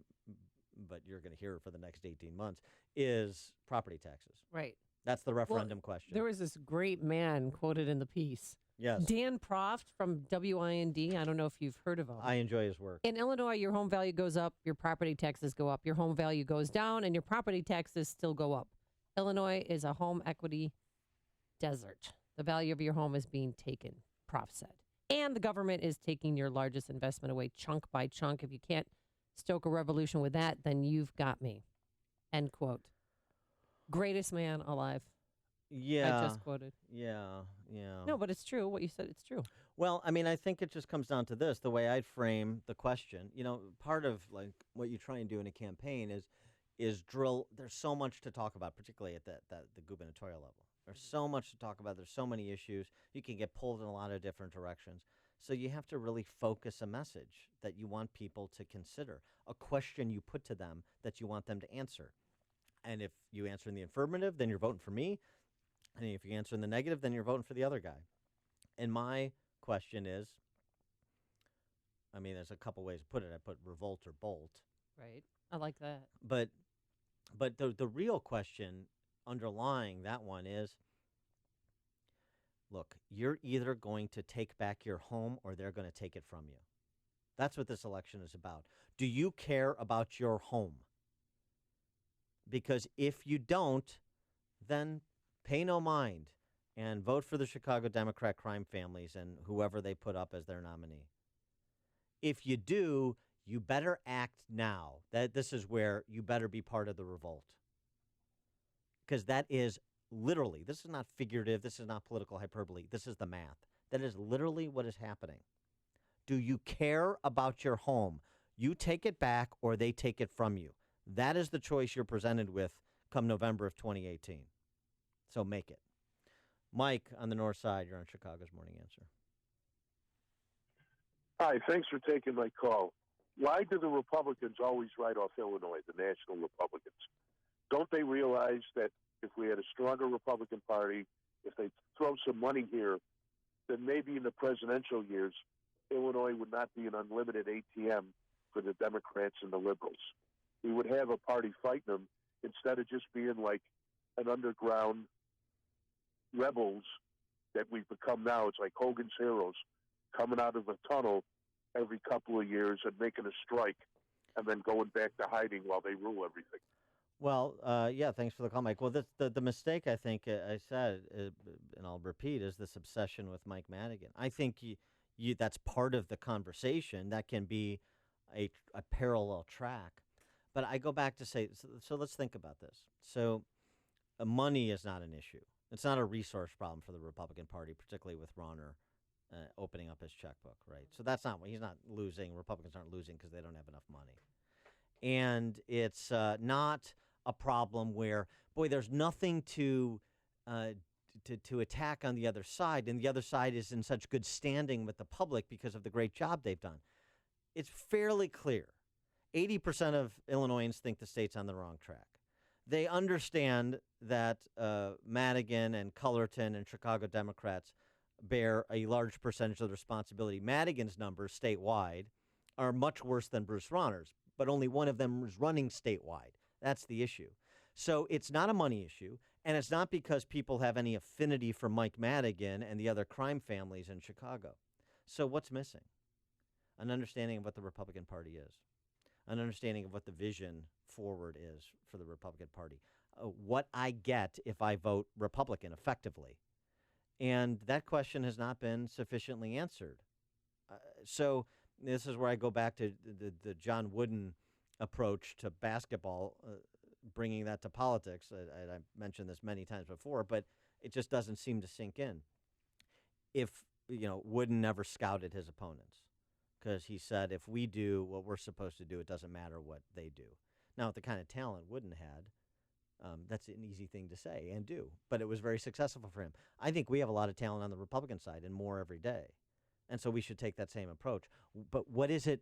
but you're going to hear it for the next 18 months, is property taxes. Right. That's the referendum question. There was this great man quoted in the piece. Yes. Dan Proft from WIND. I don't know if you've heard of him. I enjoy his work. In Illinois, your home value goes up, your property taxes go up. Your home value goes down, and your property taxes still go up. Illinois is a home equity desert. The value of your home is being taken, Proft said. And the government is taking your largest investment away chunk by chunk. If you can't stoke a revolution with that, then you've got me. End quote. Greatest man alive. Yeah. I just quoted. Yeah. No, but it's true. What you said, it's true. Well, I think it just comes down to this, the way I'd frame the question. Part of like what you try and do in a campaign is drill. There's so much to talk about, particularly at the gubernatorial level. There's so much to talk about. There's so many issues. You can get pulled in a lot of different directions. So you have to really focus a message that you want people to consider, a question you put to them that you want them to answer. And if you answer in the affirmative, then you're voting for me. And if you answer in the negative, then you're voting for the other guy. And my question is, there's a couple ways to put it. I put revolt or bolt. Right. I like that. But the real question underlying that one is, look, you're either going to take back your home or they're going to take it from you. That's what this election is about. Do you care about your home? Because if you don't, then pay no mind and vote for the Chicago Democrat crime families and whoever they put up as their nominee. If you do, you better act now. This is where you better be part of the revolt. Because that is literally, this is not figurative, this is not political hyperbole, this is the math. That is literally what is happening. Do you care about your home? You take it back or they take it from you. That is the choice you're presented with come November of 2018. So make it. Mike on the north side, you're on Chicago's Morning Answer. Hi, thanks for taking my call. Why do the Republicans always write off Illinois, the national Republicans? Don't they realize that if we had a stronger Republican Party, if they throw some money here, then maybe in the presidential years, Illinois would not be an unlimited ATM for the Democrats and the liberals. We would have a party fighting them instead of just being like an underground rebels that we've become now. It's like Hogan's Heroes coming out of a tunnel every couple of years and making a strike and then going back to hiding while they rule everything. Well, yeah, thanks for the call, Mike. Well, the mistake I think I said, and I'll repeat, is this obsession with Mike Madigan. I think that's part of the conversation. That can be a parallel track. But I go back to say, so let's think about this. So money is not an issue. It's not a resource problem for the Republican Party, particularly with Rauner opening up his checkbook, right? So that's not, he's not losing. Republicans aren't losing because they don't have enough money. And it's not a problem where, boy, there's nothing to attack on the other side, and the other side is in such good standing with the public because of the great job they've done. It's fairly clear. 80% of Illinoisans think the state's on the wrong track. They understand that Madigan and Cullerton and Chicago Democrats bear a large percentage of the responsibility. Madigan's numbers statewide are much worse than Bruce Rauner's, but only one of them is running statewide. That's the issue. So it's not a money issue, and it's not because people have any affinity for Mike Madigan and the other crime families in Chicago. So what's missing? An understanding of what the Republican Party is, an understanding of what the vision forward is for the Republican Party, what I get if I vote Republican effectively. And that question has not been sufficiently answered. So this is where I go back to the John Wooden approach to basketball, bringing that to politics. I mentioned this many times before, but it just doesn't seem to sink in. If, Wooden never scouted his opponents because he said, if we do what we're supposed to do, it doesn't matter what they do. Now, with the kind of talent Wooden had, that's an easy thing to say and do, but it was very successful for him. I think we have a lot of talent on the Republican side and more every day. And so we should take that same approach. But what is it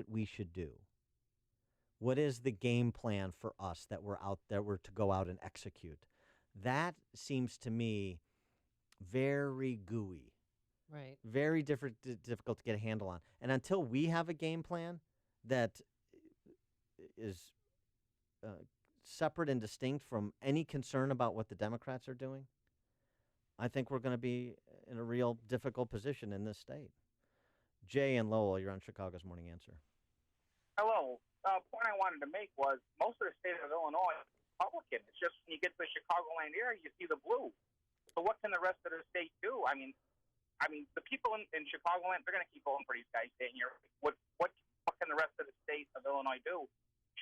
we should do? What is the game plan for us that we're to go out and execute? That seems to me very gooey. Right. Very difficult to get a handle on. And until we have a game plan that is separate and distinct from any concern about what the Democrats are doing, I think we're going to be in a real difficult position in this state. Jay and Lowell, you're on Chicago's Morning Answer. Hello. Point I wanted to make was most of the state of Illinois is Republican. It's just when you get to the Chicagoland area, you see the blue. So what can the rest of the state do? I mean, the people in Chicagoland, they're going to keep voting for these guys staying here. What can the rest of the state of Illinois do?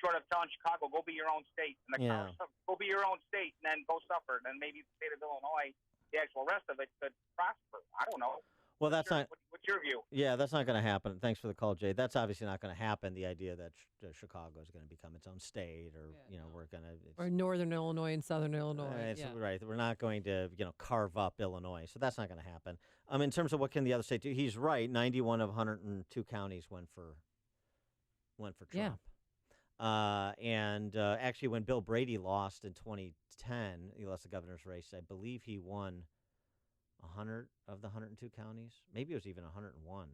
Short of telling Chicago, go be your own state, and go be your own state, and then go suffer. Then maybe the state of Illinois, the actual rest of it, could prosper. I don't know. Well, that's not. What's your view? Yeah, that's not going to happen. Thanks for the call, Jay. That's obviously not going to happen. The idea that Chicago is going to become its own state, or we're going to, or Northern Illinois and Southern Illinois. Right. We're not going to carve up Illinois, so that's not going to happen. In terms of what can the other state do, he's right. 91 of 102 counties went for Trump. Yeah. Actually, when Bill Brady lost in 2010, he lost the governor's race. I believe he won 100 of the 102 counties. Maybe it was even 101.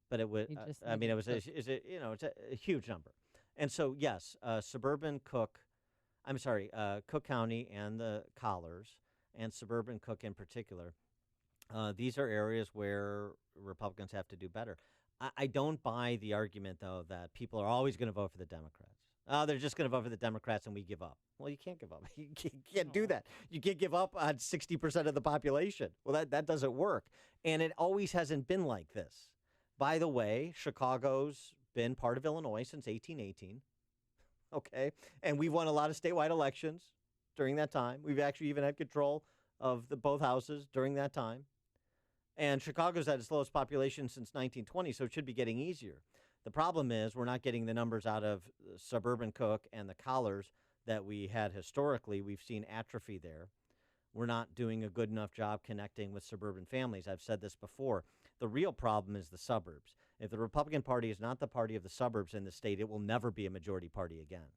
but it was. He just I mean, needed it's a huge number, and so yes, suburban Cook County and the Collars, and suburban Cook in particular. These are areas where Republicans have to do better. I don't buy the argument, though, that people are always going to vote for the Democrats. They're just going to vote for the Democrats and we give up. Well, you can't give up. You can't do that. You can't give up on 60% of the population. Well, that doesn't work. And it always hasn't been like this. By the way, Chicago's been part of Illinois since 1818. Okay? And we've won a lot of statewide elections during that time. We've actually even had control of both houses during that time. And Chicago's had its lowest population since 1920, so it should be getting easier. The problem is we're not getting the numbers out of suburban Cook and the Collars that we had historically. We've seen atrophy there. We're not doing a good enough job connecting with suburban families. I've said this before. The real problem is the suburbs. If the Republican Party is not the party of the suburbs in the state, it will never be a majority party again.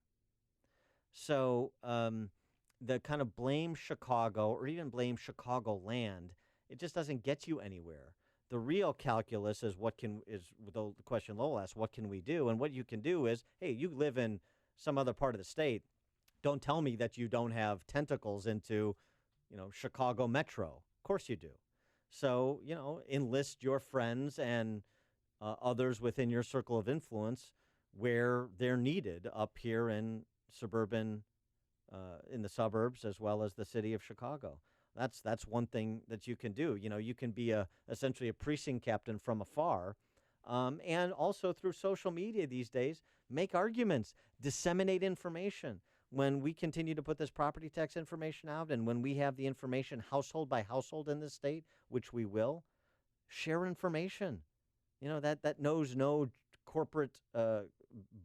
So the kind of blame Chicago or even blame Chicagoland, it just doesn't get you anywhere. The real calculus is the question Lowell asked, what can we do? And what you can do is, hey, you live in some other part of the state. Don't tell me that you don't have tentacles into, Chicago Metro. Of course you do. So, enlist your friends and others within your circle of influence where they're needed up here in suburban, in the suburbs as well as the city of Chicago. That's one thing that you can do. You can be essentially a precinct captain from afar, and also through social media these days, make arguments, disseminate information. When we continue to put this property tax information out, and when we have the information household by household in this state, which we will, share information. That knows no corporate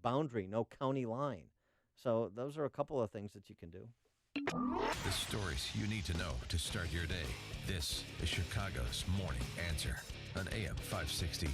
boundary, no county line. So those are a couple of things that you can do. The stories you need to know to start your day. This is Chicago's Morning Answer on AM 560.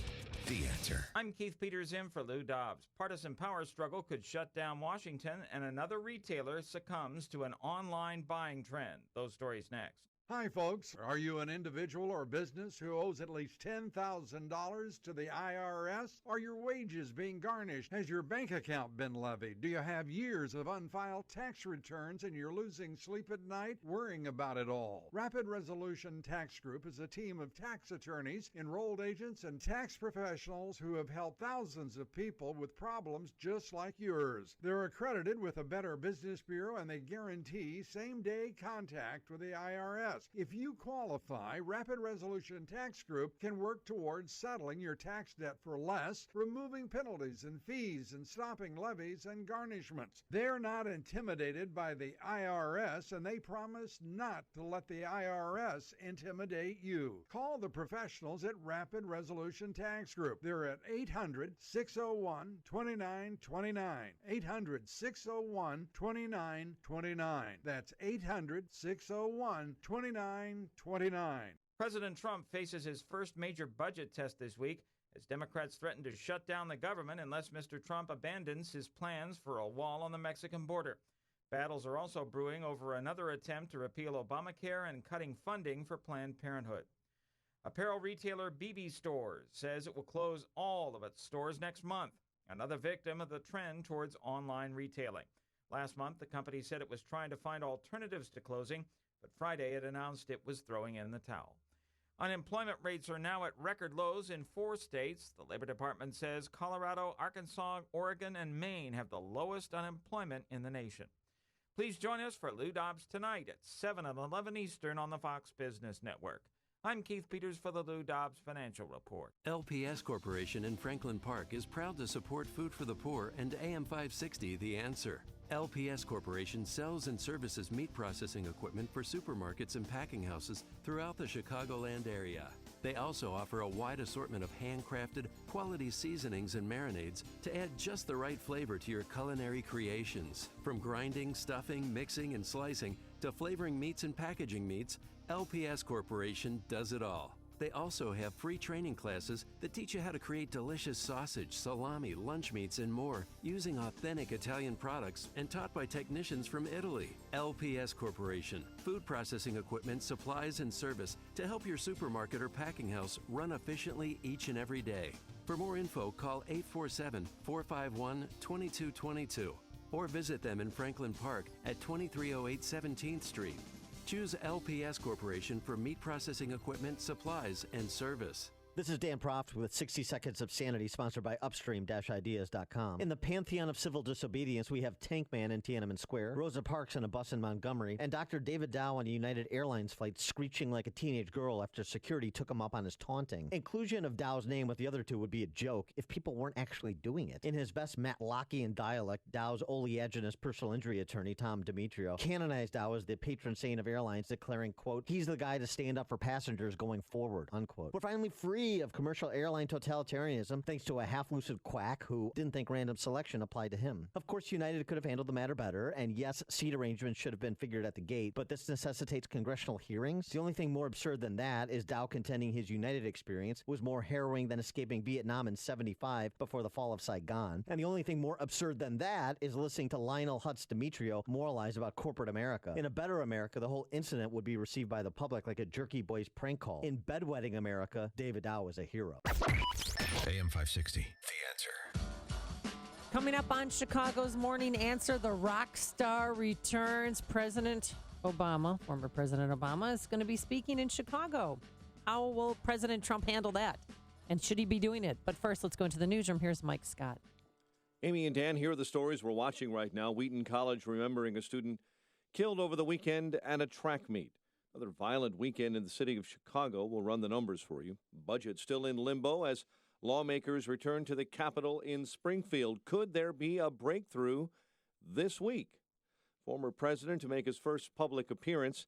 The Answer. I'm Keith Peters in for Lou Dobbs. Partisan power struggle could shut down Washington, and another retailer succumbs to an online buying trend. Those stories next. Hi, folks. Are you an individual or business who owes at least $10,000 to the IRS? Are your wages being garnished? Has your bank account been levied? Do you have years of unfiled tax returns and you're losing sleep at night worrying about it all? Rapid Resolution Tax Group is a team of tax attorneys, enrolled agents, and tax professionals who have helped thousands of people with problems just like yours. They're accredited with a Better Business Bureau, and they guarantee same-day contact with the IRS. If you qualify, Rapid Resolution Tax Group can work towards settling your tax debt for less, removing penalties and fees, and stopping levies and garnishments. They're not intimidated by the IRS, and they promise not to let the IRS intimidate you. Call the professionals at Rapid Resolution Tax Group. They're at 800-601-2929. 800-601-2929. That's 800-601-2929. President Trump faces his first major budget test this week as Democrats threaten to shut down the government unless Mr. Trump abandons his plans for a wall on the Mexican border. Battles are also brewing over another attempt to repeal Obamacare and cutting funding for Planned Parenthood. Apparel retailer BB Stores says it will close all of its stores next month, another victim of the trend towards online retailing. Last month, the company said it was trying to find alternatives to closing, but Friday it announced it was throwing in the towel. Unemployment rates are now at record lows in 4 states. The Labor Department says Colorado, Arkansas, Oregon, and Maine have the lowest unemployment in the nation. Please join us for Lou Dobbs tonight at 7 and 11 Eastern on the Fox Business Network. I'm Keith Peters for the Lou Dobbs Financial Report. LPS Corporation in Franklin Park is proud to support Food for the Poor and AM 560 The Answer. LPS Corporation sells and services meat processing equipment for supermarkets and packing houses throughout the Chicagoland area. They also offer a wide assortment of handcrafted, quality seasonings and marinades to add just the right flavor to your culinary creations. From grinding, stuffing, mixing, and slicing to flavoring meats and packaging meats, LPS Corporation does it all. They also have free training classes that teach you how to create delicious sausage, salami, lunch meats, and more using authentic Italian products and taught by technicians from Italy. LPS Corporation, food processing equipment, supplies, and service to help your supermarket or packing house run efficiently each and every day. For more info, call 847-451-2222 or visit them in Franklin Park at 2308 17th Street. Choose LPS Corporation for meat processing equipment, supplies, and service. This is Dan Proft with 60 Seconds of Sanity, sponsored by Upstream-Ideas.com. In the pantheon of civil disobedience, we have Tank Man in Tiananmen Square, Rosa Parks on a bus in Montgomery, and Dr. David Dow on a United Airlines flight screeching like a teenage girl after security took him up on his taunting. Inclusion of Dow's name with the other two would be a joke if people weren't actually doing it. In his best Matlockian dialect, Dow's oleaginous personal injury attorney, Tom Demetrio, canonized Dow as the patron saint of airlines, declaring, quote, he's the guy to stand up for passengers going forward, unquote. We're finally free of commercial airline totalitarianism thanks to a half-lucid quack who didn't think random selection applied to him. Of course, United could have handled the matter better, and yes, seat arrangements should have been figured at the gate, but this necessitates congressional hearings. The only thing more absurd than that is Dow contending his United experience was more harrowing than escaping Vietnam in '75 before the fall of Saigon. And the only thing more absurd than that is listening to Lionel Hutz Demetrio moralize about corporate America. In a better America, the whole incident would be received by the public like a Jerky Boys prank call. In bedwetting America, David Dow is a hero. AM 560, The Answer. Coming up on Chicago's Morning Answer, the rock star returns. President Obama, former President Obama, is going to be speaking in Chicago. How will President Trump handle that? And should he be doing it? But first, let's go into the newsroom. Here's Mike Scott. Amy and Dan, here are the stories we're watching right now. Wheaton College remembering a student killed over the weekend at a track meet. Another violent weekend in the city of Chicago. We'll run the numbers for you. Budget still in limbo as lawmakers return to the Capitol in Springfield. Could there be a breakthrough this week? Former president to make his first public appearance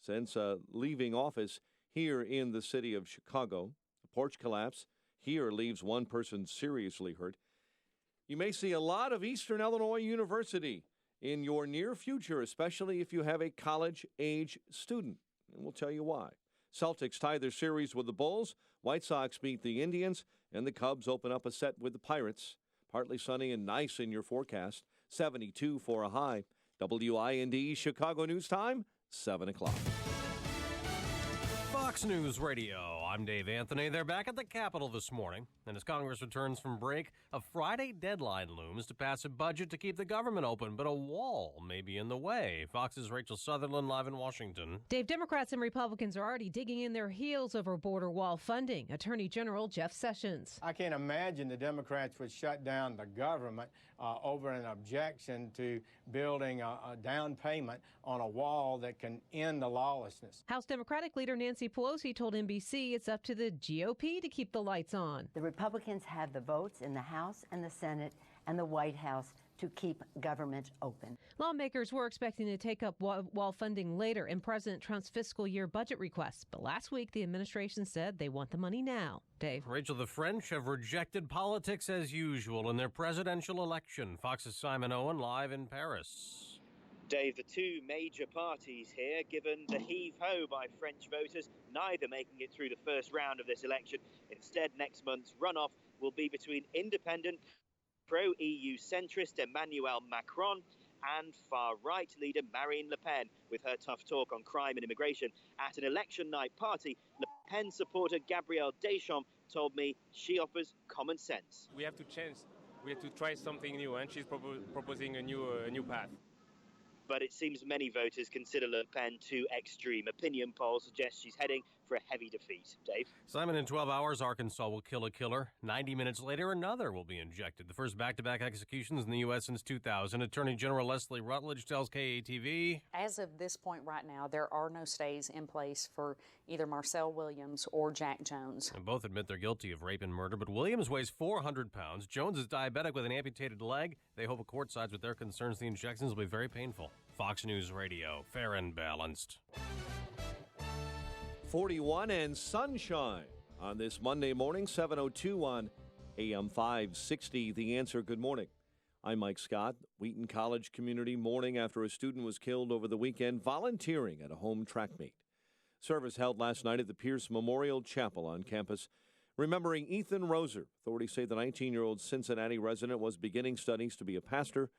since leaving office here in the city of Chicago. A porch collapse here leaves one person seriously hurt. You may see a lot of Eastern Illinois University in your near future, especially if you have a college-age student. And we'll tell you why. Celtics tie their series with the Bulls. White Sox beat the Indians. And the Cubs open up a set with the Pirates. Partly sunny and nice in your forecast. 72 for a high. WIND Chicago News Time, 7 o'clock. Fox News Radio. I'm Dave Anthony. They're back at the Capitol this morning. And as Congress returns from break, a Friday deadline looms to pass a budget to keep the government open, but a wall may be in the way. Fox's Rachel Sutherland live in Washington. Dave, Democrats and Republicans are already digging in their heels over border wall funding. Attorney General Jeff Sessions. I can't imagine the Democrats would shut down the government over an objection to building a down payment on a wall that can end the lawlessness. House Democratic leader Nancy Pelosi told NBC it's up to the GOP to keep the lights on. The Republicans have the votes in the House and the Senate and the White House to keep government open. Lawmakers were expecting to take up wall funding later in President Trump's fiscal year budget request. But last week, the administration said they want the money now. Dave. Rachel, the French have rejected politics as usual in their presidential election. Fox's Simon Owen live in Paris. Dave, the two major parties here, given the heave-ho by French voters, neither making it through the first round of this election. Instead, next month's runoff will be between independent, pro-EU centrist Emmanuel Macron and far-right leader Marine Le Pen, with her tough talk on crime and immigration. At an election night party, Le Pen supporter Gabrielle Deschamps told me she offers common sense. We have to change. We have to try something new, and she's proposing a new path. But it seems many voters consider Le Pen too extreme. Opinion polls suggest she's heading for a heavy defeat. Dave? Simon, in 12 hours, Arkansas will kill a killer. 90 minutes later, another will be injected. The first back-to-back executions in the U.S. since 2000. Attorney General Leslie Rutledge tells KATV. As of this point right now, there are no stays in place for either Marcel Williams or Jack Jones. And both admit they're guilty of rape and murder, but Williams weighs 400 pounds. Jones is diabetic with an amputated leg. They hope a court sides with their concerns. The injections will be very painful. Fox News Radio, fair and balanced. 41 and sunshine on this Monday morning, 7:02 on AM 560. The Answer. Good morning. I'm Mike Scott. Wheaton College community mourning after a student was killed over the weekend volunteering at a home track meet. Service held last night at the Pierce Memorial Chapel on campus, remembering Ethan Roser. Authorities say the 19-year-old Cincinnati resident was beginning studies to be a pastor.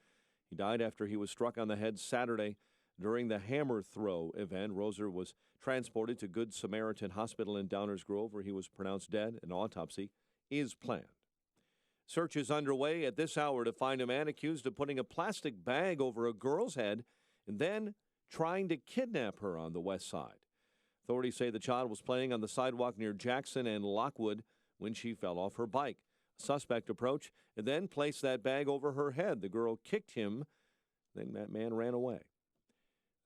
He died after he was struck on the head Saturday during the hammer throw event. Roser was transported to Good Samaritan Hospital in Downers Grove, where he was pronounced dead. An autopsy is planned. Search is underway at this hour to find a man accused of putting a plastic bag over a girl's head and then trying to kidnap her on the west side. Authorities say the child was playing on the sidewalk near Jackson and Lockwood when she fell off her bike. A suspect approached and then placed that bag over her head. The girl kicked him, then that man ran away.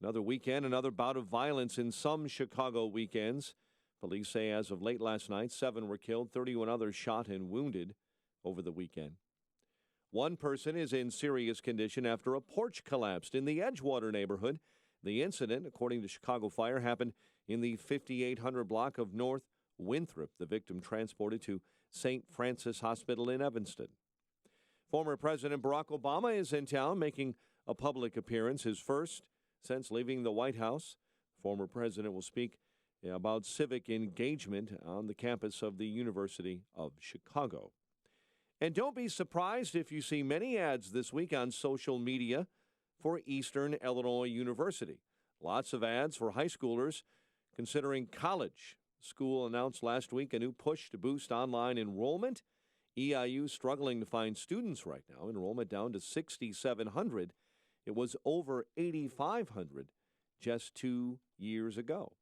Another weekend, another bout of violence in some Chicago weekends. Police say as of late last night, 7 were killed, 31 others shot and wounded over the weekend. One person is in serious condition after a porch collapsed in the Edgewater neighborhood. The incident, according to Chicago Fire, happened in the 5800 block of North Winthrop. The victim transported to St. Francis Hospital in Evanston. Former President Barack Obama is in town making a public appearance, his first since leaving the White House. Former president will speak about civic engagement on the campus of the University of Chicago. And don't be surprised if you see many ads this week on social media for Eastern Illinois University. Lots of ads for high schoolers considering college. School announced last week a new push to boost online enrollment. EIU struggling to find students right now. Enrollment down to 6,700. It was over 8,500 just 2 years ago.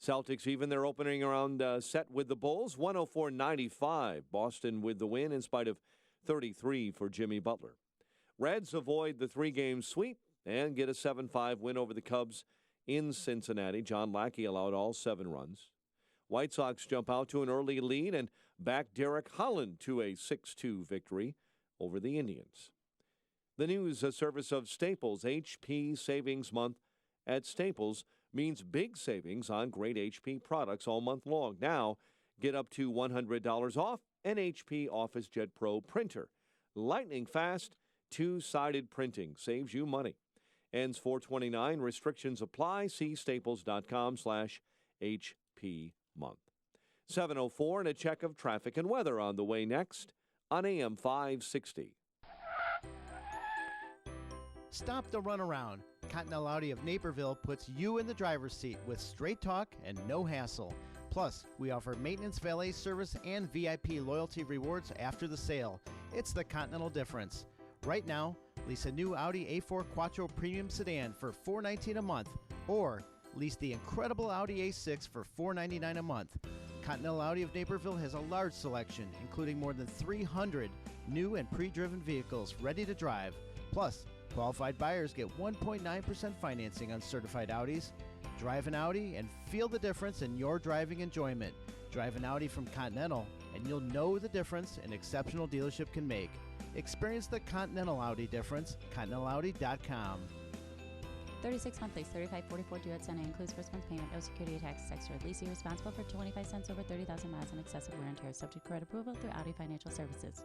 Celtics even their opening round set with the Bulls, 104-95. Boston with the win in spite of 33 for Jimmy Butler. Reds avoid the 3-game sweep and get a 7-5 win over the Cubs in Cincinnati. John Lackey allowed all 7 runs. White Sox jump out to an early lead and back Derek Holland to a 6-2 victory over the Indians. The news service of Staples HP Savings Month at Staples means big savings on great HP products all month long. Now, get up to $100 off an HP OfficeJet Pro printer. Lightning fast, 2-sided printing saves you money. Ends 4/29. Restrictions apply. See staples.com/HP month. 7:04 and a check of traffic and weather on the way next on AM 560. Stop the runaround. Continental Audi of Naperville puts you in the driver's seat with straight talk and no hassle. Plus, we offer maintenance, valet service, and VIP loyalty rewards after the sale. It's the Continental difference. Right now, lease a new Audi A4 Quattro Premium Sedan for $419 a month, or lease the incredible Audi A6 for $499 a month. Continental Audi of Naperville has a large selection, including more than 300 new and pre-driven vehicles ready to drive. Plus, qualified buyers get 1.9% financing on certified Audis. Drive an Audi and feel the difference in your driving enjoyment. Drive an Audi from Continental, and you'll know the difference an exceptional dealership can make. Experience the Continental Audi difference. ContinentalAudi.com. 36 monthlies, $35.44 due at Sunday. Includes first month payment, no security tax, extra. Leasing responsible for 25 cents over 30,000 miles and excessive wear and tear. Subject to credit approval through Audi Financial Services.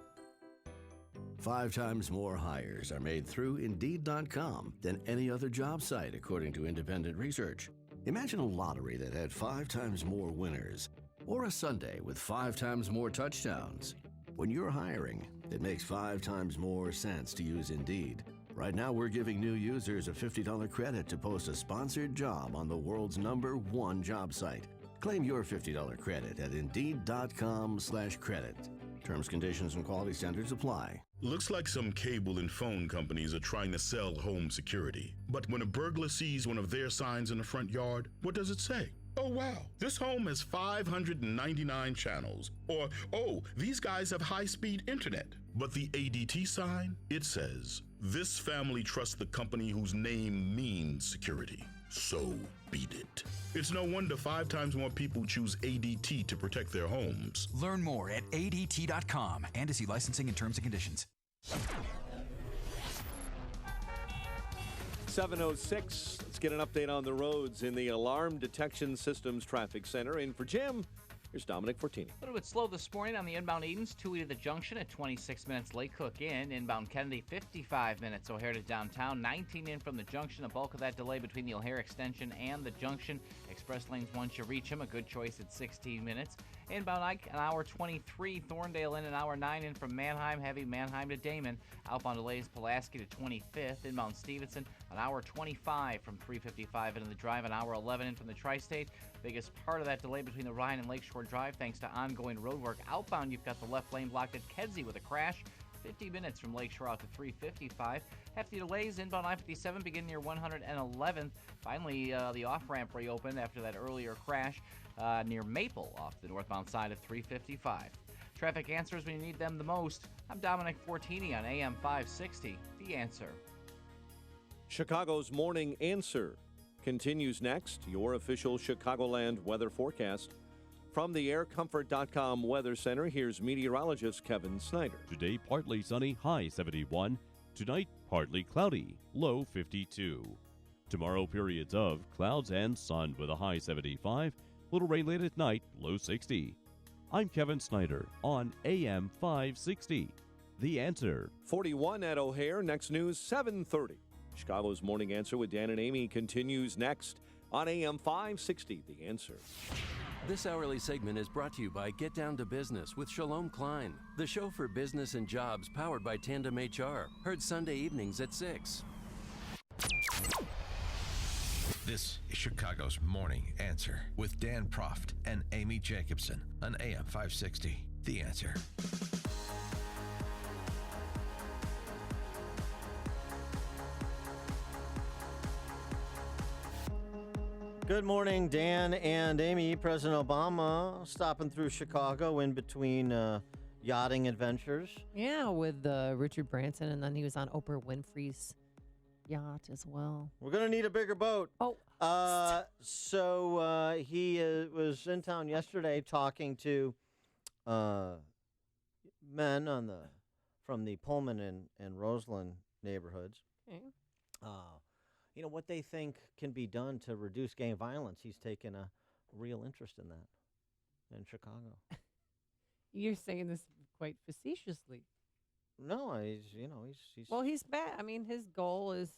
5 times more hires are made through Indeed.com than any other job site, according to independent research. Imagine a lottery that had 5 times more winners, or a Sunday with 5 times more touchdowns. When you're hiring, it makes 5 times more sense to use Indeed. Right now, we're giving new users a $50 credit to post a sponsored job on the world's #1 job site. Claim your $50 credit at Indeed.com/credit. Terms, conditions, and quality standards apply. Looks like some cable and phone companies are trying to sell home security. But when a burglar sees one of their signs in the front yard, what does it say? Oh, wow, this home has 599 channels. Or, oh, these guys have high-speed internet. But the ADT sign, it says, this family trusts the company whose name means security. So beat it. It's no wonder 5 times more people choose ADT to protect their homes. Learn more at ADT.com and to see licensing and terms and conditions. 7:06. Let's get an update on the roads in the Alarm Detection Systems Traffic Center. In for Jim, Here's Dominic Fortini. A little bit slow this morning on the inbound Edens, 2 to the junction at 26 minutes late. Cook in. Inbound Kennedy, 55 minutes. O'Hare to downtown, 19 in from the junction. A bulk of that delay between the O'Hare extension and the junction. Express lanes once you reach them. A good choice at 16 minutes. Inbound Ike, an hour 23. Thorndale in an hour 9 in from Manheim. Heavy Manheim to Damon. Outbound delays Pulaski to 25th. Inbound Stevenson, an hour 25 from 355 into the drive. An hour 11 in from the Tri-State. Biggest part of that delay between the Ryan and Lakeshore Drive thanks to ongoing road work. Outbound, you've got the left lane blocked at Kedzie with a crash. 50 minutes from Lakeshore out to 355. Hefty delays inbound I-57 begin near 111th. Finally, the off-ramp reopened after that earlier crash near Maple off the northbound side of 355. Traffic answers when you need them the most. I'm Dominic Fortini on AM 560. The Answer. Chicago's Morning Answer continues next. Your official Chicagoland weather forecast. From the aircomfort.com Weather Center, here's meteorologist Kevin Snyder. Today, partly sunny, high 71. Tonight, partly cloudy, low 52. Tomorrow, periods of clouds and sun with a high 75. Little rain late at night, low 60. I'm Kevin Snyder on AM 560. The Answer. 41 at O'Hare. Next news, 7:30. Chicago's Morning Answer with Dan and Amy continues next on AM 560. The Answer. This hourly segment is brought to you by Get Down to Business with Shalom Klein, the show for business and jobs powered by Tandem HR. Heard Sunday evenings at 6. This is Chicago's Morning Answer with Dan Proft and Amy Jacobson on AM 560. The Answer. Good morning, Dan and Amy. President Obama stopping through Chicago in between yachting adventures. Yeah, with Richard Branson, and then he was on Oprah Winfrey's yacht as well. We're going to need a bigger boat. Oh. So he was in town yesterday talking to men from the Pullman and Roseland neighborhoods. Okay. What they think can be done to reduce gang violence. He's taken a real interest in that in Chicago. You're saying this quite facetiously. No, he's Well, he's bad. I mean, his goal is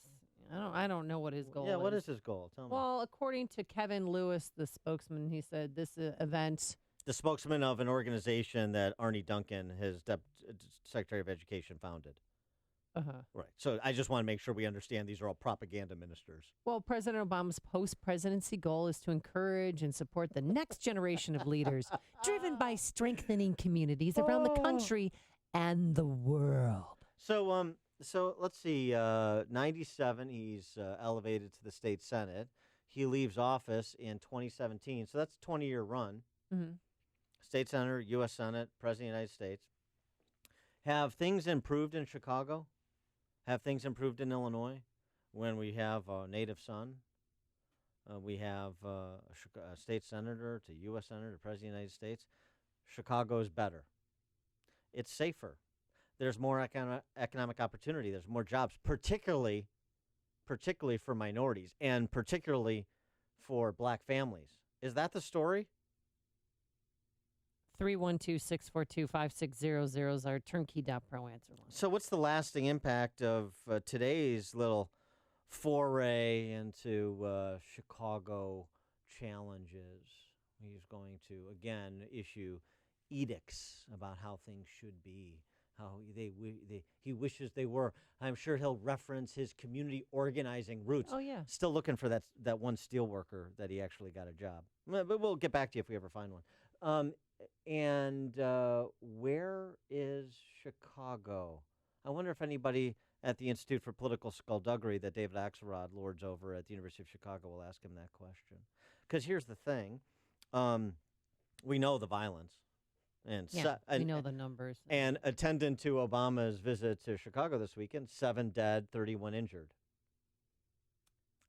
I don't know what his goal is. Yeah, what is his goal? Tell me. Well, according to Kevin Lewis, the spokesman, he said this event. The spokesman of an organization that Arnie Duncan, his Secretary of Education, founded. Right. So I just want to make sure we understand these are all propaganda ministers. Well, President Obama's post-presidency goal is to encourage and support the next generation of leaders driven by strengthening communities around the country and the world. So let's see. 97, he's elevated to the state Senate. He leaves office in 2017. So that's a 20-year run. Mm-hmm. State Senator, U.S. Senate, President of the United States. Have things improved in Chicago? Have things improved in Illinois when we have a native son? We have a state senator to U.S. Senator to President of the United States. Chicago's better. It's safer. There's more economic opportunity. There's more jobs, particularly for minorities and particularly for black families. Is that the story? 312-642-5600 is our turnkey.pro answer line. So what's the lasting impact of today's little foray into Chicago challenges? He's going to, again, issue edicts about how things should be, how he wishes they were. I'm sure he'll reference his community organizing roots. Oh, yeah. Still looking for that one steel worker that he actually got a job. But we'll get back to you if we ever find one. And where is Chicago? I wonder if anybody at the Institute for Political Skullduggery that David Axelrod lords over at the University of Chicago will ask him that question. Because here's the thing. We know the violence. And we know the numbers. And attendant to Obama's visit to Chicago this weekend, 7 dead, 31 injured.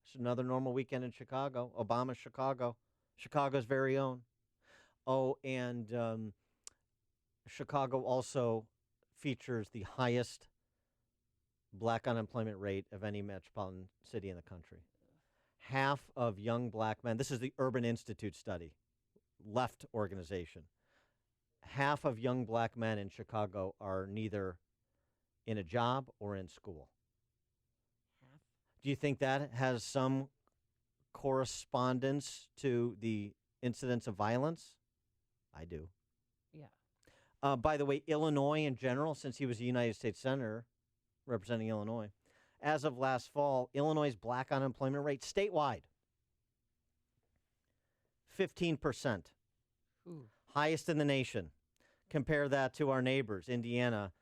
It's another normal weekend in Chicago. Obama, Chicago. Chicago's very own. Oh, and Chicago also features the highest black unemployment rate of any metropolitan city in the country. Half of young black men, this is the Urban Institute study, left organization. Half of young black men in Chicago are neither in a job or in school. Do you think that has some correspondence to the incidents of violence? I do. Yeah. By the way, Illinois in general, since he was a United States Senator representing Illinois, as of last fall, Illinois' black unemployment rate statewide, 15%. Ooh. Highest in the nation. Compare that to our neighbors, Indiana,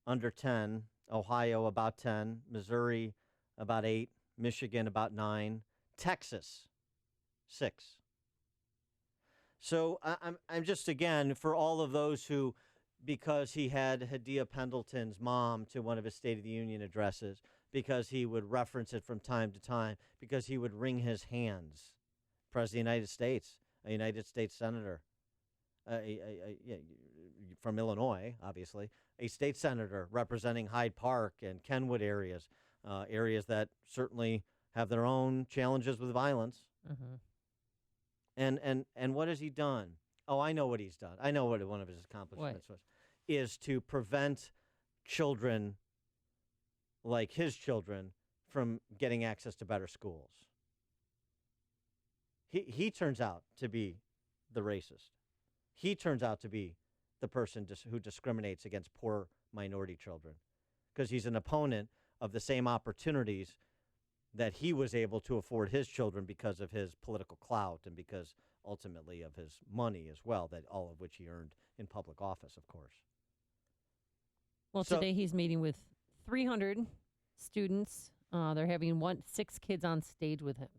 under 10, Ohio, about 10, Missouri, about 8, Michigan, about 9, Texas, 6. So I'm just, again, for all of those who, because he had Hadia Pendleton's mom to one of his State of the Union addresses, because he would reference it from time to time, because he would wring his hands, President of the United States, a United States Senator, from Illinois, obviously, a state senator representing Hyde Park and Kenwood areas, areas that certainly have their own challenges with violence. Mm-hmm. And what has he done? Oh, I know what he's done. I know what one of his accomplishments was, is to prevent children like his children from getting access to better schools. He turns out to be the racist. He turns out to be the person who discriminates against poor minority children, because he's an opponent of the same opportunities that he was able to afford his children because of his political clout and because ultimately of his money as well, that all of which he earned in public office, of course. Well, today he's meeting with 300 students. They're having 6 kids on stage with him.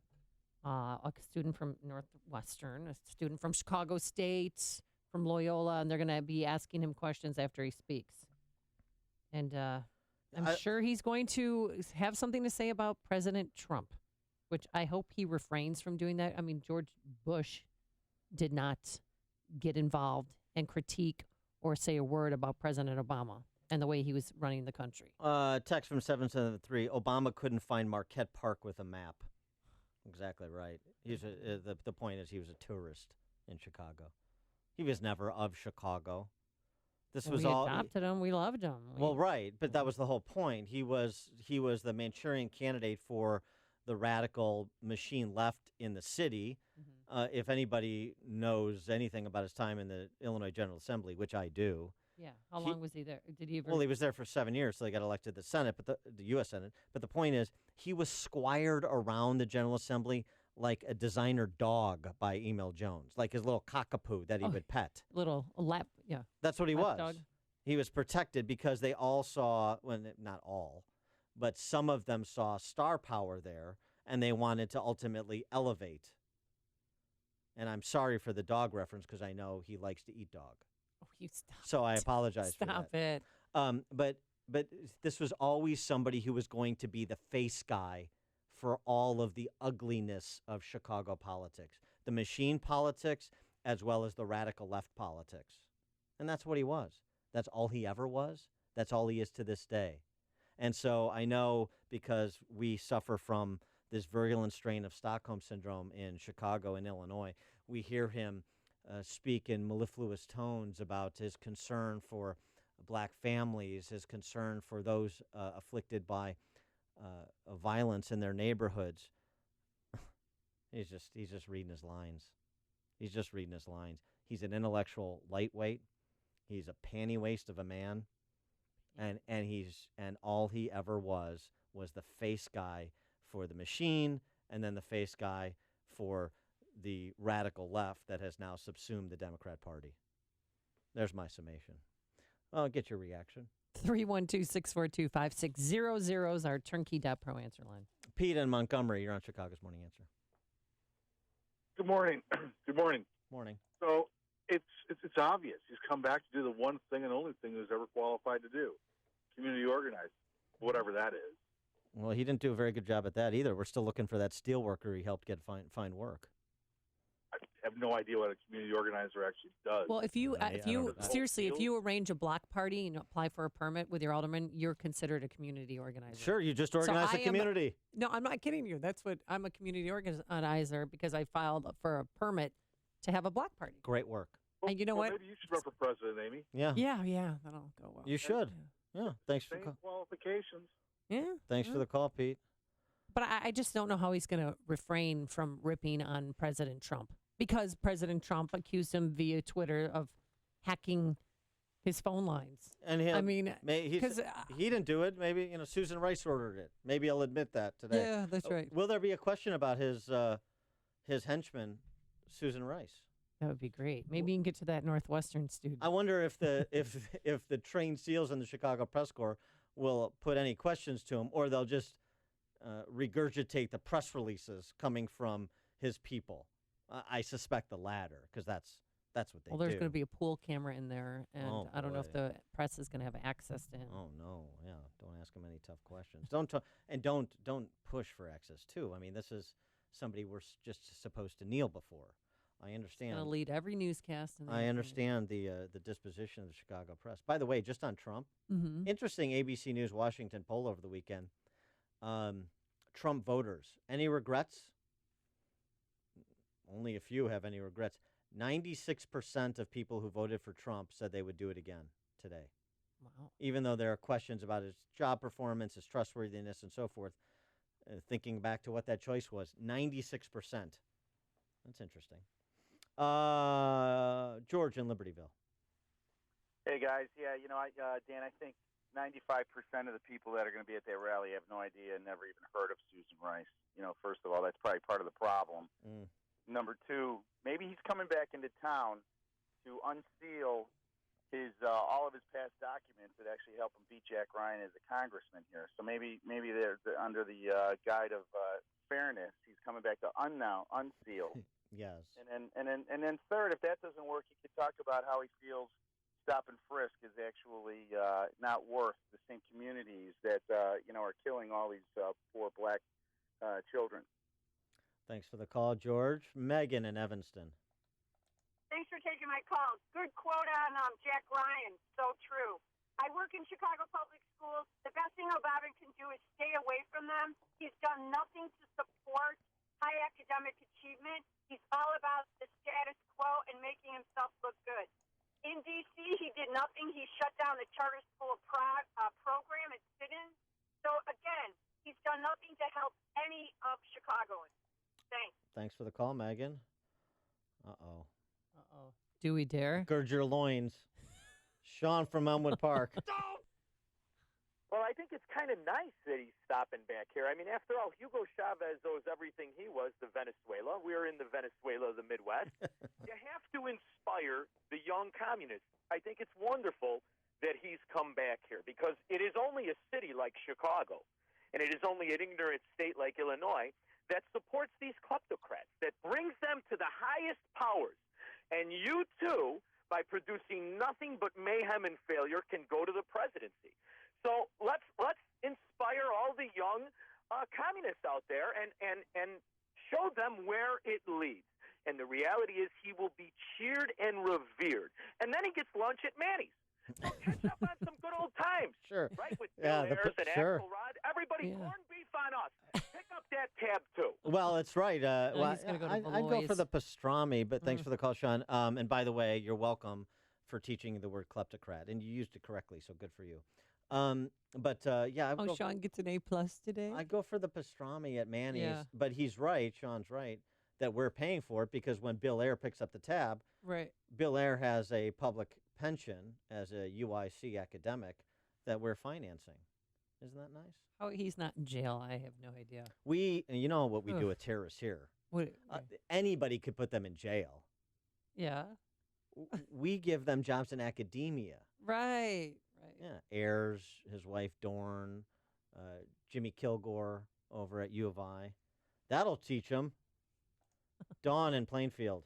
A student from Northwestern, a student from Chicago State, from Loyola, and they're going to be asking him questions after he speaks. And I'm sure he's going to have something to say about President Trump, which I hope he refrains from doing that. I mean, George Bush did not get involved and critique or say a word about President Obama and the way he was running the country. Text from 773, Obama couldn't find Marquette Park with a map. Exactly right. The point is he was a tourist in Chicago. He was never of Chicago. We adopted him. We loved him. Well, right, but that was the whole point. He was the Manchurian candidate for the radical machine left in the city. Mm-hmm. If anybody knows anything about his time in the Illinois General Assembly, which I do. Yeah. How long was he there? Did he ever? Well, he was there for 7 years, so they got elected to the Senate, but the U.S. Senate. But the point is, he was squired around the General Assembly like a designer dog by Emil Jones, like his little cockapoo that he would pet. Little lap, yeah. That's what he was. Dog. He was protected because they all saw, well, not all, but some of them saw star power there, and they wanted to ultimately elevate. And I'm sorry for the dog reference because I know he likes to eat dog. Oh, you stop. So I apologize for that. Stop it. But this was always somebody who was going to be the face guy for all of the ugliness of Chicago politics, the machine politics, as well as the radical left politics. And that's what he was. That's all he ever was. That's all he is to this day. And so I know, because we suffer from this virulent strain of Stockholm Syndrome in Chicago and Illinois, we hear him speak in mellifluous tones about his concern for black families, his concern for those afflicted by violence in their neighborhoods. He's just reading his lines. He's just reading his lines. He's an intellectual lightweight. He's a panty waist of a man, and all he ever was the face guy for the machine, and then the face guy for the radical left that has now subsumed the Democrat Party. There's my summation. I'll get your reaction. 312-642-5600 is our turnkey.pro answer line. Pete in Montgomery, you're on Chicago's Morning Answer. Good morning. Good morning. Morning. So it's obvious. He's come back to do the one thing and only thing he was ever qualified to do, community organize, whatever that is. Well, he didn't do a very good job at that either. We're still looking for that steel worker he helped get find work. I have no idea what a community organizer actually does. Well, if you arrange a block party and apply for a permit with your alderman, you're considered a community organizer. Sure, you just organize a community. No, I'm not kidding you. I'm a community organizer because I filed for a permit to have a block party. Great work. And you know what? Maybe you should run for president, Amy. Yeah. Yeah, that'll go well. You should. Yeah. Thanks for Same qualifications. Yeah. Thanks for the call, Pete. But I just don't know how he's going to refrain from ripping on President Trump, because President Trump accused him via Twitter of hacking his phone lines. And I mean, he didn't do it. Maybe Susan Rice ordered it. Maybe I'll admit that today. Yeah, that's right. Will there be a question about his henchman, Susan Rice? That would be great. Maybe you can get to that Northwestern student. I wonder if the if the trained SEALs in the Chicago Press Corps will put any questions to him, or they'll just regurgitate the press releases coming from his people. I suspect the latter, because that's what they do. Well, there's going to be a pool camera in there, and I don't know if boy. the press is going to have access to him. Oh no, yeah. Don't ask him any tough questions. Don't push for access too. I mean, this is somebody we're just supposed to kneel before. I understand. Going to lead every newscast. I understand the disposition of the Chicago Press. By the way, just on Trump, interesting ABC News Washington poll over the weekend. Trump voters, any regrets? Only a few have any regrets. 96% of people who voted for Trump said they would do it again today. Wow. Even though there are questions about his job performance, his trustworthiness, and so forth, thinking back to what that choice was, 96%. That's interesting. George in Libertyville. Hey, guys. Yeah, Dan, I think 95% of the people that are going to be at that rally have no idea and never even heard of Susan Rice. First of all, that's probably part of the problem. Number two, maybe he's coming back into town to unseal his all of his past documents that actually help him beat Jack Ryan as a congressman here. So maybe they're under the guide of fairness, he's coming back to unseal. Yes. And then third, if that doesn't work, he could talk about how he feels stop and frisk is actually not worth the same communities that are killing all these poor black children. Thanks for the call, George. Megan in Evanston. Thanks for taking my call. Good quote on Jack Ryan. So true. I work in Chicago Public Schools. The best thing Obama can do is stay away from them. He's done nothing to support high academic achievement. He's all about the status quo and making himself look good. In D.C., he did nothing. He shut down the charter school program at Sit-In. So, again, he's done nothing to help any of Chicagoans. Thanks. Thanks for the call, Megan. Uh-oh. Do we dare? Gird your loins. Sean from Elmwood Park. Well, I think it's kind of nice that he's stopping back here. I mean, after all, Hugo Chavez owes everything he was to Venezuela. We're in the Venezuela of the Midwest. You have to inspire the young communists. I think it's wonderful that he's come back here, because it is only a city like Chicago, and it is only an ignorant state like Illinois that supports these kleptocrats, that brings them to the highest powers. And you, too, by producing nothing but mayhem and failure, can go to the presidency. So let's inspire all the young communists out there and show them where it leads. And the reality is he will be cheered and revered. And then he gets lunch at Manny's. So catch up on some good old times. Sure. Right, with Bill Harris and Axelrod. Everybody, corned beef on us. Pick up that tab, too. Well, that's right. he's gonna go to I'd go for Belois. the pastrami, but thanks for the call, Sean. And by the way, you're welcome for teaching the word kleptocrat, and you used it correctly, so good for you. Yeah. Oh, Sean gets an A+ today? I go for the pastrami at Manny's, Yeah. but he's right, Sean's right, that we're paying for it because when Bill Ayer picks up the tab, Right. Bill Ayer has a public pension as a UIC academic that we're financing. Isn't that nice? Oh, he's not in jail. I have no idea. You know what we do Ugh. with terrorists here. What? Anybody could put them in jail. Yeah. We give them jobs in academia. Right. Yeah, Ayers, his wife Dorn, Jimmy Kilgore over at U of I. That'll teach them. Dawn in Plainfield.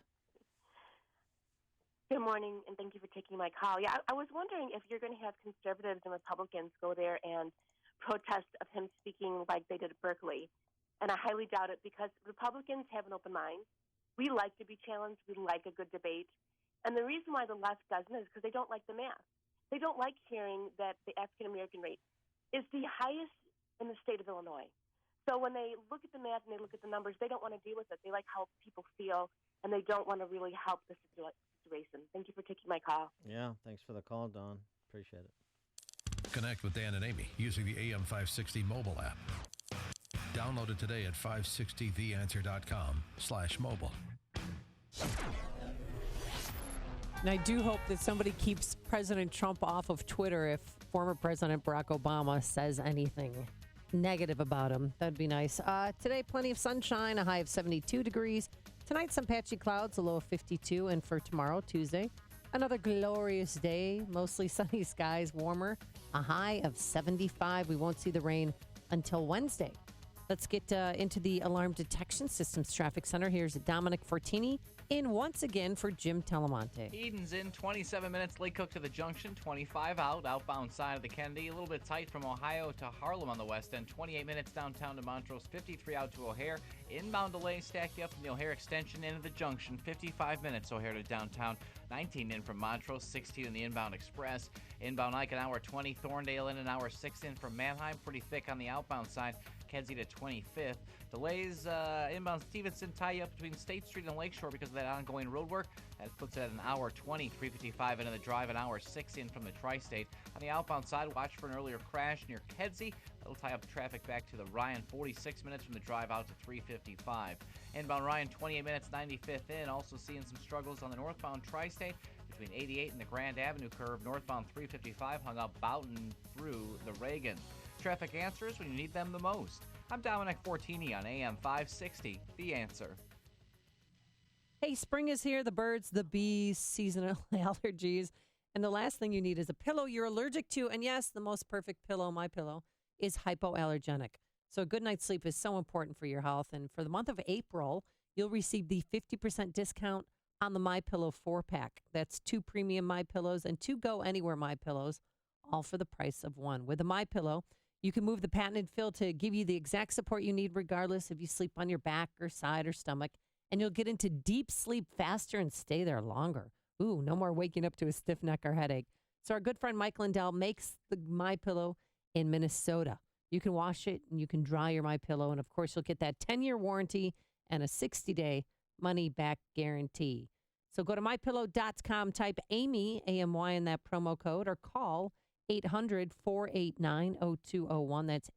Good morning, and thank you for taking my call. Yeah, I was wondering if you're going to have conservatives and Republicans go there and protest of him speaking like they did at Berkeley. And I highly doubt it, because Republicans have an open mind. We like to be challenged. We like a good debate. And the reason why the left doesn't is because they don't like the math. They don't like hearing that the African-American rate is the highest in the state of Illinois. So when they look at the math and they look at the numbers, they don't want to deal with it. They like how people feel and they don't want to really help the situation. Thank you for taking my call. Yeah, thanks for the call, Dawn. Appreciate it. Connect with Dan and Amy using the AM 560 mobile app. Download it today at 560theanswer.com/mobile. And I do hope that somebody keeps President Trump off of Twitter if former President Barack Obama says anything negative about him. That'd be nice. Today, plenty of sunshine, a high of 72 degrees. Tonight, some patchy clouds, a low of 52. And for tomorrow, Tuesday, another glorious day, mostly sunny skies, warmer, a high of 75. We won't see the rain until Wednesday. Let's get into the Alarm Detection Systems Traffic Center. Here's Dominic Fortini in once again for Jim Telemonte. Eden's in 27 minutes. Lake Cook to the junction, 25 out, outbound side of the Kennedy. A little bit tight from Ohio to Harlem on the west end. 28 minutes downtown to Montrose, 53 out to O'Hare. Inbound delays stacked up from the O'Hare extension into the junction, 55 minutes O'Hare to downtown. 19 in from Montrose, 16 in the inbound express. Inbound Ike an hour 20, Thorndale in an hour 6 in from Manheim. Pretty thick on the outbound side. Kedzie to 25th. Delays inbound Stevenson tie you up between State Street and Lakeshore because of that ongoing road work. That puts it at an hour 20, 3:55 into the drive, an hour 6 in from the Tri-State. On the outbound side, watch for an earlier crash near Kedzie. That'll tie up traffic back to the Ryan, 46 minutes from the drive out to 3:55. Inbound Ryan, 28 minutes, 95th in. Also seeing some struggles on the northbound Tri-State between 88 and the Grand Avenue curve. Northbound 355 hung up Boughton through the Reagan. Traffic answers when you need them the most. I'm Dominic Fortini on AM 560, The Answer. Hey, spring is here. The birds, the bees, seasonal allergies. And the last thing you need is a pillow you're allergic to. And yes, the most perfect pillow, MyPillow, is hypoallergenic. So a good night's sleep is so important for your health. And for the month of April, you'll receive the 50% discount on the MyPillow 4-pack. That's 2 premium MyPillows and 2 Go Anywhere MyPillows, all for the price of 1. With a MyPillow, you can move the patented fill to give you the exact support you need regardless if you sleep on your back or side or stomach. And you'll get into deep sleep faster and stay there longer. Ooh, no more waking up to a stiff neck or headache. So our good friend Mike Lindell makes the MyPillow in Minnesota. You can wash it and you can dry your MyPillow. And, of course, you'll get that 10-year warranty and a 60-day money-back guarantee. So go to MyPillow.com, type Amy, A-M-Y, in that promo code, or call 800-489-0201. That's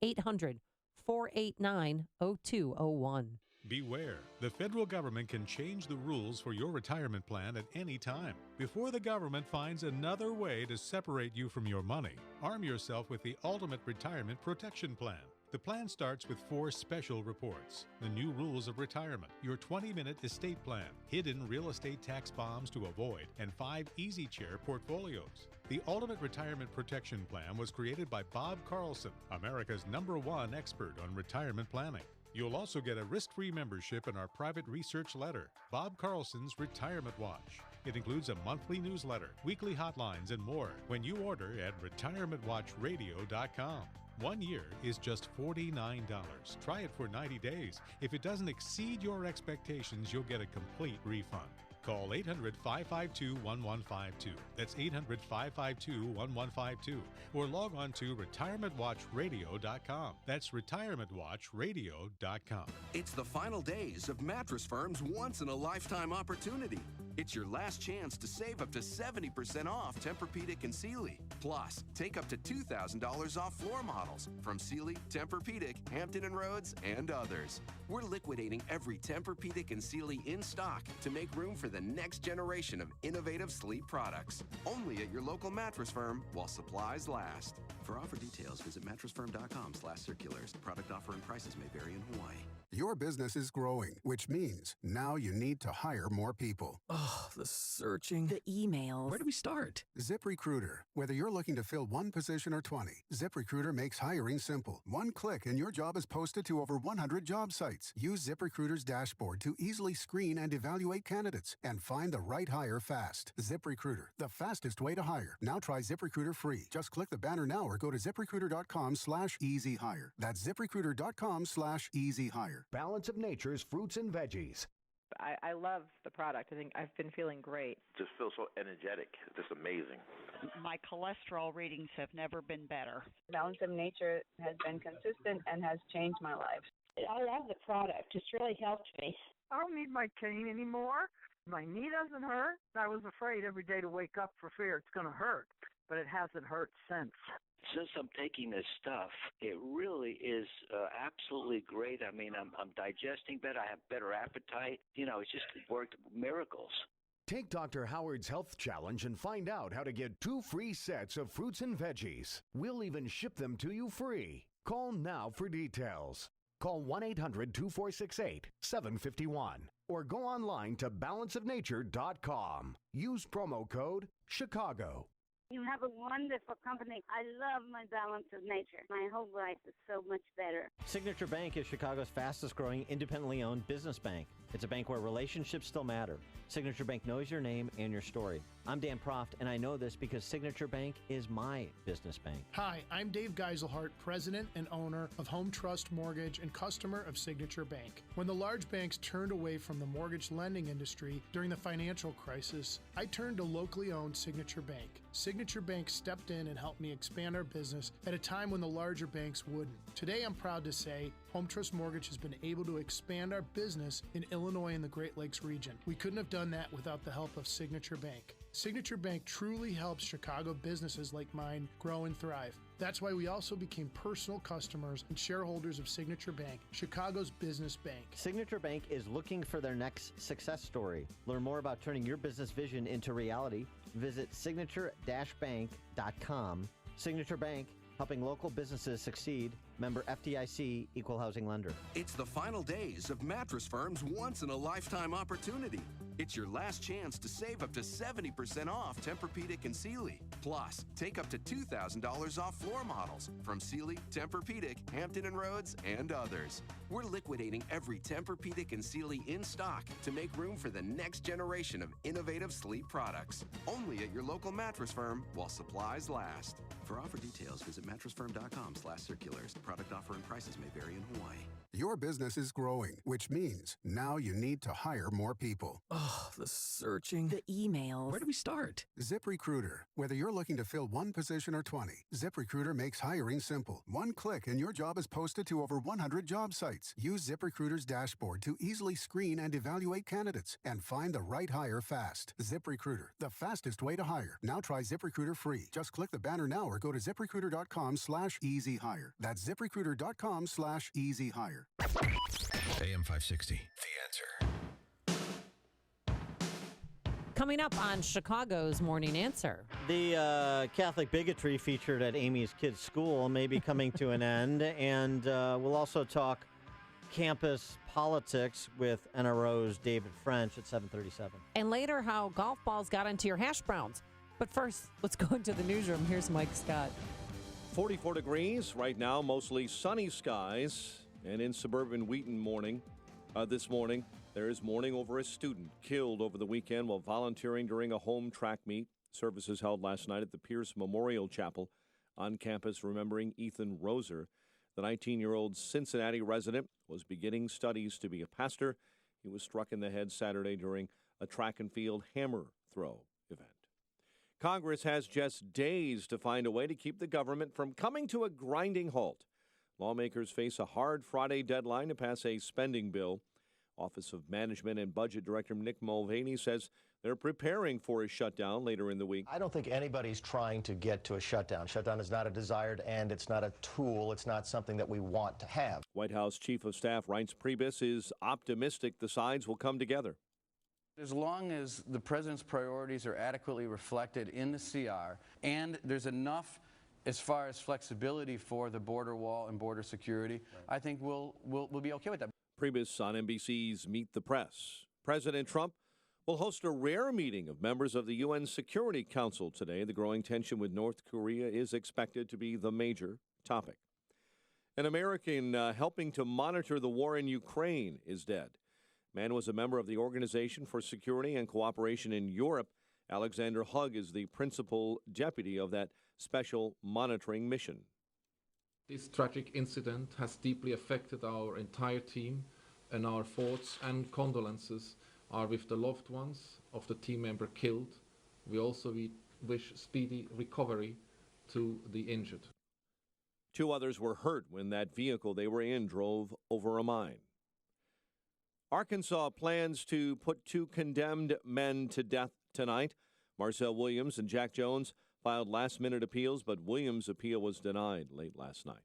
800-489-0201. Beware, the federal government can change the rules for your retirement plan at any time. Before the government finds another way to separate you from your money, arm yourself with the Ultimate Retirement Protection Plan. The plan starts with 4 special reports: the new rules of retirement, your 20-minute estate plan, hidden real estate tax bombs to avoid, and 5 easy chair portfolios. The Ultimate Retirement Protection Plan was created by Bob Carlson, America's #1 expert on retirement planning. You'll also get a risk-free membership in our private research letter, Bob Carlson's Retirement Watch. It includes a monthly newsletter, weekly hotlines, and more when you order at retirementwatchradio.com. 1 year is just $49. Try it for 90 days. If it doesn't exceed your expectations, you'll get a complete refund. Call 800-552-1152. That's 800-552-1152. Or log on to retirementwatchradio.com. That's retirementwatchradio.com. It's the final days of Mattress Firm's once-in-a-lifetime opportunity. It's your last chance to save up to 70% off Tempur-Pedic and Sealy. Plus, take up to $2,000 off floor models from Sealy, Tempur-Pedic, Hampton & Rhodes, and others. We're liquidating every Tempur-Pedic and Sealy in stock to make room for the next generation of innovative sleep products. Only at your local Mattress Firm while supplies last. For offer details, visit mattressfirm.com/circulars. Product offer and prices may vary in Hawaii. Your business is growing, which means now you need to hire more people. Oh, the searching. The emails. Where do we start? ZipRecruiter. Whether you're looking to fill one position or 20, ZipRecruiter makes hiring simple. One click and your job is posted to over 100 job sites. Use ZipRecruiter's dashboard to easily screen and evaluate candidates and find the right hire fast. ZipRecruiter, the fastest way to hire. Now try ZipRecruiter free. Just click the banner now or go to ZipRecruiter.com/easyhire. That's ZipRecruiter.com/easyhire. Balance of Nature's fruits and veggies. I love the product. I think I've been feeling great. Just feel so energetic. Just amazing. My cholesterol readings have never been better. Balance of Nature has been consistent and has changed my life. I love the product. It's really helped me. I don't need my cane anymore. My knee doesn't hurt. I was afraid every day to wake up for fear it's going to hurt, but it hasn't hurt since. Since I'm taking this stuff, it really is absolutely great. I mean, I'm digesting better. I have better appetite. You know, it's just worked miracles. Take Dr. Howard's Health Challenge and find out how to get 2 free sets of fruits and veggies. We'll even ship them to you free. Call now for details. Call 1-800-2468-751 or go online to balanceofnature.com. Use promo code Chicago. You have a wonderful company. I love my Balance of Nature. My whole life is so much better. Signature Bank is Chicago's fastest growing independently owned business bank. It's a bank where relationships still matter. Signature Bank knows your name and your story. I'm Dan Proft, and I know this because Signature Bank is my business bank. Hi, I'm Dave Geiselhart, president and owner of Home Trust Mortgage and customer of Signature Bank. When the large banks turned away from the mortgage lending industry during the financial crisis, I turned to locally owned Signature Bank. Signature Bank stepped in and helped me expand our business at a time when the larger banks wouldn't. Today, I'm proud to say Home Trust Mortgage has been able to expand our business in Illinois and the Great Lakes region. We couldn't have done that without the help of Signature Bank. Signature Bank truly helps Chicago businesses like mine grow and thrive. That's why we also became personal customers and shareholders of Signature Bank, Chicago's business bank. Signature Bank is looking for their next success story. Learn more about turning your business vision into reality. Visit signature-bank.com. Signature Bank, helping local businesses succeed. Member FDIC, Equal Housing Lender. It's the final days of Mattress Firm's once-in-a-lifetime opportunity. It's your last chance to save up to 70% off Tempur-Pedic and Sealy. Plus, take up to $2,000 off floor models from Sealy, Tempur-Pedic, Hampton & Rhodes, and others. We're liquidating every Tempur-Pedic and Sealy in stock to make room for the next generation of innovative sleep products. Only at your local Mattress Firm while supplies last. For offer details, visit mattressfirm.com/circulars. Product offer and prices may vary in Hawaii. Your business is growing, which means now you need to hire more people. Oh, the searching. The emails. Where do we start? ZipRecruiter. Whether you're looking to fill one position or 20, ZipRecruiter makes hiring simple. One click and your job is posted to over 100 job sites. Use ZipRecruiter's dashboard to easily screen and evaluate candidates and find the right hire fast. ZipRecruiter, the fastest way to hire. Now try ZipRecruiter free. Just click the banner now or go to ZipRecruiter.com/easyhire. That's ZipRecruiter.com/easyhire. AM 560, The Answer. Coming up on Chicago's Morning Answer. The Catholic bigotry featured at Amy's kids' school may be coming to an end, and we'll also talk campus politics with NRO's David French at 7:37. And later, how golf balls got into your hash browns. But first, let's go into the newsroom. Here's Mike Scott. 44 degrees right now, mostly sunny skies. And in suburban Wheaton this morning, there is mourning over a student killed over the weekend while volunteering during a home track meet. Services held last night at the Pierce Memorial Chapel on campus, remembering Ethan Roser. The 19-year-old Cincinnati resident was beginning studies to be a pastor. He was struck in the head Saturday during a track and field hammer throw event. Congress has just days to find a way to keep the government from coming to a grinding halt. Lawmakers face a hard Friday deadline to pass a spending bill. Office of Management and Budget Director Nick Mulvaney says they're preparing for a shutdown later in the week. I don't think anybody's trying to get to a shutdown. Shutdown is not a desired end. It's not a tool. It's not something that we want to have. White House Chief of Staff Reince Priebus is optimistic the sides will come together. As long as the president's priorities are adequately reflected in the CR and there's enough as far as flexibility for the border wall and border security, I think we'll be okay with that. Priebus on NBC's Meet the Press. President Trump will host a rare meeting of members of the UN Security Council today. The growing tension with North Korea is expected to be the major topic. An American helping to monitor the war in Ukraine is dead. Man was a member of the Organization for Security and Cooperation in Europe. Alexander Hugg is the principal deputy of that special monitoring mission. This tragic incident has deeply affected our entire team, and our thoughts and condolences are with the loved ones of the team member killed. We also wish speedy recovery to the injured. 2 others were hurt when that vehicle they were in drove over a mine. Arkansas plans to put 2 condemned men to death tonight. Marcel Williams and Jack Jones filed last-minute appeals, but Williams' appeal was denied late last night.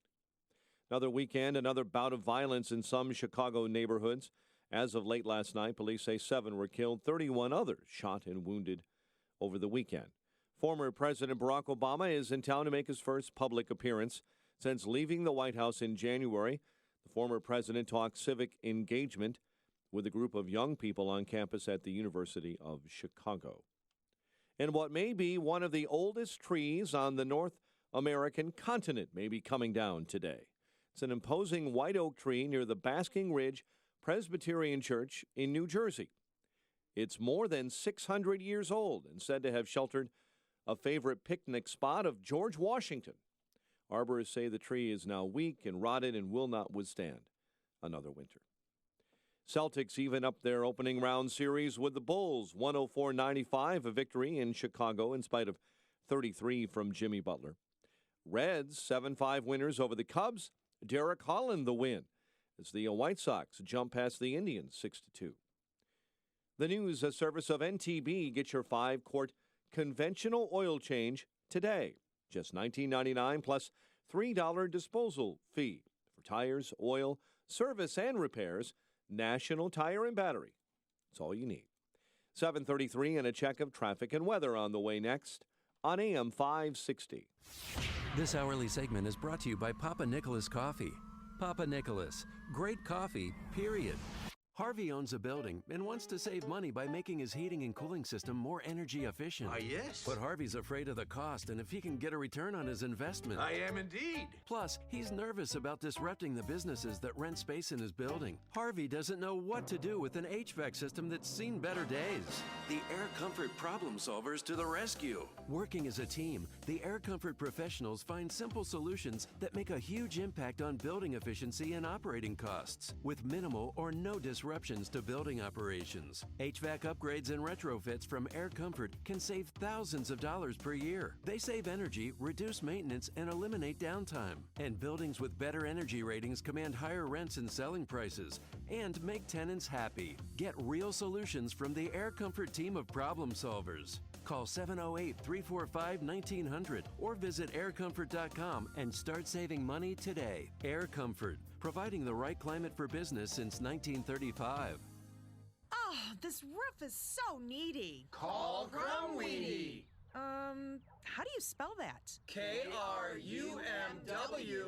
Another weekend, another bout of violence in some Chicago neighborhoods. As of late last night, police say 7 were killed, 31 others shot and wounded over the weekend. Former President Barack Obama is in town to make his first public appearance since leaving the White House in January. The former president talked civic engagement with a group of young people on campus at the University of Chicago. And what may be one of the oldest trees on the North American continent may be coming down today. It's an imposing white oak tree near the Basking Ridge Presbyterian Church in New Jersey. It's more than 600 years old and said to have sheltered a favorite picnic spot of George Washington. Arborists say the tree is now weak and rotted and will not withstand another winter. Celtics even up their opening round series with the Bulls, 104-95, a victory in Chicago in spite of 33 from Jimmy Butler. Reds, 7-5 winners over the Cubs. Derek Holland the win as the White Sox jump past the Indians 6-2. The news service of NTB. Get your 5-quart conventional oil change today. Just $19.99 plus $3 disposal fee for tires, oil, service, and repairs. National Tire and Battery. That's all you need. 7:33 and a check of traffic and weather on the way next on AM 560. This hourly segment is brought to you by Papa Nicholas Coffee. Papa Nicholas, great coffee, period. Harvey owns a building and wants to save money by making his heating and cooling system more energy efficient. Yes. But Harvey's afraid of the cost and if he can get a return on his investment. I am indeed. Plus, he's nervous about disrupting the businesses that rent space in his building. Harvey doesn't know what to do with an HVAC system that's seen better days. The Air Comfort problem solvers to the rescue. Working as a team, the Air Comfort professionals find simple solutions that make a huge impact on building efficiency and operating costs with minimal or no disruptions to building operations. HVAC upgrades and retrofits from Air Comfort can save thousands of dollars per year. They save energy, reduce maintenance, and eliminate downtime. And buildings with better energy ratings command higher rents and selling prices and make tenants happy. Get real solutions from the Air Comfort team of problem solvers. Call 708-345-1900 or visit aircomfort.com and start saving money today. Air Comfort, providing the right climate for business since 1935. Oh, this roof is so needy. Call Crumweedy. How do you spell that? K-R-U-M-W.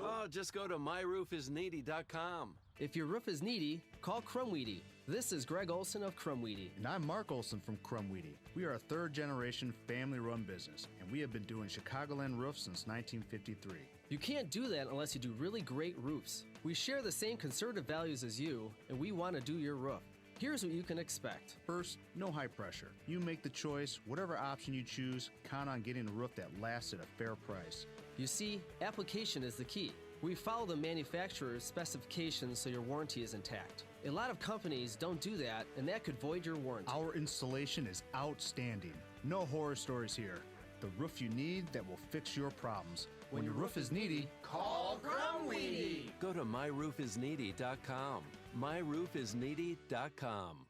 Oh, just go to myroofisneedy.com. If your roof is needy, call Crumweedy. This is Greg Olson of Crumweedy. And I'm Mark Olson from Crumweedy. We are a third-generation family-run business, and we have been doing Chicagoland roofs since 1953. You can't do that unless you do really great roofs. We share the same conservative values as you, and we want to do your roof. Here's what you can expect. First, no high pressure. You make the choice. Whatever option you choose, count on getting a roof that lasts at a fair price. You see, application is the key. We follow the manufacturer's specifications so your warranty is intact. A lot of companies don't do that, and that could void your warranty. Our installation is outstanding. No horror stories here. The roof you need that will fix your problems. When your roof is needy, call Crumweedy. Go to myroofisneedy.com. myroofisneedy.com.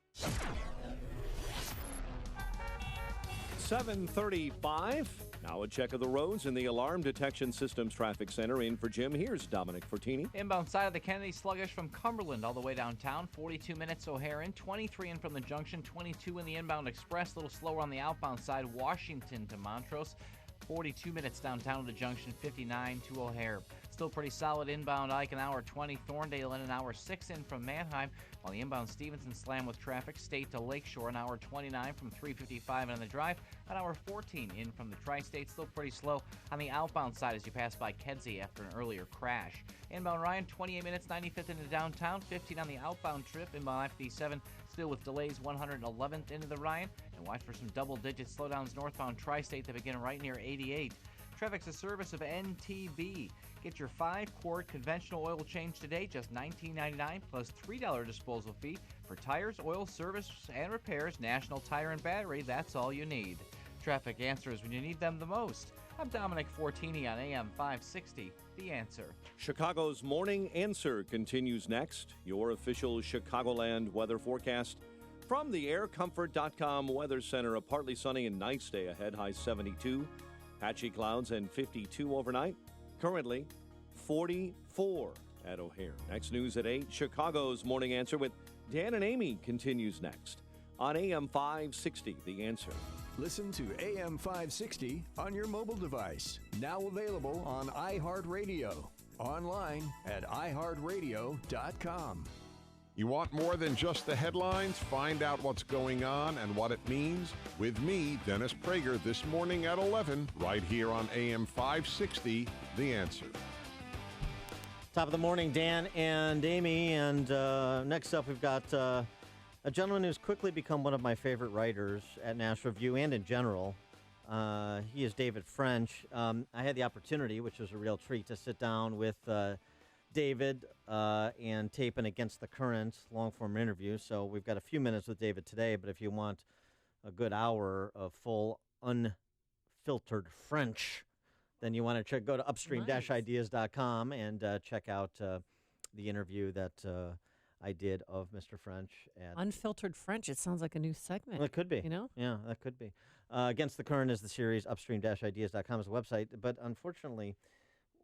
7:35. Now a check of the roads in the Alarm Detection Systems Traffic Center. In for Jim, here's Dominic Fortini. Inbound side of the Kennedy, sluggish from Cumberland all the way downtown. 42 minutes O'Hare, 23 in from the junction, 22 in the inbound express. A little slower on the outbound side, Washington to Montrose. 42 minutes downtown to the junction, 59 to O'Hare. Still pretty solid inbound Ike, an hour 20. Thorndale in an hour 6 in from Manheim. While the inbound Stevenson slam with traffic. State to Lakeshore, an hour 29 from 355 on the drive. An hour 14 in from the Tri-State. Still pretty slow on the outbound side as you pass by Kedzie after an earlier crash. Inbound Ryan, 28 minutes, 95th into downtown. 15 on the outbound trip. Inbound I-57 still with delays, 111th into the Ryan. And watch for some double-digit slowdowns northbound Tri-State that begin right near 88. Traffic's a service of NTB. Get your 5-quart conventional oil change today, just $19.99 plus $3 disposal fee for tires, oil, service, and repairs. National Tire and Battery, that's all you need. Traffic answers when you need them the most. I'm Dominic Fortini on AM 560, The Answer. Chicago's Morning Answer continues next. Your official Chicagoland weather forecast from the aircomfort.com Weather Center. A partly sunny and nice day ahead, high 72. Patchy clouds and 52 overnight. Currently 44 at O'Hare. Next news at 8. Chicago's Morning Answer with Dan and Amy continues next on AM 560, The Answer. Listen to AM 560 on your mobile device. Now available on iHeartRadio. Online at iHeartRadio.com. You want more than just the headlines? Find out what's going on and what it means with me, Dennis Prager, this morning at 11, right here on AM 560, The Answer. Top of the morning, Dan and Amy. And next up, we've got a gentleman who's quickly become one of my favorite writers at National Review and in general. He is David French. I had the opportunity, which was a real treat, to sit down with David and tape an Against the Current long-form interview. So we've got a few minutes with David today, but if you want a good hour of full, unfiltered French, then you want to go to upstream-ideas.com and check out the interview that I did of Mr. French. Unfiltered French. It sounds like a new segment. Well, it could be. You know? Yeah, that could be. Against the Current is the series. Upstream-ideas.com is the website. But unfortunately,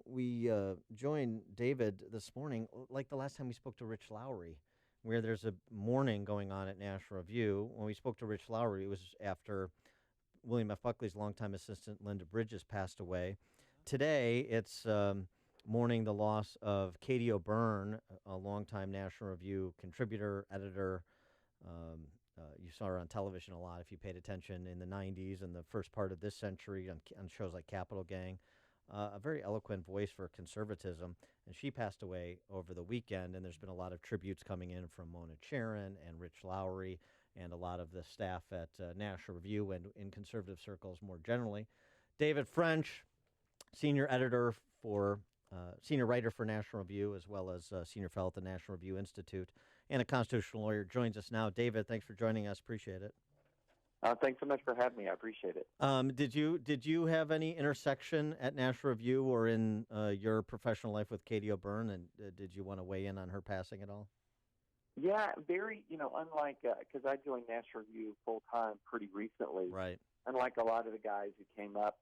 we joined David this morning, like the last time we spoke to Rich Lowry, where there's a mourning going on at National Review. When we spoke to Rich Lowry, it was after William F. Buckley's longtime assistant, Linda Bridges, passed away. Today, it's mourning the loss of Katie O'Byrne, a longtime National Review contributor, editor. You saw her on television a lot if you paid attention in the 90s and the first part of this century on shows like Capital Gang. A very eloquent voice for conservatism, and she passed away over the weekend, and there's been a lot of tributes coming in from Mona Charen and Rich Lowry and a lot of the staff at National Review and in conservative circles more generally. David French, senior writer for National Review, as well as senior fellow at the National Review Institute, and a constitutional lawyer, joins us now. David, thanks for joining us. Appreciate it. Thanks so much for having me. I appreciate it. Did you have any intersection at National Review or in your professional life with Katie O'Byrne, and did you want to weigh in on her passing at all? Yeah, very, unlike, because I joined National Review full-time pretty recently. Right. Unlike a lot of the guys who came up,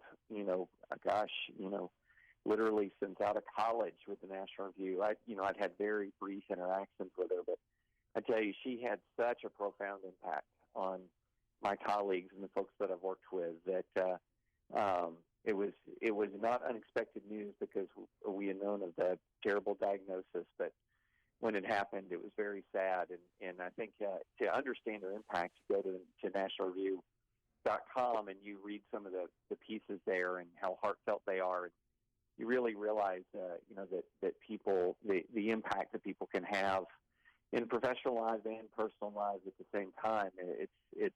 literally since out of college with the National Review, I'd had very brief interactions with her, but I tell you, she had such a profound impact on my colleagues and the folks that I've worked with that it was not unexpected news because we had known of the terrible diagnosis, but when it happened, it was very sad. And I think to understand her impact, you go to nationalreview.com and you read some of the pieces there and how heartfelt they are. And you really realize, that people, the impact that people can have in professional lives and personal lives at the same time. It's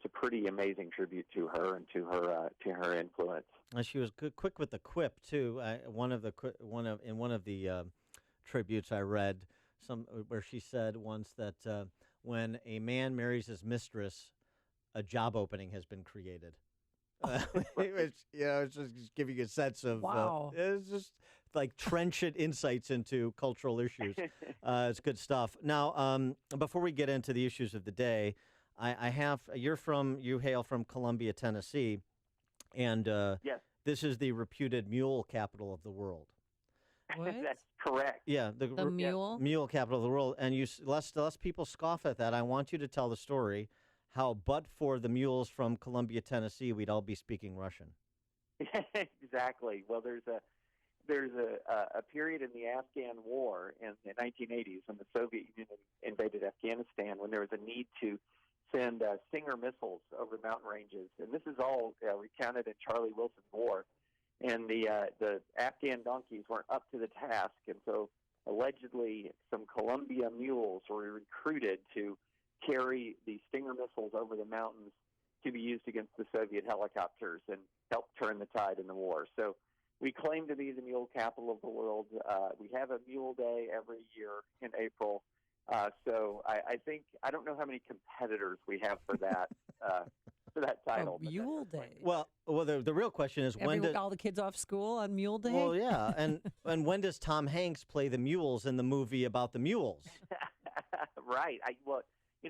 a pretty amazing tribute to her and to her influence. And she was quick with the quip too. In one of the tributes I read, where she said once that when a man marries his mistress, a job opening has been created. It's just giving you a sense of wow. It's just like trenchant insights into cultural issues. It's good stuff. Now, before we get into the issues of the day, you hail from Columbia, Tennessee, and yes. This is the reputed mule capital of the world. What? That's correct. Yeah, the mule capital of the world. And lest people scoff at that, I want you to tell the story how, but for the mules from Columbia, Tennessee, we'd all be speaking Russian. Exactly. Well, there's a period in the Afghan War in the 1980s when the Soviet Union invaded Afghanistan, when there was a need to send Stinger missiles over mountain ranges, and this is all recounted in Charlie Wilson's War. And the Afghan donkeys weren't up to the task, and so allegedly some Columbia mules were recruited to carry the Stinger missiles over the mountains to be used against the Soviet helicopters and help turn the tide in the war. So we claim to be the mule capital of the world. We have a Mule Day every year in April. So I think, I don't know how many competitors we have for that title. Mule Day. Well, the real question is All the kids off school on Mule Day? Well, yeah, and when does Tom Hanks play the mules in the movie about the mules? Right.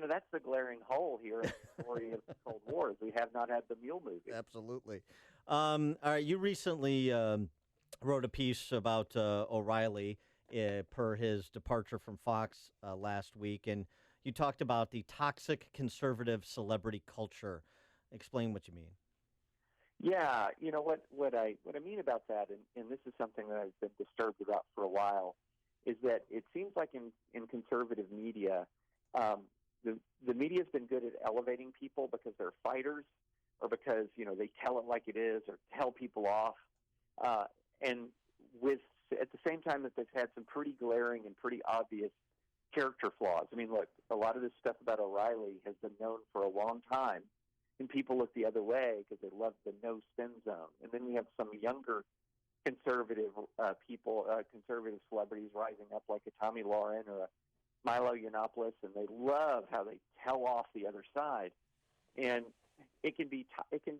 That's the glaring hole here in the story of the Cold War is we have not had the mule movie. Absolutely. All right, you recently wrote a piece about O'Reilly per his departure from Fox last week, and you talked about the toxic conservative celebrity culture. Explain what you mean. Yeah, what I mean about that, and this is something that I've been disturbed about for a while, is that it seems like in conservative media, the media's been good at elevating people because they're fighters, or because they tell it like it is, or tell people off, and at the same time that they've had some pretty glaring and pretty obvious character flaws. I mean, look, a lot of this stuff about O'Reilly has been known for a long time, and people look the other way because they love the no spin zone. And then we have some younger conservative people, conservative celebrities rising up, like a Tommy Lauren or a Milo Yiannopoulos, and they love how they tell off the other side. And it can be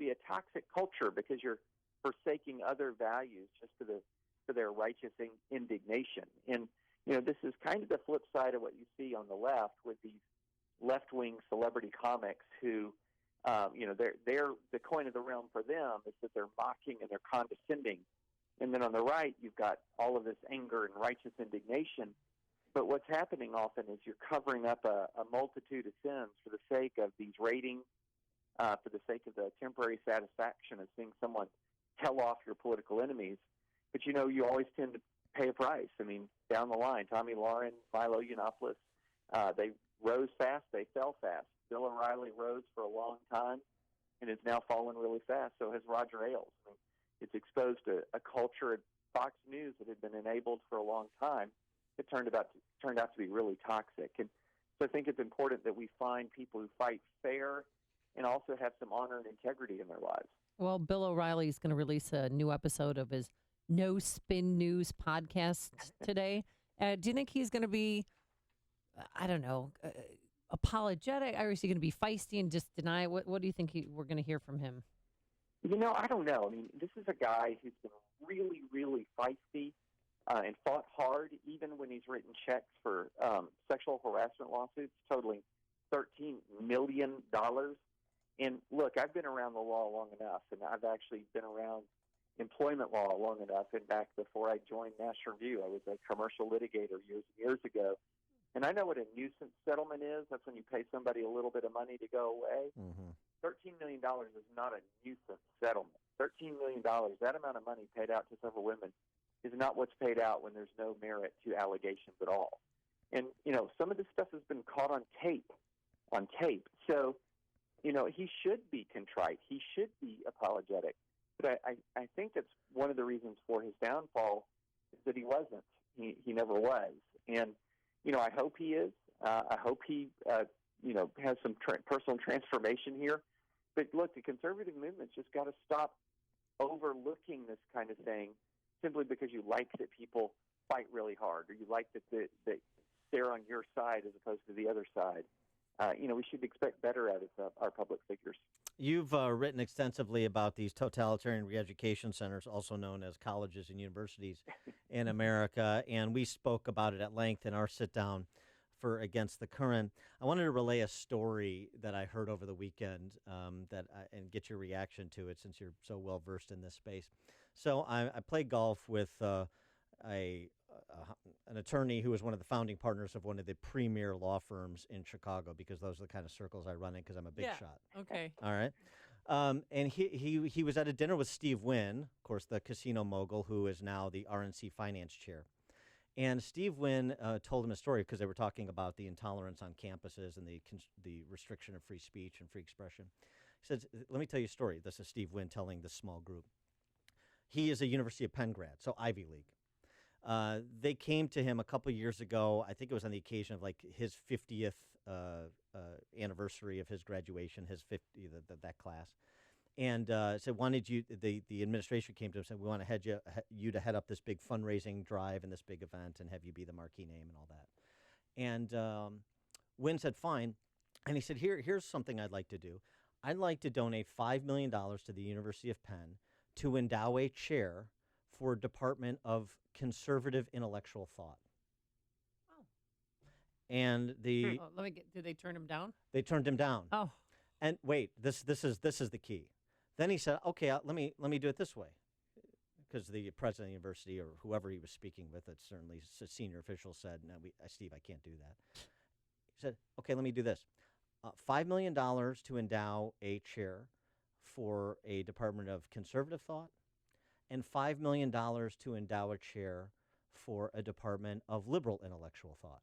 a toxic culture because you're forsaking other values just for their righteous indignation. And this is kind of the flip side of what you see on the left with these left-wing celebrity comics who, they're the coin of the realm for them is that they're mocking and they're condescending. And then on the right, you've got all of this anger and righteous indignation. But what's happening often is you're covering up a multitude of sins for the sake of these ratings, for the sake of the temporary satisfaction of seeing someone tell off your political enemies. But, you always tend to pay a price. I mean, down the line, Tommy Lauren, Milo Yiannopoulos, they rose fast, they fell fast. Bill O'Reilly rose for a long time and has now fallen really fast. So has Roger Ailes. I mean, it's exposed a culture at Fox News that had been enabled for a long time. It turned out to be really toxic. And so I think it's important that we find people who fight fair and also have some honor and integrity in their lives. Well, Bill O'Reilly is going to release a new episode of his No Spin News podcast today. Do you think he's going to be, apologetic, or is he going to be feisty and just deny it? What do you think we're going to hear from him? I don't know. I mean, this is a guy who's been really, really feisty and fought hard, even when he's written checks for sexual harassment lawsuits totaling $13 million. And look, I've been around the law long enough, and I've actually been around employment law long enough. And back before I joined National Review, I was a commercial litigator years and years ago. And I know what a nuisance settlement is. That's when you pay somebody a little bit of money to go away. Mm-hmm. $13 million is not a nuisance settlement. $13 million, that amount of money paid out to several women, is not what's paid out when there's no merit to allegations at all. And, some of this stuff has been caught on tape. So, he should be contrite. He should be apologetic. But I think that's one of the reasons for his downfall is that he wasn't. He never was. And, I hope he is. I hope he, has some personal transformation here. But look, the conservative movement's just got to stop overlooking this kind of thing simply because you like that people fight really hard, or you like that they're on your side as opposed to the other side. We should expect better out of our public figures. You've written extensively about these totalitarian re-education centers, also known as colleges and universities in America, and we spoke about it at length in our sit-down for Against the Current. I wanted to relay a story that I heard over the weekend and get your reaction to it since you're so well-versed in this space. So I played golf with an attorney who was one of the founding partners of one of the premier law firms in Chicago, because those are the kind of circles I run in because I'm a big shot. Okay. All right. And he was at a dinner with Steve Wynn, of course, the casino mogul who is now the RNC finance chair. And Steve Wynn told him a story because they were talking about the intolerance on campuses and the restriction of free speech and free expression. He said, let me tell you a story. This is Steve Wynn telling this small group. He is a University of Penn grad, so Ivy League. They came to him a couple years ago. I think it was on the occasion of like his 50th anniversary of his graduation, his 50 that class, and said, "Wanted you." The administration came to him and said, "We want to you to head up this big fundraising drive and this big event, and have you be the marquee name and all that." And Wynn said, "Fine," and he said, "Here's something I'd like to do. I'd like to donate $5 million to the University of Penn to endow a chair for Department of Conservative Intellectual Thought. Oh. And Did they turn him down? they turned him down. Oh. And wait, this is the key. Then he said, "Okay, let me do it this way," because the president of the university or whoever he was speaking with, it certainly a senior official said, "No, Steve, I can't do that." He said, "Okay, let me do this: $5 million to endow a chair for a Department of Conservative Thought, and $5 million to endow a chair for a Department of Liberal Intellectual Thought."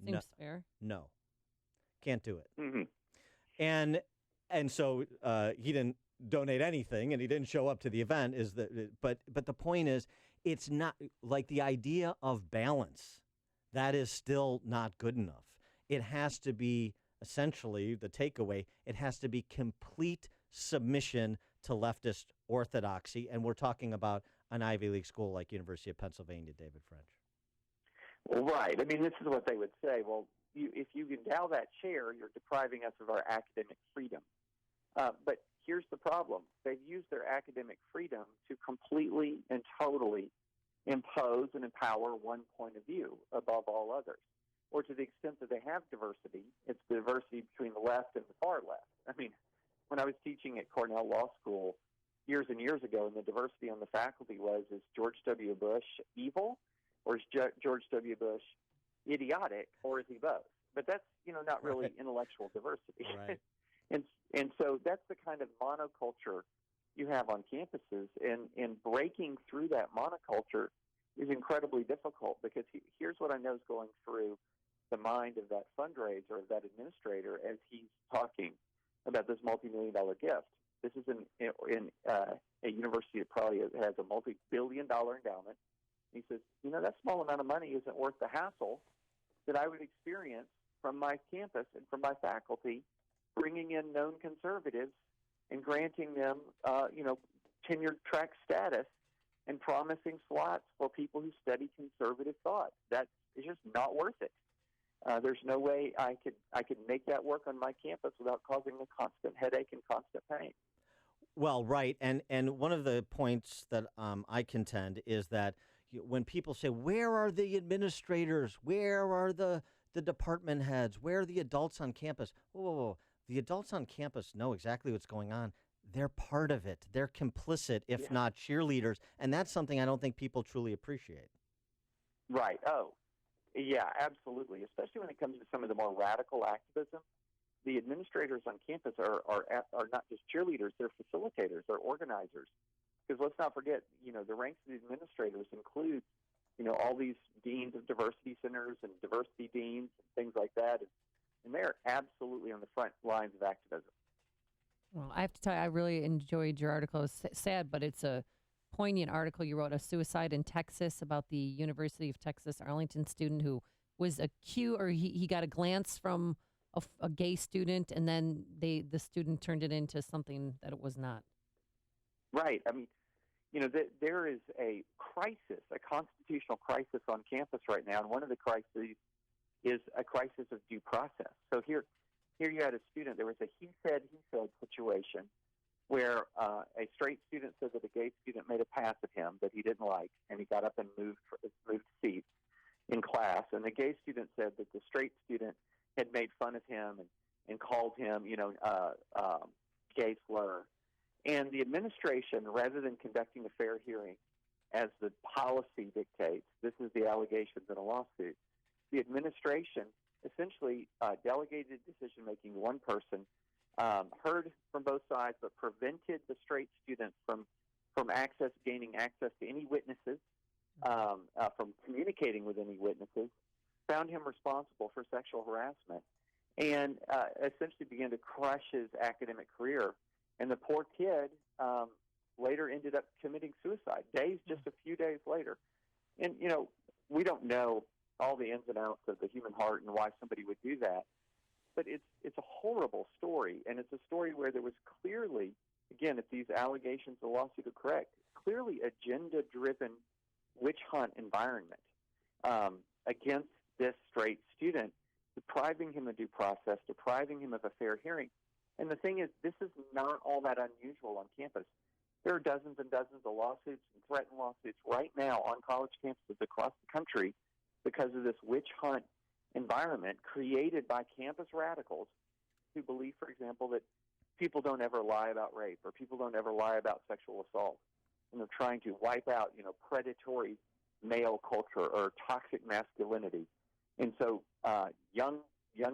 Seems fair. No, can't do it. Mm-hmm. And so he didn't donate anything, and he didn't show up to the event. But the point is, it's not like the idea of balance. That is still not good enough. It has to be essentially the takeaway. It has to be complete submission to leftist orthodoxy, and we're talking about an Ivy League school like University of Pennsylvania, David French. Well, right. I mean, this is what they would say. Well, if you endow that chair, you're depriving us of our academic freedom. But here's the problem. They've used their academic freedom to completely and totally impose and empower one point of view above all others. Or to the extent that they have diversity, it's the diversity between the left and the far left. I mean, when I was teaching at Cornell Law School years and years ago, and the diversity on the faculty is George W. Bush evil, or is George W. Bush idiotic, or is he both? But that's, not really intellectual diversity. Right. And so that's the kind of monoculture you have on campuses, and breaking through that monoculture is incredibly difficult, because here's what I know is going through the mind of that fundraiser, of that administrator, as he's talking about this multi-million-dollar gift. This is in a university that probably has a multi-billion-dollar endowment. He says, that small amount of money isn't worth the hassle that I would experience from my campus and from my faculty bringing in known conservatives and granting them, tenured track status and promising slots for people who study conservative thought. That is just not worth it. There's no way I could make that work on my campus without causing a constant headache and constant pain. Well, right, and one of the points that I contend is that when people say, "Where are the administrators? Where are the department heads? Where are the adults on campus?" Whoa. The adults on campus know exactly what's going on. They're part of it. They're complicit, if not cheerleaders, and that's something I don't think people truly appreciate. Right. Oh, yeah, absolutely. Especially when it comes to some of the more radical activism, the administrators on campus are not just cheerleaders; they're facilitators, they're organizers. Because let's not forget, the ranks of the administrators include, all these deans of diversity centers and diversity deans and things like that, and they're absolutely on the front lines of activism. Well, I have to tell you, I really enjoyed your article. It's sad, but it's a poignant article you wrote, a suicide in Texas, about the University of Texas Arlington student who was he got a glance from a gay student, and then the student turned it into something that it was not. Right. I mean, there is a crisis, a constitutional crisis on campus right now, and one of the crises is a crisis of due process. So here you had a student, there was a he said situation where a straight student said that a gay student made a pass at him that he didn't like, and he got up and moved seats in class, and the gay student said that the straight student had made fun of him and called him, gay slur. And the administration, rather than conducting a fair hearing, as the policy dictates, this is the allegations in a lawsuit, the administration essentially delegated decision-making to one person, heard from both sides, but prevented the straight student from gaining access to any witnesses, from communicating with any witnesses, found him responsible for sexual harassment, and essentially began to crush his academic career. And the poor kid later ended up committing suicide, just a few days later. And, we don't know all the ins and outs of the human heart and why somebody would do that. But it's a horrible story, and it's a story where there was clearly, again, if these allegations of the lawsuit are correct, clearly agenda-driven witch hunt environment against this straight student, depriving him of due process, depriving him of a fair hearing, And the thing is, this is not all that unusual on campus. There are dozens and dozens of lawsuits and threatened lawsuits right now on college campuses across the country because of this witch hunt environment created by campus radicals who believe, for example, that people don't ever lie about rape or people don't ever lie about sexual assault. And they're trying to wipe out, predatory male culture or toxic masculinity. And so young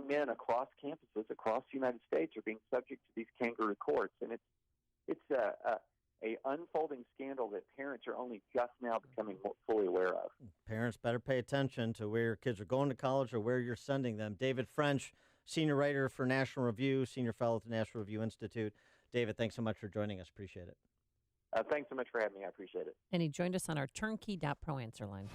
men across campuses, across the United States, are being subject to these kangaroo courts. And it's a unfolding scandal that parents are only just now becoming more fully aware of. Parents better pay attention to where your kids are going to college or where you're sending them. David French, senior writer for National Review, senior fellow at the National Review Institute. David, thanks so much for joining us. Appreciate it. Thanks so much for having me. I appreciate it. And he joined us on our turnkey.pro answer line.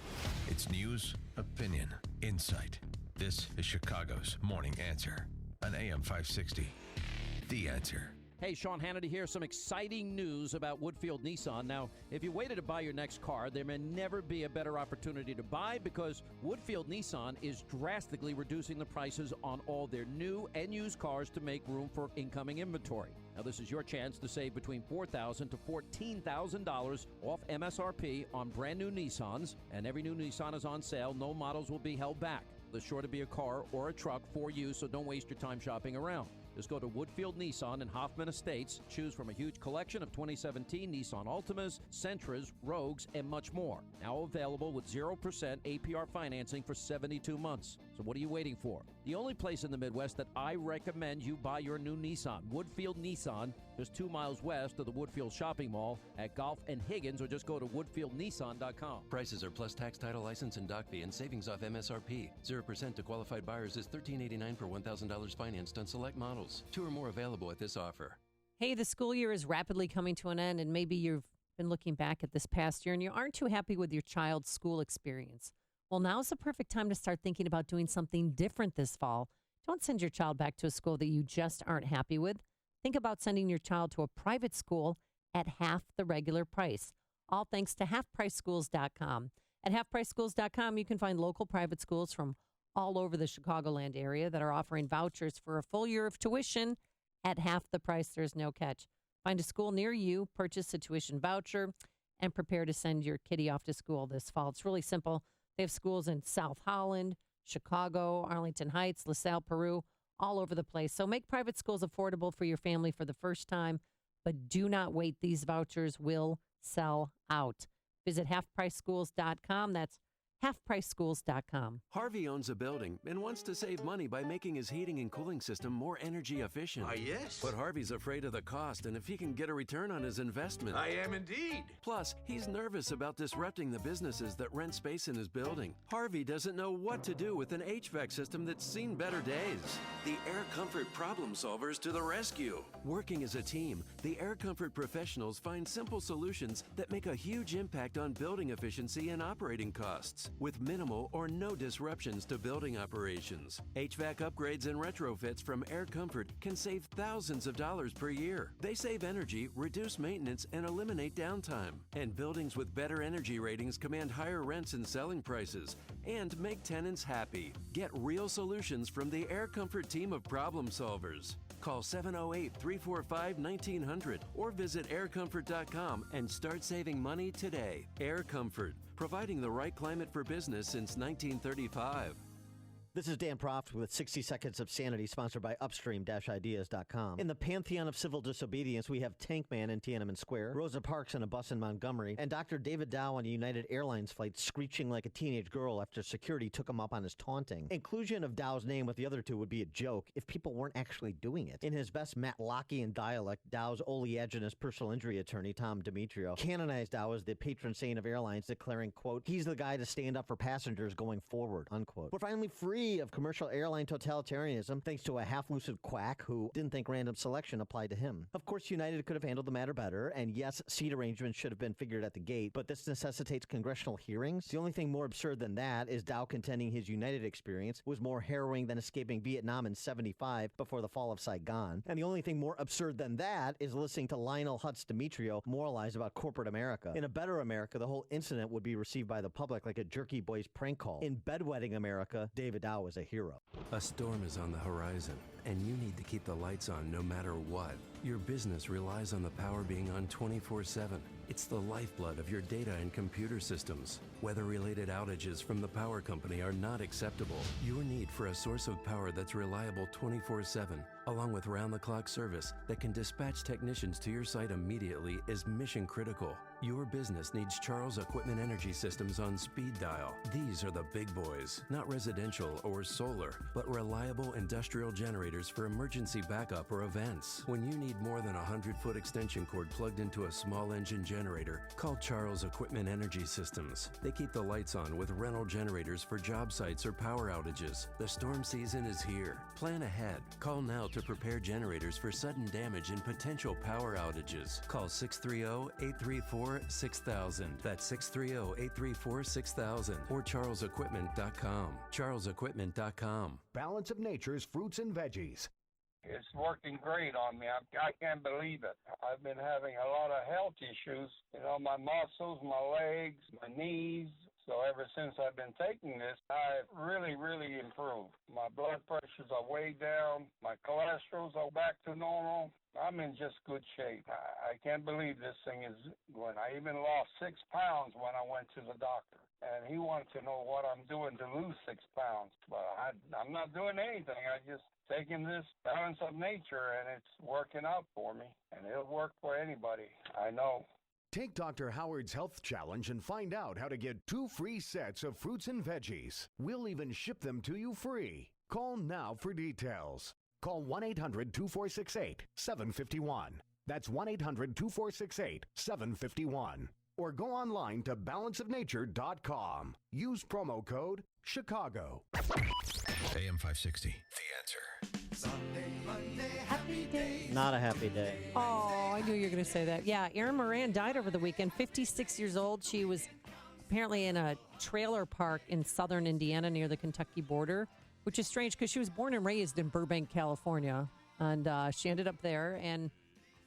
It's news, opinion, insight. This is Chicago's Morning Answer on AM 560. The Answer. Hey, Sean Hannity here. Some exciting news about Woodfield Nissan. Now, if you waited to buy your next car, there may never be a better opportunity to buy because Woodfield Nissan is drastically reducing the prices on all their new and used cars to make room for incoming inventory. Now, this is your chance to save between $4,000 to $14,000 off MSRP on brand new Nissans, and every new Nissan is on sale. No models will be held back. There's sure to be a car or a truck for you, so don't waste your time shopping around. Just go to Woodfield Nissan in Hoffman Estates. Choose from a huge collection of 2017 Nissan Altimas, Sentras, Rogues, and much more. Now available with 0% APR financing for 72 months. So what are you waiting for? The only place in the Midwest that I recommend you buy your new Nissan, Woodfield Nissan, just 2 miles west of the Woodfield Shopping Mall at Golf and Higgins, or just go to woodfieldnissan.com. Prices are plus tax, title, license, and dock fee, and savings off MSRP. 0% to qualified buyers is $1,389 per $1,000 financed on select models. 2 or more available at this offer. Hey, the school year is rapidly coming to an end, and maybe you've been looking back at this past year and you aren't too happy with your child's school experience. Well, now's the perfect time to start thinking about doing something different this fall. Don't send your child back to a school that you just aren't happy with. Think about sending your child to a private school at half the regular price, all thanks to halfpriceschools.com. At halfpriceschools.com, you can find local private schools from all over the Chicagoland area that are offering vouchers for a full year of tuition at half the price. There's no catch. Find a school near you, purchase a tuition voucher, and prepare to send your kiddie off to school this fall. It's really simple. They have schools in South Holland, Chicago, Arlington Heights, LaSalle, Peru, all over the place. So make private schools affordable for your family for the first time, but do not wait. These vouchers will sell out. Visit halfpriceschools.com. That's halfpriceschools.com. Harvey owns a building and wants to save money by making his heating and cooling system more energy efficient. Yes. But Harvey's afraid of the cost and if he can get a return on his investment. I am indeed. Plus, he's nervous about disrupting the businesses that rent space in his building. Harvey doesn't know what to do with an HVAC system that's seen better days. The Air Comfort problem solvers to the rescue. Working as a team, the Air Comfort professionals find simple solutions that make a huge impact on building efficiency and operating costs, with minimal or no disruptions to building operations. HVAC upgrades and retrofits from Air Comfort can save thousands of dollars per year. They save energy, reduce maintenance, and eliminate downtime. And buildings with better energy ratings command higher rents and selling prices and make tenants happy. Get real solutions from the Air Comfort team of problem solvers. Call 708-345-1900 or visit aircomfort.com and start saving money today. Air Comfort, providing the right climate for business since 1935. This is Dan Proft with 60 Seconds of Sanity, sponsored by Upstream-Ideas.com. In the pantheon of civil disobedience, we have Tank Man in Tiananmen Square, Rosa Parks on a bus in Montgomery, and Dr. David Dow on a United Airlines flight screeching like a teenage girl after security took him up on his taunting. Inclusion of Dow's name with the other two would be a joke if people weren't actually doing it. In his best Matlockian dialect, Dow's oleaginous personal injury attorney, Tom Demetrio, canonized Dow as the patron saint of airlines, declaring, quote, he's the guy to stand up for passengers going forward, unquote. We're finally free of commercial airline totalitarianism thanks to a half-lucid quack who didn't think random selection applied to him. Of course, United could have handled the matter better, and yes, seat arrangements should have been figured at the gate, but this necessitates congressional hearings. The only thing more absurd than that is Dow contending his United experience was more harrowing than escaping Vietnam in '75 before the fall of Saigon. And the only thing more absurd than that is listening to Lionel Hutz Demetrio moralize about corporate America. In a better America, the whole incident would be received by the public like a Jerky Boys prank call. In bedwetting America, David Dow was a hero. A storm is on the horizon, and you need to keep the lights on no matter what. Your business relies on the power being on 24/7. It's the lifeblood of your data and computer systems. Weather-related outages from the power company are not acceptable. Your need for a source of power that's reliable 24/7, along with round-the-clock service that can dispatch technicians to your site immediately, is mission critical. Your business needs Charles Equipment Energy Systems on speed dial. These are the big boys, not residential or solar, but reliable industrial generators for emergency backup or events. When you need more than a 100-foot extension cord plugged into a small engine generator, call Charles Equipment Energy Systems. They keep the lights on with rental generators for job sites or power outages. The storm season is here. Plan ahead. Call now to prepare generators for sudden damage and potential power outages. Call 630-834-6000. That's 630-834-6000 or charlesequipment.com. charlesequipment.com. Balance of Nature's fruits and veggies. It's working great on me. I can't believe it. I've been having a lot of health issues. You know, my muscles, my legs, my knees. So ever since I've been taking this, I've really, really improved. My blood pressures are way down. My cholesterol's are back to normal. I'm in just good shape. I can't believe this thing is going. I even lost 6 pounds when I went to the doctor. And he wanted to know what I'm doing to lose 6 pounds. But I'm not doing anything. I just taking this Balance of Nature, and it's working out for me. And it'll work for anybody, I know. Take Dr. Howard's Health Challenge and find out how to get 2 free sets of fruits and veggies. We'll even ship them to you free. Call now for details. Call 1-800-2468-751. That's 1-800-2468-751. Or go online to balanceofnature.com. Use promo code Chicago. AM 560, The Answer. Sunday, Monday, happy day. Not a happy day. Oh, I knew you were going to say that. Yeah, Erin Moran died over the weekend, 56 years old. She was apparently in a trailer park in southern Indiana near the Kentucky border, which is strange because she was born and raised in Burbank, California. And she ended up there and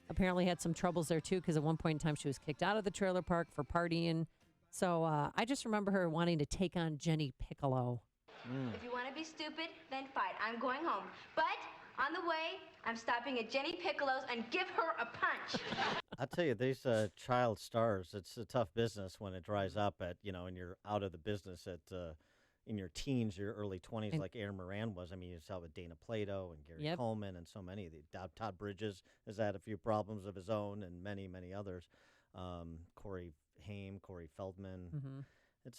apparently had some troubles there, too, because at one point in time she was kicked out of the trailer park for partying. So I just remember her wanting to take on Jenny Piccolo. If you want to be stupid, then fight. I'm going home. But on the way, I'm stopping at Jenny Piccolo's and give her a punch. I tell you, these child stars, it's a tough business when it dries up and you're out of the business in your teens, your early 20s, like Erin Moran was. I mean, you saw with Dana Plato and Gary Coleman and so many of the Todd Bridges has had a few problems of his own and many, many others. Corey Haim, Corey Feldman. Mm-hmm.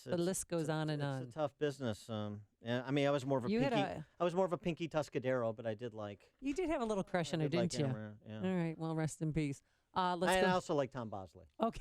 The list goes on and on. It's a tough business. Yeah, I mean, I was more of a Pinky Tuscadero, but I did like. You did have a little crush on her, didn't you? Yeah. All right. Well, rest in peace. I also like Tom Bosley. Okay.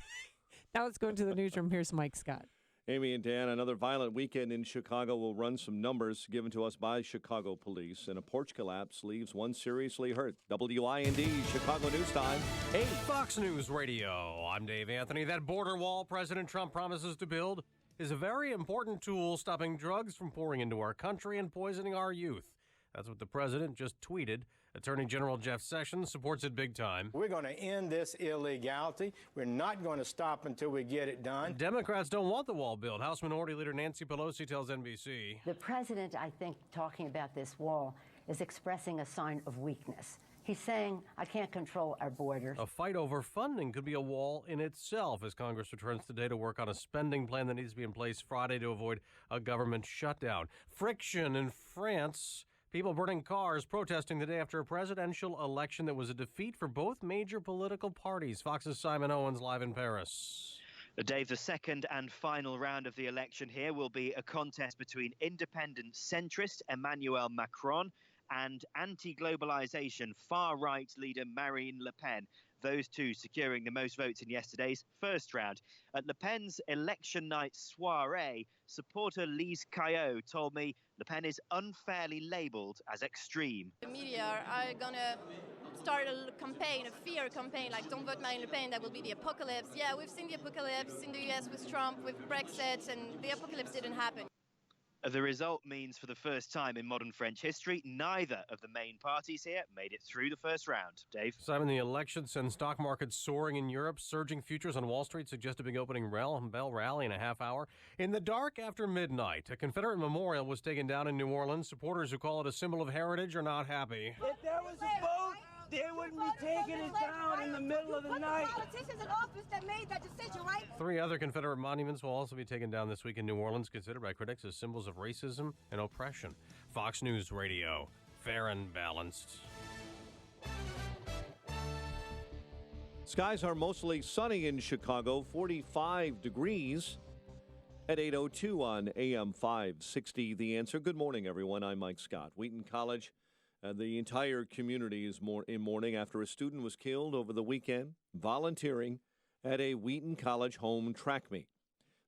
Now let's go into the newsroom. Here's Mike Scott. Amy and Dan, another violent weekend in Chicago. Will run some numbers given to us by Chicago police. And a porch collapse leaves one seriously hurt. WIND, Chicago News Time. Hey, Fox News Radio. I'm Dave Anthony. That border wall President Trump promises to build is a very important tool stopping drugs from pouring into our country and poisoning our youth. That's what the president just tweeted. Attorney General Jeff Sessions supports it big time. We're going to end this illegality. We're not going to stop until we get it done. Democrats don't want the wall built. House Minority Leader Nancy Pelosi tells NBC. The president, I think, talking about this wall is expressing a sign of weakness. He's saying, I can't control our borders. A fight over funding could be a wall in itself as Congress returns today to work on a spending plan that needs to be in place Friday to avoid a government shutdown. Friction in France. People burning cars protesting the day after a presidential election that was a defeat for both major political parties. Fox's Simon Owens live in Paris. Dave, the second and final round of the election here will be a contest between independent centrist Emmanuel Macron and anti-globalization far-right leader Marine Le Pen. Those two securing the most votes in yesterday's first round. At Le Pen's election night soiree, supporter Lise Caillot told me Le Pen is unfairly labelled as extreme. The media are going to start a campaign, a fear campaign, like don't vote Marine Le Pen, that will be the apocalypse. Yeah, we've seen the apocalypse in the US with Trump, with Brexit, and the apocalypse didn't happen. The result means for the first time in modern French history, neither of the main parties here made it through the first round. Dave? Simon, the election sends stock markets soaring in Europe. Surging futures on Wall Street suggest a big opening bell rally in a half hour. In the dark after midnight, a Confederate memorial was taken down in New Orleans. Supporters who call it a symbol of heritage are not happy. If there was a vote, they wouldn't be taking it down in the middle of the night. Politicians in office that made that decision, right? 3 other Confederate monuments will also be taken down this week in New Orleans, considered by critics as symbols of racism and oppression. Fox News Radio, fair and balanced. Skies are mostly sunny in Chicago, 45 degrees at 8:02 on AM 560. The Answer. Good morning, everyone. I'm Mike Scott. Wheaton College. The entire community is in mourning after a student was killed over the weekend volunteering at a Wheaton College home track meet.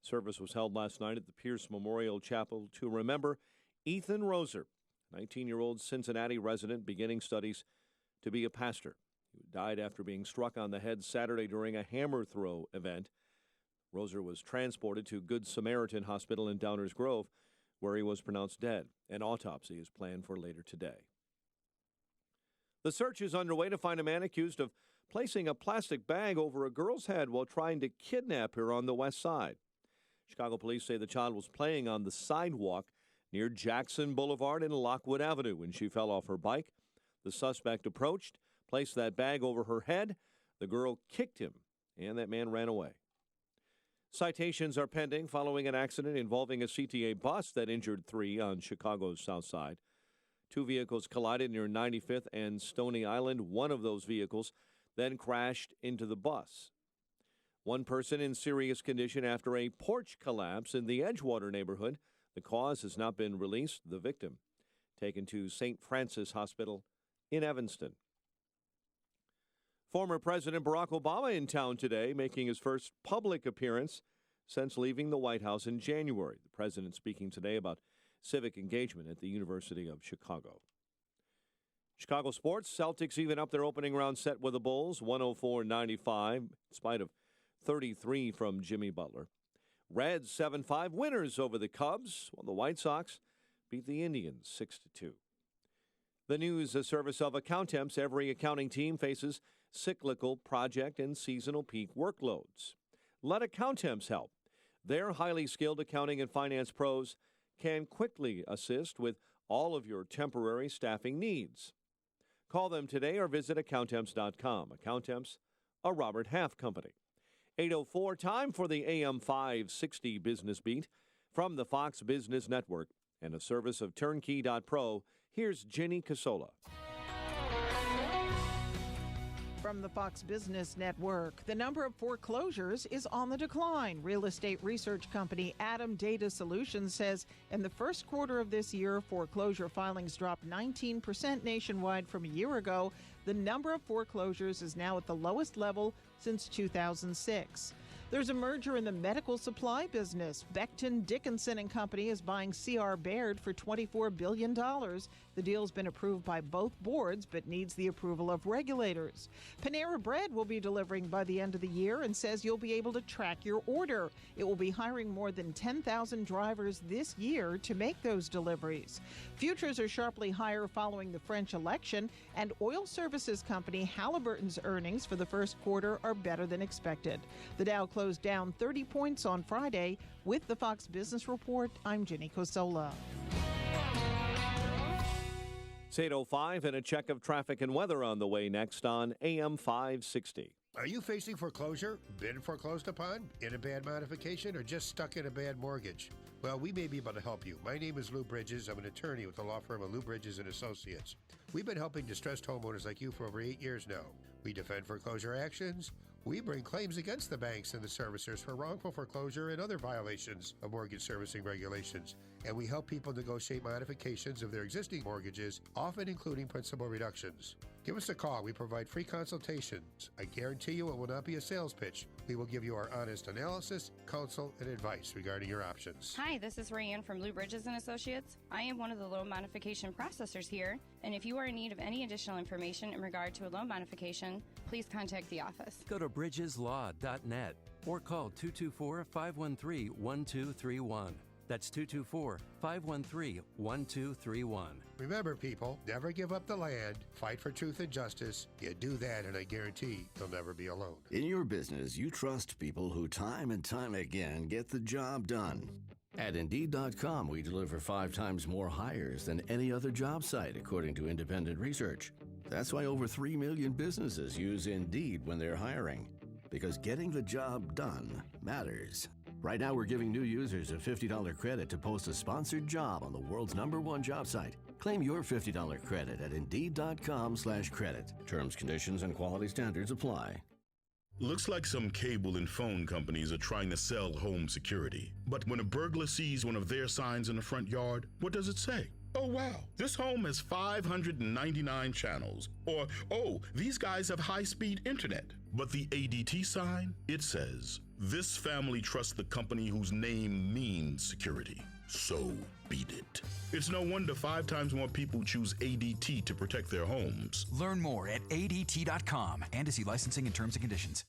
Service was held last night at the Pierce Memorial Chapel to remember Ethan Roser, 19-year-old Cincinnati resident beginning studies to be a pastor. He died after being struck on the head Saturday during a hammer throw event. Roser was transported to Good Samaritan Hospital in Downers Grove, where he was pronounced dead. An autopsy is planned for later today. The search is underway to find a man accused of placing a plastic bag over a girl's head while trying to kidnap her on the west side. Chicago police say the child was playing on the sidewalk near Jackson Boulevard and Lockwood Avenue when she fell off her bike. The suspect approached, placed that bag over her head. The girl kicked him, and that man ran away. Citations are pending following an accident involving a CTA bus that injured 3 on Chicago's south side. 2 vehicles collided near 95th and Stony Island. One of those vehicles then crashed into the bus. 1 person in serious condition after a porch collapse in the Edgewater neighborhood. The cause has not been released. The victim taken to St. Francis Hospital in Evanston. Former President Barack Obama in town today, making his first public appearance since leaving the White House in January. The president speaking today about civic engagement at the University of Chicago. Chicago sports, Celtics even up their opening round set with the Bulls, 104-95, in spite of 33 from Jimmy Butler. Reds 7-5 winners over the Cubs, while the White Sox beat the Indians 6-2. The news, a service of Accountemps. Every accounting team faces cyclical, project, and seasonal peak workloads. Let Accountemps help. Their highly skilled accounting and finance pros can quickly assist with all of your temporary staffing needs. Call them today or visit Accountemps.com. Accountemps, a Robert Half company. 8:04, time for the AM 560 Business Beat from the Fox Business Network and a service of Turnkey.pro. Here's Jenny Casola. From the Fox Business Network, the number of foreclosures is on the decline. Real estate research company Adam Data Solutions says in the first quarter of this year, foreclosure filings dropped 19% nationwide from a year ago. The number of foreclosures is now at the lowest level since 2006. There's a merger in the medical supply business. Becton Dickinson & Company is buying C.R. Baird for $24 billion. The deal's been approved by both boards, but needs the approval of regulators. Panera Bread will be delivering by the end of the year and says you'll be able to track your order. It will be hiring more than 10,000 drivers this year to make those deliveries. Futures are sharply higher following the French election, and oil services company Halliburton's earnings for the first quarter are better than expected. The Dow closed down 30 points on Friday. With the Fox Business Report, I'm Jenny Cosola. It's 8:05 and a check of traffic and weather on the way next on AM 560. Are you facing foreclosure, been foreclosed upon, in a bad modification, or just stuck in a bad mortgage? Well, we may be able to help you. My name is Lou Bridges. I'm an attorney with the law firm of Lou Bridges & Associates. We've been helping distressed homeowners like you for over 8 years now. We defend foreclosure actions. We bring claims against the banks and the servicers for wrongful foreclosure and other violations of mortgage servicing regulations. And we help people negotiate modifications of their existing mortgages, often including principal reductions. Give us a call. We provide free consultations. I guarantee you it will not be a sales pitch. We will give you our honest analysis, counsel, and advice regarding your options. Hi, this is Rayanne from Lou Bridges & Associates. I am one of the loan modification processors here, and if you are in need of any additional information in regard to a loan modification, please contact the office. Go to bridgeslaw.net or call 224-513-1231. That's 224-513-1231. Remember, people, never give up the land. Fight for truth and justice. You do that, and I guarantee you'll never be alone. In your business, you trust people who time and time again get the job done. At Indeed.com, we deliver 5 times more hires than any other job site, according to independent research. That's why over 3 million businesses use Indeed when they're hiring. Because getting the job done matters. Right now, we're giving new users a $50 credit to post a sponsored job on the world's #1 job site. Claim your $50 credit at Indeed.com/credit. Terms, conditions, and quality standards apply. Looks like some cable and phone companies are trying to sell home security. But when a burglar sees one of their signs in the front yard, what does it say? Oh, wow, this home has 599 channels. Or, oh, these guys have high-speed internet. But the ADT sign, it says, this family trusts the company whose name means security. So beat it. It's no wonder 5 times more people choose ADT to protect their homes. Learn more at ADT.com and to see licensing and terms and conditions.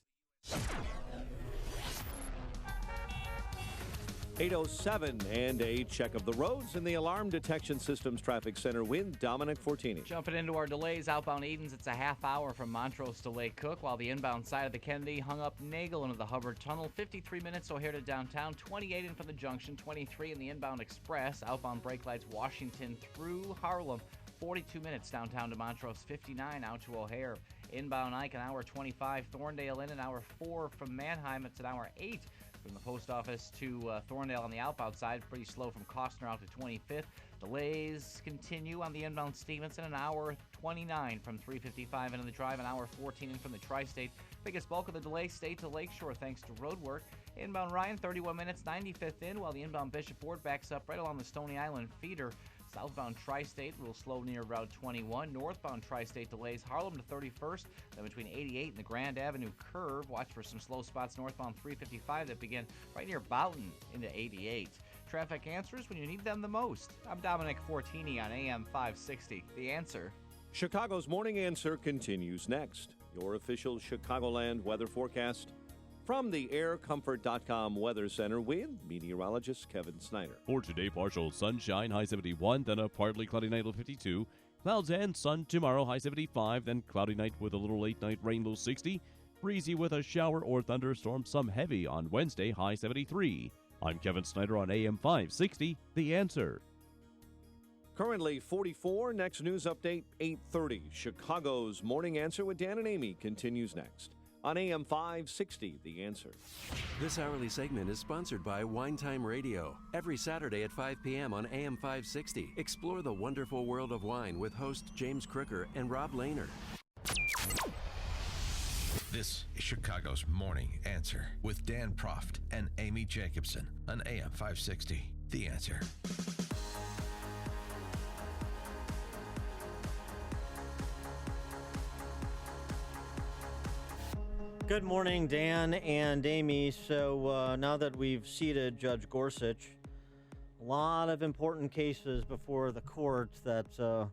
8:07 and a check of the roads in the Alarm Detection Systems Traffic Center with Dominic Fortini. Jumping into our delays, outbound Edens, it's a half hour from Montrose to Lake Cook, while the inbound side of the Kennedy hung up Nagel into the Hubbard Tunnel. 53 minutes O'Hare to downtown, 28 in from the junction, 23 in the inbound Express. Outbound brake lights Washington through Harlem. 42 minutes downtown to Montrose, 59 out to O'Hare. Inbound Ike, an hour 25. Thorndale in an hour 4 from Manheim. It's an hour 8 from the post office to Thorndale on the outbound side. Pretty slow from Costner out to 25th. Delays continue on the inbound Stevenson, an hour 29 from 355 into the drive, an hour 14 in from the Tri-State. Biggest bulk of the delay stayed to Lakeshore thanks to road work. Inbound Ryan, 31 minutes, 95th in, while the inbound Bishop Ford backs up right along the Stony Island feeder. Southbound Tri-State, a little slow near Route 21. Northbound Tri-State delays Harlem to 31st, then between 88 and the Grand Avenue curve. Watch for some slow spots northbound 355 that begin right near Boughton into 88. Traffic answers when you need them the most. I'm Dominic Fortini on AM 560. The Answer. Chicago's Morning Answer continues next. Your official Chicagoland weather forecast from the AirComfort.com Weather Center with meteorologist Kevin Snyder. For today, partial sunshine, high 71, then a partly cloudy night, low 52. Clouds and sun tomorrow, high 75, then cloudy night with a little late-night rain, low 60. Breezy with a shower or thunderstorm, some heavy on Wednesday, high 73. I'm Kevin Snyder on AM 560, The Answer. Currently 44. Next news update, 8:30. Chicago's Morning Answer with Dan and Amy continues next on AM 560, The Answer. This hourly segment is sponsored by Wine Time Radio. Every Saturday at 5 p.m. on AM 560. Explore the wonderful world of wine with host James Crooker and Rob Lehner. This is Chicago's Morning Answer with Dan Proft and Amy Jacobson on AM 560, The Answer. Good morning, Dan and Amy. So now that we've seated Judge Gorsuch, a lot of important cases before the court that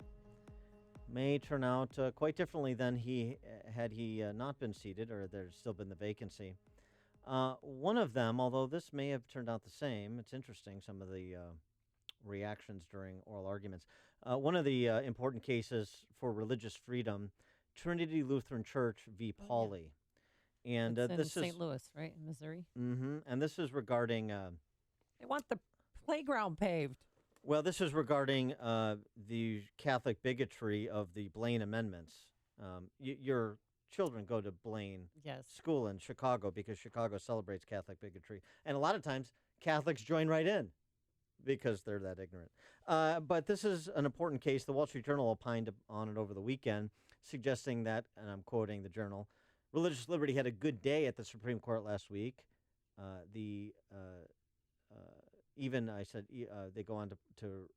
may turn out quite differently than he not been seated, or there's still been the vacancy. One of them, although this may have turned out the same, it's interesting, some of the reactions during oral arguments. One of the important cases for religious freedom, Trinity Lutheran Church v. Pauley. And it's this in is St. Louis, right, in Missouri. Mm-hmm. And this is regarding. They want the playground paved. Well, this is regarding the Catholic bigotry of the Blaine amendments. Your children go to Blaine School in Chicago because Chicago celebrates Catholic bigotry, and a lot of times Catholics join right in because they're that ignorant. But this is an important case. The Wall Street Journal opined on it over the weekend, suggesting that, and I'm quoting the Journal, religious liberty had a good day at the Supreme Court last week. They go on to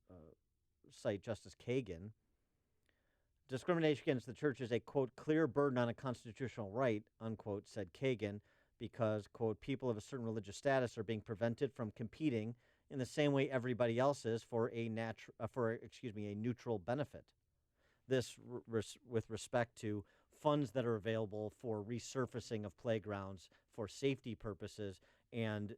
cite Justice Kagan. Discrimination against the church is a, quote, clear burden on a constitutional right, unquote, said Kagan, because, quote, people of a certain religious status are being prevented from competing in the same way everybody else is for a neutral benefit. This with respect to funds that are available for resurfacing of playgrounds for safety purposes, and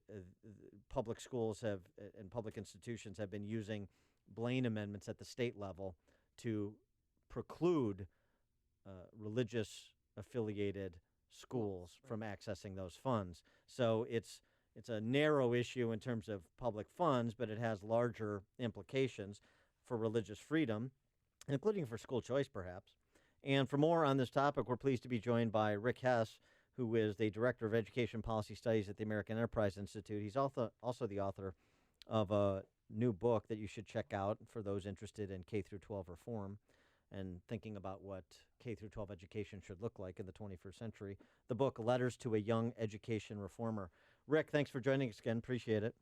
public schools have and public institutions have been using Blaine amendments at the state level to preclude religious affiliated schools from accessing those funds. So it's a narrow issue in terms of public funds, but it has larger implications for religious freedom, including for school choice, perhaps. And for more on this topic, we're pleased to be joined by Rick Hess, who is the Director of Education Policy Studies at the American Enterprise Institute. He's also the author of a new book that you should check out for those interested in K-12 reform and thinking about what K-12 education should look like in the 21st century. The book, Letters to a Young Education Reformer. Rick, thanks for joining us again. Appreciate it.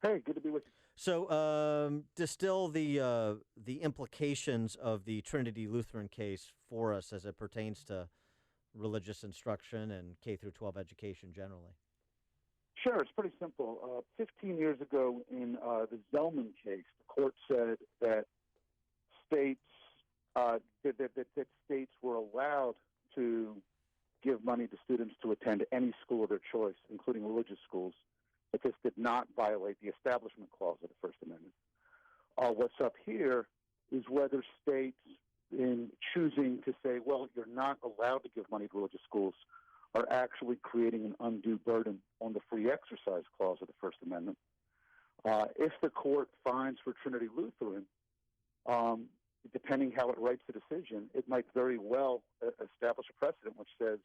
Hey, good to be with you. So, distill the implications of the Trinity Lutheran case for us as it pertains to religious instruction and K-12 education generally. Sure, it's pretty simple. 15 years ago in the Zellman case, the court said that states that states were allowed to give money to students to attend any school of their choice, including religious schools, but this did not violate the Establishment Clause of the First Amendment. What's up here is whether states, in choosing to say, well, you're not allowed to give money to religious schools, are actually creating an undue burden on the Free Exercise Clause of the First Amendment. If the court finds for Trinity Lutheran, depending how it writes the decision, it might very well establish a precedent which says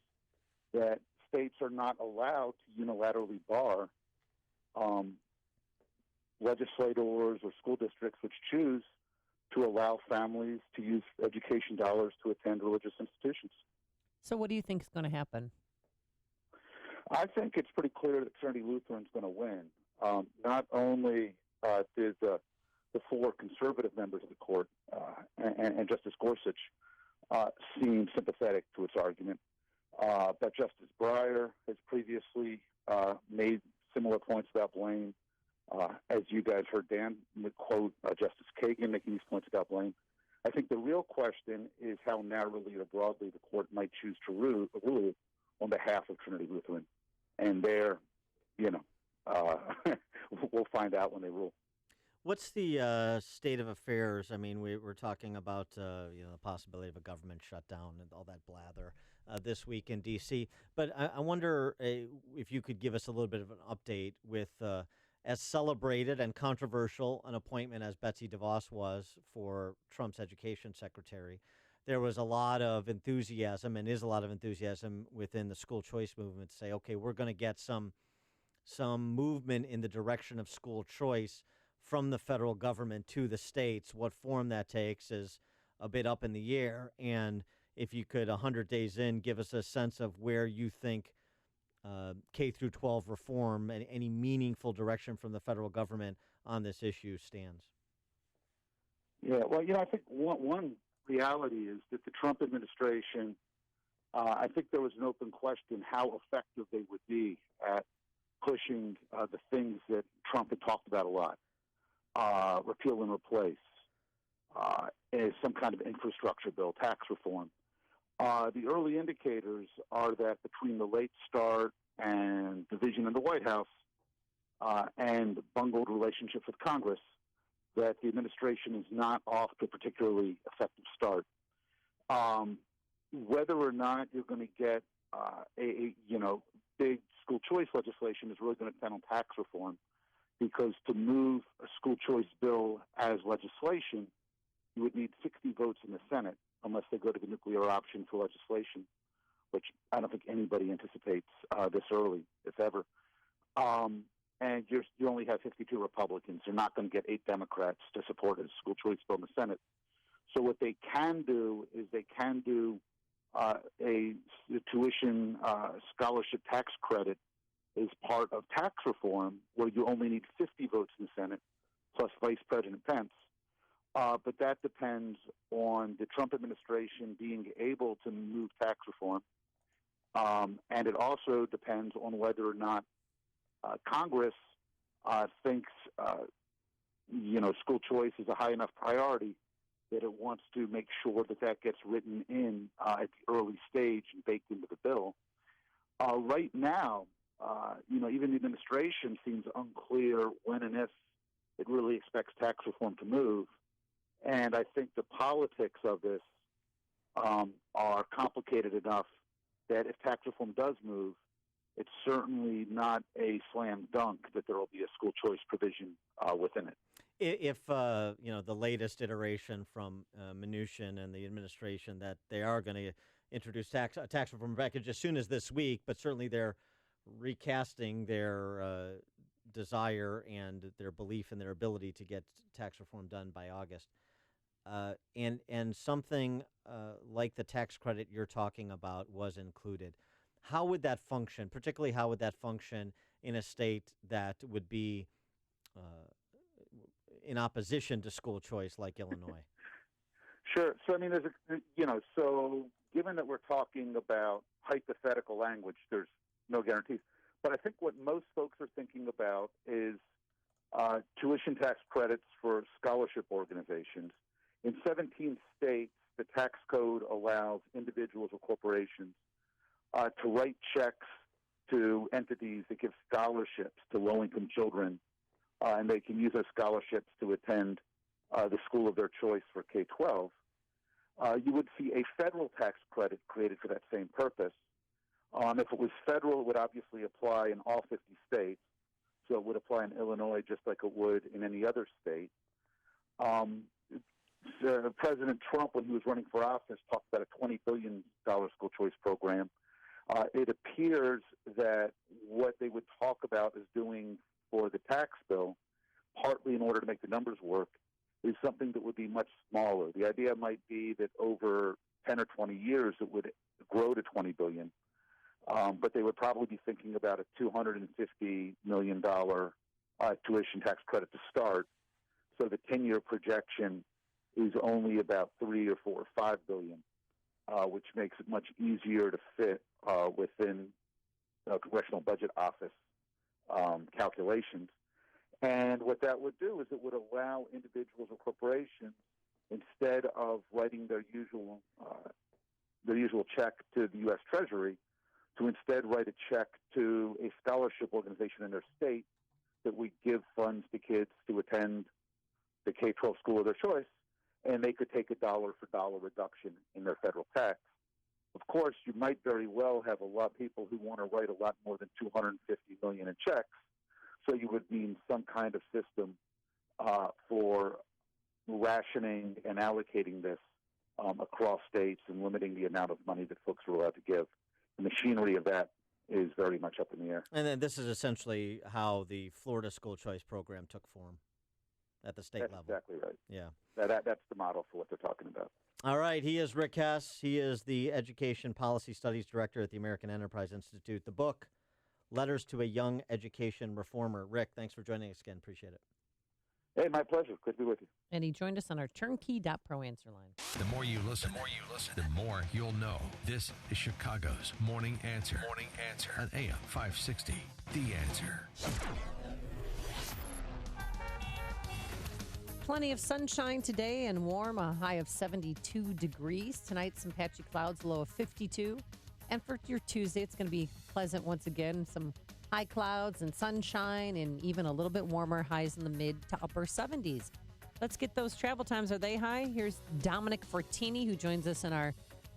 that states are not allowed to unilaterally bar legislators or school districts which choose to allow families to use education dollars to attend religious institutions. So what do you think is going to happen? I think it's pretty clear that Trinity Lutheran is going to win. Not only did the four conservative members of the court and Justice Gorsuch seem sympathetic to its argument, but Justice Breyer has previously made similar points about Blaine. As you guys heard Dan quote Justice Kagan making these points about Blaine. I think the real question is how narrowly or broadly the court might choose to rule on behalf of Trinity Lutheran. And there, we'll find out when they rule. What's the state of affairs? I mean, we're talking about the possibility of a government shutdown and all that blather this week in D.C. But I wonder if you could give us a little bit of an update with as celebrated and controversial an appointment as Betsy DeVos was for Trump's education secretary. There was a lot of enthusiasm and is a lot of enthusiasm within the school choice movement to say, okay, we're going to get some movement in the direction of school choice from the federal government to the states. What form that takes is a bit up in the air. And if you could, 100 days in, give us a sense of where you think K-12 reform and any meaningful direction from the federal government on this issue stands. Yeah, well, I think one reality is that the Trump administration, I think there was an open question how effective they would be at pushing the things that Trump had talked about a lot. Repeal and replace, some kind of infrastructure bill, tax reform. The early indicators are that between the late start and division in the White House and bungled relationships with Congress, that the administration is not off to a particularly effective start. Whether or not you're going to get big school choice legislation is really going to depend on tax reform, because to move a school choice bill as legislation, you would need 60 votes in the Senate, unless they go to the nuclear option for legislation, which I don't think anybody anticipates this early, if ever. And you only have 52 Republicans. You're not going to get 8 Democrats to support a school choice bill in the Senate. So what they can do is they can do a tuition scholarship tax credit as part of tax reform, where you only need 50 votes in the Senate, plus Vice President Pence. But that depends on the Trump administration being able to move tax reform. And it also depends on whether or not Congress thinks, school choice is a high enough priority that it wants to make sure that that gets written in at the early stage and baked into the bill. Right now, even the administration seems unclear when and if it really expects tax reform to move. And I think the politics of this are complicated enough that if tax reform does move, it's certainly not a slam dunk that there will be a school choice provision within it. If the latest iteration from Mnuchin and the administration that they are going to introduce a tax reform package as soon as this week, but certainly they're recasting their desire and their belief in their ability to get tax reform done by August. And something like the tax credit you're talking about was included. How would that function? Particularly, how would that function in a state that would be in opposition to school choice like Illinois? Sure. So, I mean, so given that we're talking about hypothetical language, there's no guarantees. But I think what most folks are thinking about is tuition tax credits for scholarship organizations. In 17 states, the tax code allows individuals or corporations to write checks to entities that give scholarships to low-income children, and they can use those scholarships to attend the school of their choice for K-12. You would see a federal tax credit created for that same purpose. If it was federal, it would obviously apply in all 50 states, so it would apply in Illinois just like it would in any other state. President Trump, when he was running for office, talked about a $20 billion school choice program. It appears that what they would talk about as doing for the tax bill, partly in order to make the numbers work, is something that would be much smaller. The idea might be that over 10 or 20 years it would grow to $20 billion. But they would probably be thinking about a $250 million tuition tax credit to start. So the 10-year projection is only about 3 or 4 or 5 billion, which makes it much easier to fit within Congressional Budget Office calculations. And what that would do is it would allow individuals or corporations, instead of writing their usual check to the U.S. Treasury, to instead write a check to a scholarship organization in their state that would give funds to kids to attend the K-12 school of their choice, and they could take a dollar-for-dollar reduction in their federal tax. Of course, you might very well have a lot of people who want to write a lot more than $250 million in checks, so you would need some kind of system for rationing and allocating this across states and limiting the amount of money that folks are allowed to give. The machinery of that is very much up in the air. And then this is essentially how the Florida school choice program took form at the state level. That's exactly right. Yeah. That's the model for what they're talking about. All right. He is Rick Hess. He is the Education Policy Studies Director at the American Enterprise Institute. The book, Letters to a Young Education Reformer. Rick, thanks for joining us again. Appreciate it. Hey, my pleasure. Good to be with you. And he joined us on our turnkey.pro answer line. The more you listen, the more you'll know. This is Chicago's Morning Answer. Morning Answer on AM 560. The Answer. Plenty of sunshine today and warm, a high of 72 degrees. Tonight, some patchy clouds, low of 52. And for your Tuesday, it's going to be pleasant once again. Some high clouds and sunshine and even a little bit warmer, highs in the mid to upper 70s. Let's get those travel times. Are they high? Here's Dominic Fortini, who joins us in our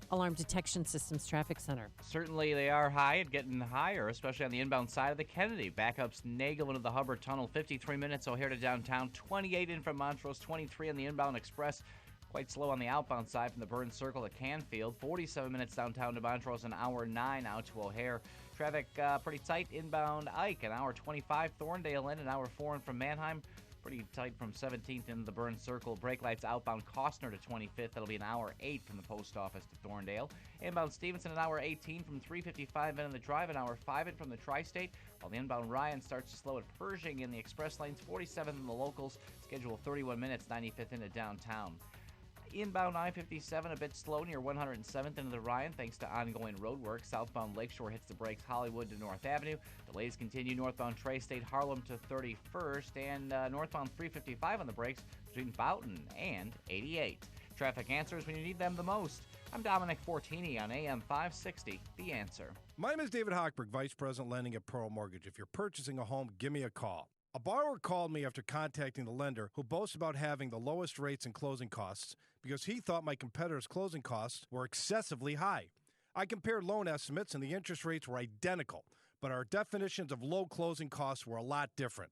Alarm Detection Systems Traffic Center. Certainly they are high and getting higher, especially on the inbound side of the Kennedy. Backups Nagel into the Hubbard Tunnel, 53 minutes O'Hare to downtown, 28 in from Montrose, 23 on the inbound express. Quite slow on the outbound side from the Burns Circle to Canfield. 47 minutes downtown to Montrose, an hour 9 out to O'Hare. Traffic pretty tight inbound Ike, an hour 25. Thorndale in, an hour 4 in from Manheim. Pretty tight from 17th into the Burns Circle. Brake lights outbound Costner to 25th. That'll be an hour 8 from the post office to Thorndale. Inbound Stevenson, an hour 18 from 355 in the drive, an hour 5 in from the Tri-State. While the inbound Ryan starts to slow at Pershing in the express lanes, 47th in the locals. Schedule 31 minutes, 95th into downtown. Inbound I-57 a bit slow near 107th into the Ryan thanks to ongoing road work. Southbound Lakeshore hits the brakes Hollywood to North Avenue. Delays continue northbound Tri-State Harlem to 31st and northbound 355 on the brakes between Boughton and 88. Traffic answers when you need them the most. I'm Dominic Fortini on AM 560, The Answer. My name is David Hochberg, Vice President Lending at Pearl Mortgage. If you're purchasing a home, give me a call. A borrower called me after contacting the lender who boasts about having the lowest rates and closing costs because he thought my competitors' closing costs were excessively high. I compared loan estimates and the interest rates were identical, but our definitions of low closing costs were a lot different.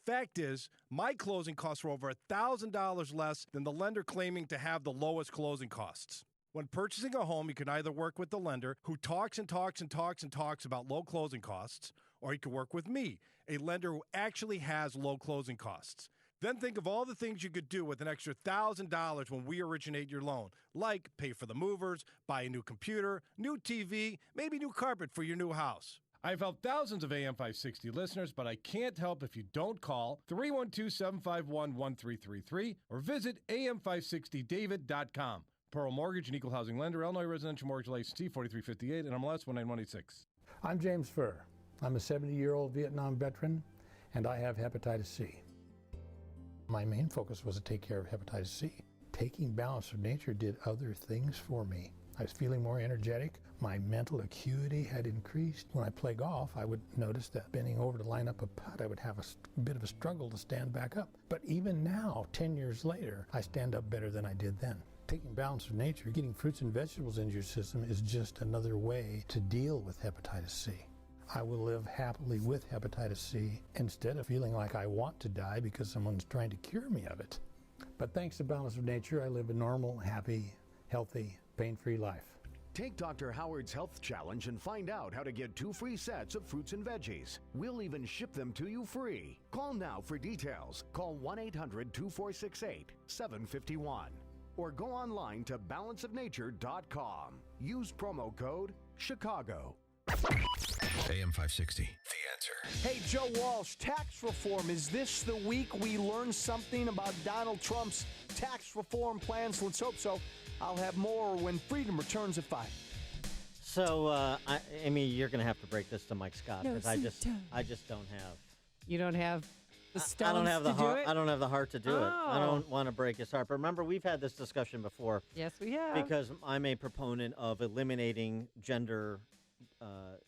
Fact is, my closing costs were over $1,000 less than the lender claiming to have the lowest closing costs. When purchasing a home, you can either work with the lender who talks and talks and talks and talks about low closing costs, or you can work with me, a lender who actually has low closing costs. Then think of all the things you could do with an extra $1,000 when we originate your loan, like pay for the movers, buy a new computer, new TV, maybe new carpet for your new house. I've helped thousands of AM 560 listeners, but I can't help if you don't call 312-751-1333 or visit am560david.com. Pearl Mortgage, an equal housing lender, Illinois Residential Mortgage License T 4358, and MLS 19186. I'm James Furr. I'm a 70-year-old Vietnam veteran, and I have hepatitis C. My main focus was to take care of hepatitis C. Taking Balance of Nature did other things for me. I was feeling more energetic. My mental acuity had increased. When I play golf, I would notice that bending over to line up a putt, I would have a bit of a struggle to stand back up. But even now, 10 years later, I stand up better than I did then. Taking Balance of Nature, getting fruits and vegetables into your system is just another way to deal with hepatitis C. I will live happily with hepatitis C instead of feeling like I want to die because someone's trying to cure me of it. But thanks to Balance of Nature, I live a normal, happy, healthy, pain-free life. Take Dr. Howard's Health Challenge and find out how to get 2 free sets of fruits and veggies. We'll even ship them to you free. Call now for details. Call 1-800-2468-751 or go online to balanceofnature.com. Use promo code Chicago. AM 560, The Answer. Hey, Joe Walsh, tax reform. Is this the week we learn something about Donald Trump's tax reform plans? Let's hope so. I'll have more when Freedom returns at 5. So, Amy, you're going to have to break this to Mike Scott because I just don't have. You don't have the stones I don't have the to do heart. it? I don't have the heart to do it. I Oh. don't want to break his heart. But remember, we've had this discussion before. Yes, we have. Because I'm a proponent of eliminating gender,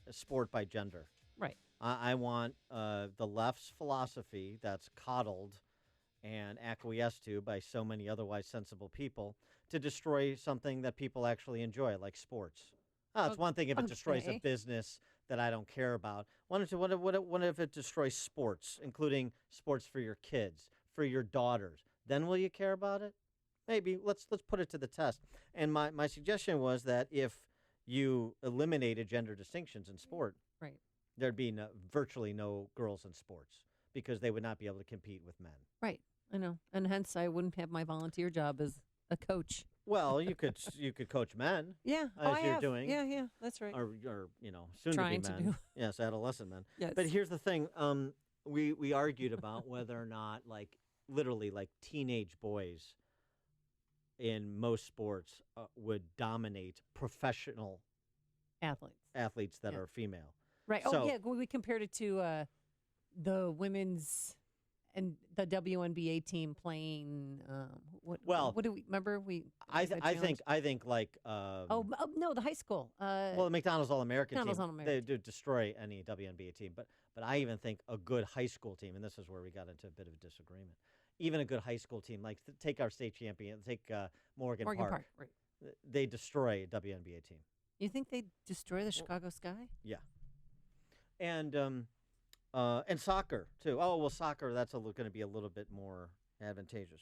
sport by gender. Right. I want the left's philosophy that's coddled and acquiesced to by so many otherwise sensible people to destroy something that people actually enjoy, like sports. It's one thing if it destroys a business that I don't care about. What if it destroys sports, including sports for your kids, for your daughters? Then will you care about it? Maybe. Let's put it to the test. And my suggestion was that if you eliminated gender distinctions in sport, right, there'd be virtually no girls in sports because they would not be able to compete with men. Right. I know. And hence I wouldn't have my volunteer job as a coach. Well, you could coach men. Yeah. As you're doing. Yeah, that's right. Or soon Trying to to be men. do. Yes, adolescent men. Yes. But here's the thing. We argued about whether or not literally teenage boys in most sports would dominate professional athletes that are female. Right. So, we compared it to the women's and the WNBA team playing. What do we remember? I think no, the high school. The McDonald's All-American team. McDonald's All-American. They do destroy any WNBA team, but I even think a good high school team, and this is where we got into a bit of a disagreement. Even a good high school team, take our state champion, take Morgan Park. Right. They destroy a WNBA team. You think they destroy the Chicago Sky? Yeah. And soccer too. Oh well, soccer that's going to be a little bit more advantageous.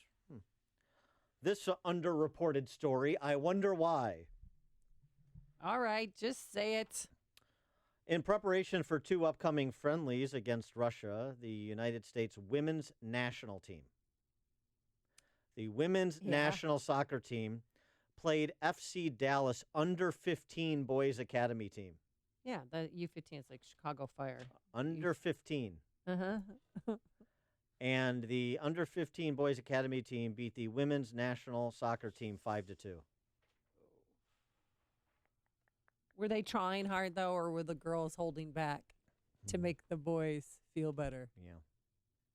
This underreported story. I wonder why. All right, just say it. In preparation for 2 upcoming friendlies against Russia, the United States women's national team, the women's national soccer team, played FC Dallas under-15 boys academy team. Yeah, the U15 is like Chicago Fire. Under 15. Uh-huh. And the under-15 boys academy team beat the women's national soccer team 5-2. Were they trying hard, though, or were the girls holding back to make the boys feel better? Yeah.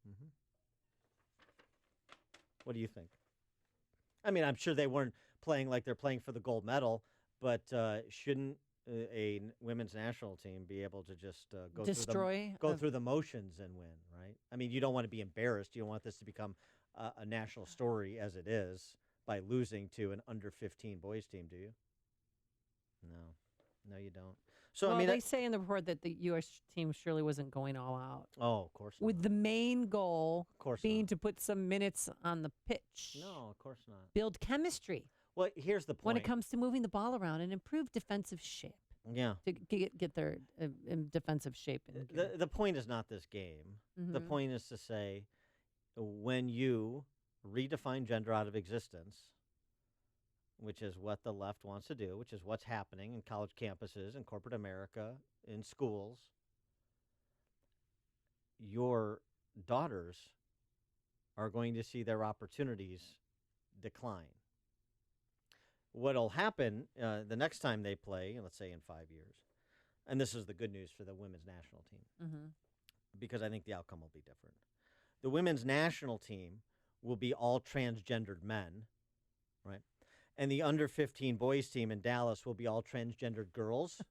Mm-hmm. What do you think? I mean, I'm sure they weren't playing like they're playing for the gold medal, but shouldn't a women's national team be able to just go through the motions and win, right? I mean, you don't want to be embarrassed. You don't want this to become a national story as it is by losing to an under-15 boys team, do you? No, you don't. So well, I mean, they say in the report that the U.S. team surely wasn't going all out. Oh, of course not. With the main goal being not. to put some minutes on the pitch. No, of course not. Build chemistry. Well, here's the point. When it comes to moving the ball around and improve defensive shape. Yeah. To get their defensive shape. The point is not this game. Mm-hmm. The point is to say when you redefine gender out of existence, which is what the left wants to do, which is what's happening in college campuses, in corporate America, in schools, your daughters are going to see their opportunities decline. What'll happen the next time they play, let's say in 5 years, and this is the good news for the women's national team, because I think the outcome will be different. The women's national team will be all transgendered men, right? And the under-15 boys team in Dallas will be all transgendered girls.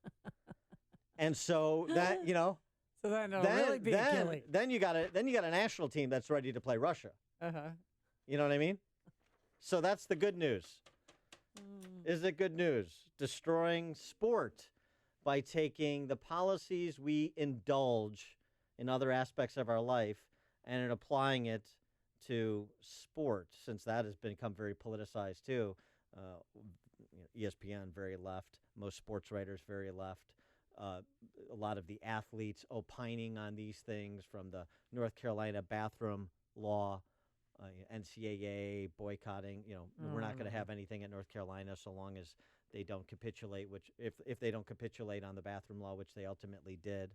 And so that, So then it'll really be a killing. Then you got a national team that's ready to play Russia. You know what I mean? So that's the good news. Is it good news? Destroying sport by taking the policies we indulge in other aspects of our life and applying it to sport, since that has become very politicized too. ESPN, very left. Most sports writers, very left. A lot of the athletes opining on these things, from the North Carolina bathroom law, NCAA boycotting. We're not going to have anything at North Carolina so long as they don't capitulate, which if they don't capitulate on the bathroom law, which they ultimately did.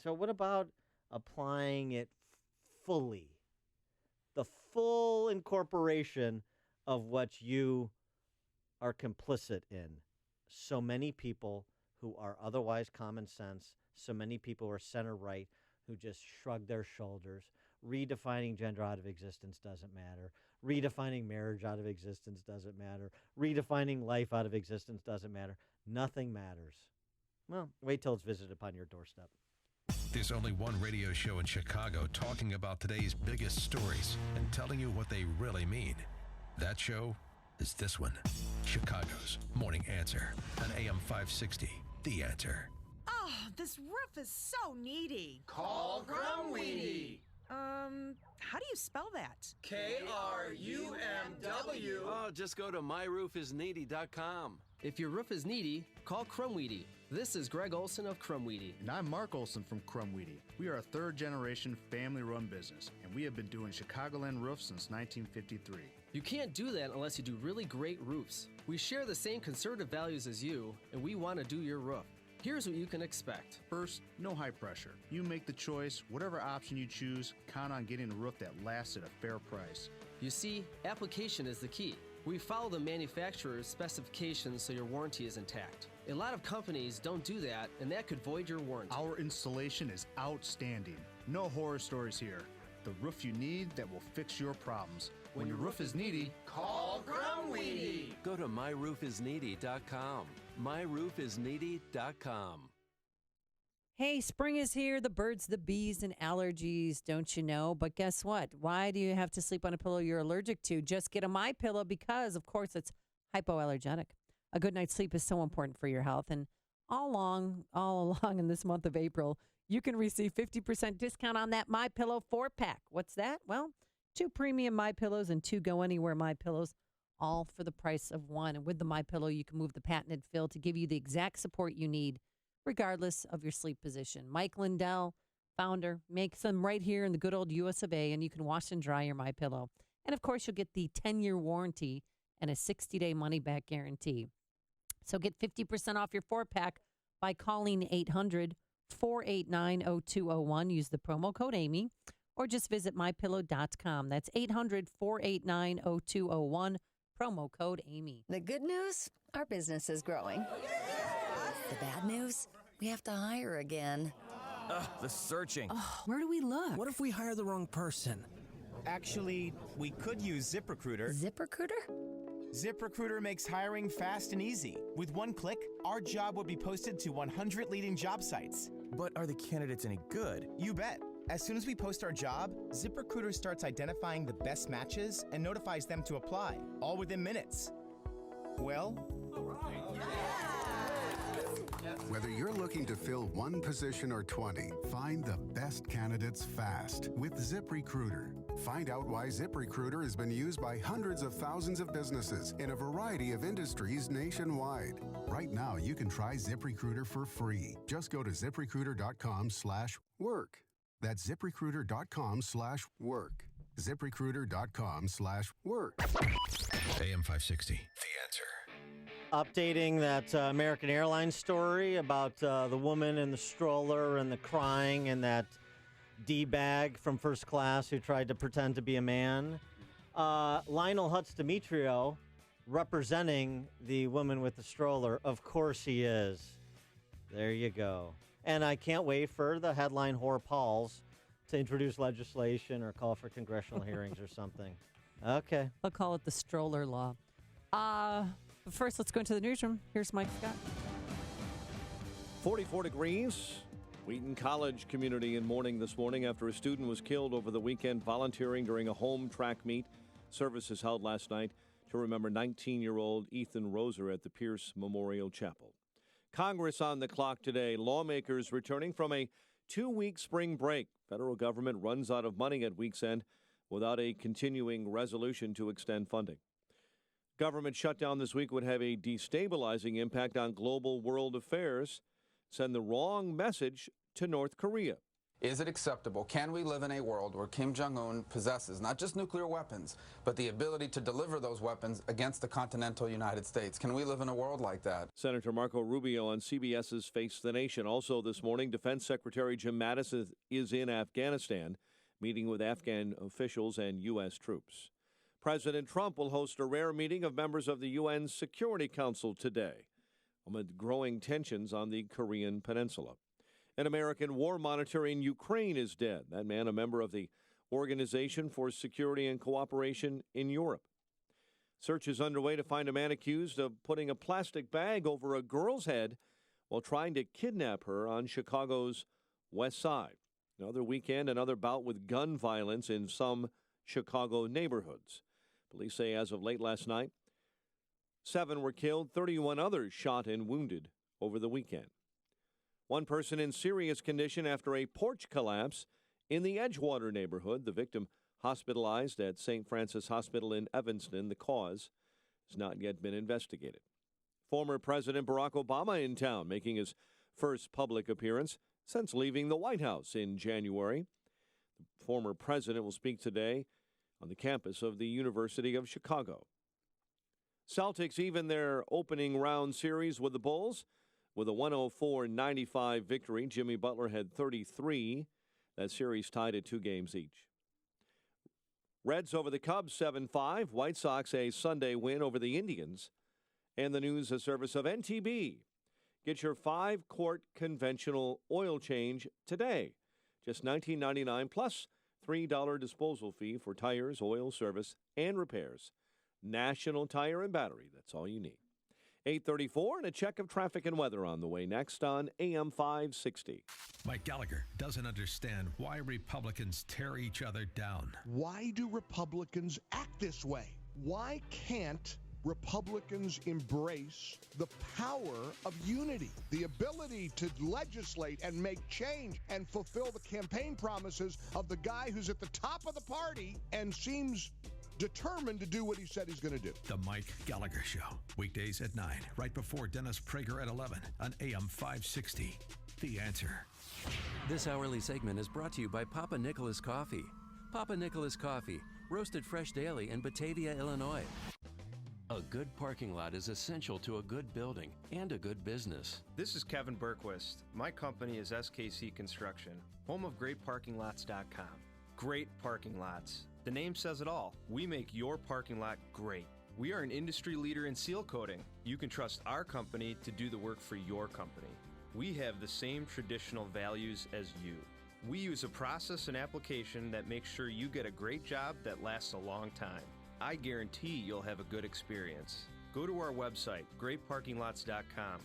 So what about applying it fully? The full incorporation of what you are complicit in. So many people who are otherwise common sense, so many people who are center right who just shrug their shoulders. Redefining gender out of existence doesn't matter. Redefining marriage out of existence doesn't matter. Redefining life out of existence doesn't matter. Nothing matters. Well, wait till it's visited upon your doorstep. There's only one radio show in Chicago talking about today's biggest stories and telling you what they really mean. That show is this one, Chicago's Morning Answer on AM 560, The Answer. Oh, this roof is so needy. Call Crumweedy. How do you spell that? Krumw. Oh, just go to myroofisneedy.com. If your roof is needy, call Crumweedy. This is Greg Olson of Crumweedy. And I'm Mark Olson from Crumweedy. We are a third-generation family-run business, and we have been doing Chicagoland roofs since 1953. You can't do that unless you do really great roofs. We share the same conservative values as you, and we want to do your roof. Here's what you can expect. First, no high pressure. You make the choice. Whatever option you choose, count on getting a roof that lasts at a fair price. You see, application is the key. We follow the manufacturer's specifications so your warranty is intact. A lot of companies don't do that, and that could void your warranty. Our installation is outstanding. No horror stories here. The roof you need that will fix your problems. When your roof is needy, call Crumweedy. Go to myroofisneedy.com. myroofisneedy.com. Hey, spring is here. The birds, the bees, and allergies, don't you know? But guess what? Why do you have to sleep on a pillow you're allergic to? Just get a MyPillow because, of course, it's hypoallergenic. A good night's sleep is so important for your health. And all along in this month of April, you can receive 50% discount on that MyPillow 4-pack. What's that? Well, 2 premium MyPillows and 2 Go Anywhere MyPillows, all for the price of 1. And with the MyPillow, you can move the patented fill to give you the exact support you need, regardless of your sleep position. Mike Lindell, founder, makes them right here in the good old US of A, and you can wash and dry your MyPillow. And, of course, you'll get the 10-year warranty and a 60-day money-back guarantee. So get 50% off your 4-pack by calling 800-489-0201. Use the promo code Amy, or just visit mypillow.com. That's 800-489-0201, promo code Amy. The good news? Our business is growing. The bad news? We have to hire again. The searching. Where do we look? What if we hire the wrong person? Actually, we could use ZipRecruiter. ZipRecruiter? ZipRecruiter makes hiring fast and easy. With one click, our job would be posted to 100 leading job sites. But are the candidates any good? You bet. As soon as we post our job, ZipRecruiter starts identifying the best matches and notifies them to apply, all within minutes. Well, Whether you're looking to fill one position or 20, find the best candidates fast with ZipRecruiter. Find out why ZipRecruiter has been used by hundreds of thousands of businesses in a variety of industries nationwide. Right now, you can try ZipRecruiter for free. Just go to ZipRecruiter.com/work. That's ZipRecruiter.com/work. ZipRecruiter.com/work. AM 560, The Answer. Updating that American Airlines story about the woman in the stroller and the crying and that D-bag from first class who tried to pretend to be a man. Lionel Hutz-Demetrio representing the woman with the stroller. Of course he is. There you go. And I can't wait for the headline whore Pauls to introduce legislation or call for congressional hearings or something. Okay. I'll call it the stroller law. But first, let's go into the newsroom. Here's Mike Scott. 44 degrees. Wheaton College community in mourning this morning after a student was killed over the weekend volunteering during a home track meet. Services held last night to remember 19-year-old Ethan Roser at the Pierce Memorial Chapel. Congress on the clock today. Lawmakers returning from a 2-week spring break. Federal government runs out of money at week's end without a continuing resolution to extend funding. Government shutdown this week would have a destabilizing impact on global world affairs, send the wrong message to North Korea. Is it acceptable? Can we live in a world where Kim Jong-un possesses not just nuclear weapons, but the ability to deliver those weapons against the continental United States? Can we live in a world like that? Senator Marco Rubio on CBS's Face the Nation. Also this morning, Defense Secretary Jim Mattis is in Afghanistan, meeting with Afghan officials and U.S. troops. President Trump will host a rare meeting of members of the UN Security Council today, amid growing tensions on the Korean Peninsula. An American war monitor in Ukraine is dead. That man, a member of the Organization for Security and Cooperation in Europe. Search is underway to find a man accused of putting a plastic bag over a girl's head while trying to kidnap her on Chicago's West Side. Another weekend, another bout with gun violence in some Chicago neighborhoods. Police say as of late last night, 7 were killed, 31 others shot and wounded over the weekend. One person in serious condition after a porch collapse in the Edgewater neighborhood. The victim hospitalized at St. Francis Hospital in Evanston. The cause has not yet been investigated. Former President Barack Obama in town, making his first public appearance since leaving the White House in January. The former president will speak today on the campus of the University of Chicago. Celtics even their opening round series with the Bulls with a 104-95 victory. Jimmy Butler had 33. That series tied at 2 games each. Reds over the Cubs 7-5. White Sox a Sunday win over the Indians. And the news a service of NTB. Get your 5-quart conventional oil change today. Just $19.99 plus $3 disposal fee for tires, oil, service, and repairs. National Tire and Battery. That's all you need. 8:34 and a check of traffic and weather on the way next on AM 560. Mike Gallagher doesn't understand why Republicans tear each other down. Why do Republicans act this way? Why can't Republicans embrace the power of unity, the ability to legislate and make change and fulfill the campaign promises of the guy who's at the top of the party and seems determined to do what he said he's going to do? The Mike Gallagher Show, weekdays at 9, right before Dennis Prager at 11 on AM 560. The Answer. This hourly segment is brought to you by Papa Nicholas Coffee. Papa Nicholas Coffee, roasted fresh daily in Batavia, Illinois. A good parking lot is essential to a good building and a good business. This is Kevin Berquist. My company is SKC Construction, home of GreatParkingLots.com. Great parking lots. The name says it all. We make your parking lot great. We are an industry leader in seal coating. You can trust our company to do the work for your company. We have the same traditional values as you. We use a process and application that makes sure you get a great job that lasts a long time. I guarantee you'll have a good experience. Go to our website, greatparkinglots.com.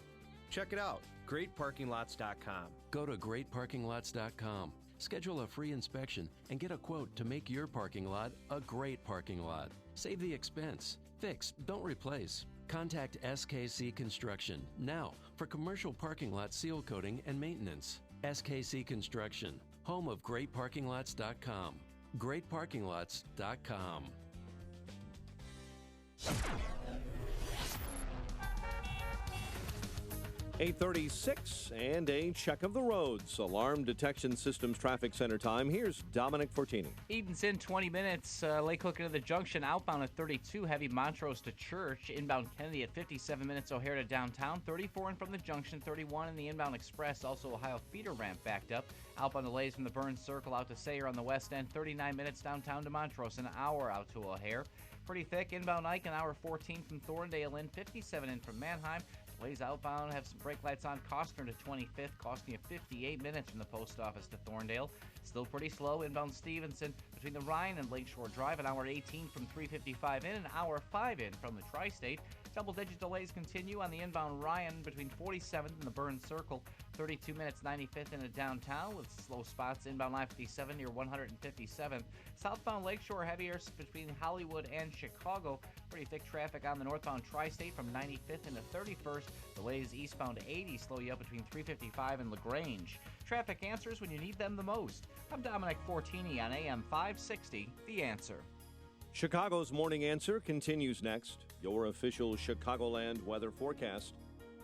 Check it out, greatparkinglots.com. Go to greatparkinglots.com. Schedule a free inspection and get a quote to make your parking lot a great parking lot. Save the expense. Fix, don't replace. Contact SKC Construction now for commercial parking lot seal coating and maintenance. SKC Construction, home of greatparkinglots.com. greatparkinglots.com. 8:36 and a check of the roads. Alarm Detection Systems Traffic Center time. Here's Dominic Fortini. Eden's in 20 minutes. Lake Hook into the junction, outbound at 32, heavy Montrose to Church. Inbound Kennedy at 57 minutes, O'Hare to downtown. 34 in from the junction, 31 in the inbound express. Also Ohio feeder ramp backed up. Outbound delays from the Burns Circle out to Sayre on the west end. 39 minutes downtown to Montrose, an hour out to O'Hare. Pretty thick. Inbound Ike, an hour 14 from Thorndale in, 57 in from Manheim. Delays outbound, have some brake lights on. Costner to 25th, costing you 58 minutes from the post office to Thorndale. Still pretty slow. Inbound Stevenson between the Rhine and Lakeshore Drive, an hour 18 from 355 in, an hour 5 in from the Tri-State. Double-digit delays continue on the inbound Ryan between 47th and the Burns Circle. 32 minutes, 95th into downtown with slow spots. Inbound I-57 near 157th. Southbound Lakeshore heavier between Hollywood and Chicago. Pretty thick traffic on the northbound Tri-State from 95th into 31st. Delays eastbound 80 slow you up between 355 and LaGrange. Traffic answers when you need them the most. I'm Dominic Fortini on AM 560, The Answer. Chicago's Morning Answer continues next. Your official Chicagoland weather forecast.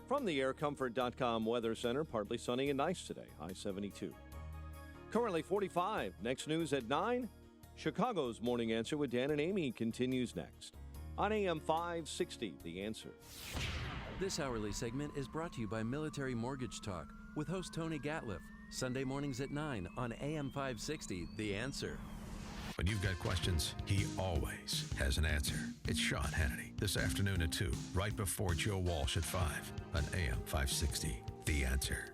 From the aircomfort.com Weather Center, partly sunny and nice today, high 72. Currently 45. Next news at 9. Chicago's Morning Answer with Dan and Amy continues next. On AM 560, The Answer. This hourly segment is brought to you by Military Mortgage Talk with host Tony Gatliff. Sunday mornings at 9 on AM 560, The Answer. When you've got questions, he always has an answer. It's Sean Hannity this afternoon at 2, right before Joe Walsh at 5 on AM 560, The Answer.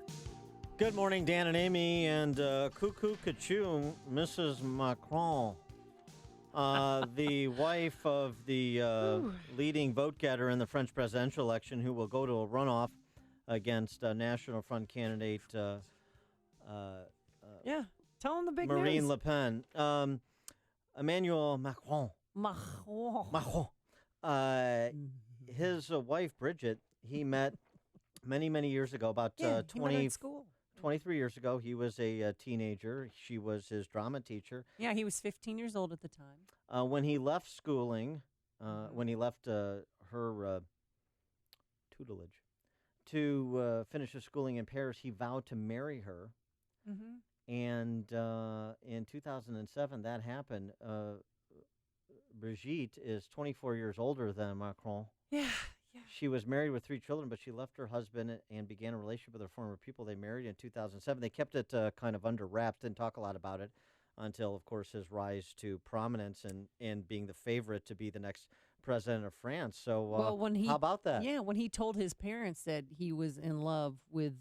Good morning, Dan and Amy, and cuckoo cuckoo, Mrs. Macron, the wife of the leading vote getter in the French presidential election, who will go to a runoff against National Front candidate tell him the big Marine news. Le Pen. Emmanuel Macron. His wife, Bridget, he met many years ago, about 23 years ago. He was a teenager. She was his drama teacher. Yeah, he was 15 years old at the time. When he left schooling, when he left her tutelage to finish his schooling in Paris, he vowed to marry her. Mm-hmm. And in 2007, that happened. Brigitte is 24 years older than Macron. Yeah. She was married with 3 children, but she left her husband and began a relationship with her former people. They married in 2007. They kept it kind of under wraps, didn't talk a lot about it until, of course, his rise to prominence and being the favorite to be the next president of France. So how about that? Yeah, when he told his parents that he was in love with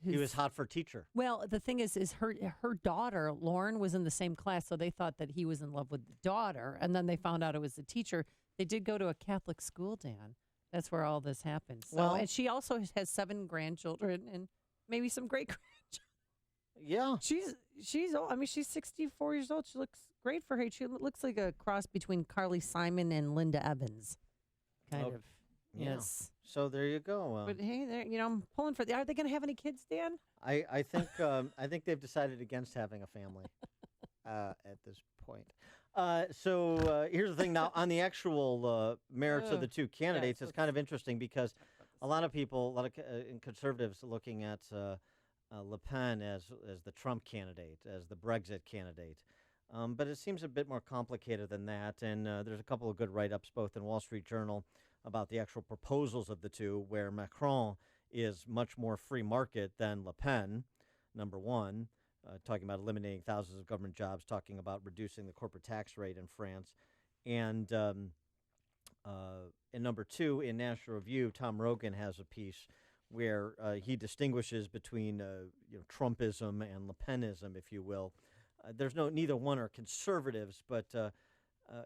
he was hot for teacher. Well, the thing is her daughter, Lauren, was in the same class, so they thought that he was in love with the daughter, and then they found out it was the teacher. They did go to a Catholic school, Dan. That's where all this happened. So, and she also has 7 grandchildren and maybe some great-grandchildren. Yeah. She's old. I mean, she's 64 years old. She looks great for her. She looks like a cross between Carly Simon and Linda Evans, kind of. Yeah. Yes. So there you go. But hey, I'm pulling for. Are they going to have any kids, Dan? I think they've decided against having a family at this point. So here's the thing. Now, on the actual merits of the two candidates, it's kind of interesting because a lot of conservatives are looking at Le Pen as the Trump candidate, as the Brexit candidate. But it seems a bit more complicated than that. And there's a couple of good write-ups, both in Wall Street Journal about the actual proposals of the two, where Macron is much more free market than Le Pen, number one, talking about eliminating thousands of government jobs, talking about reducing the corporate tax rate in France. And number two, in National Review, Tom Rogan has a piece where he distinguishes between Trumpism and Le Penism, if you will. There's neither one are conservatives, but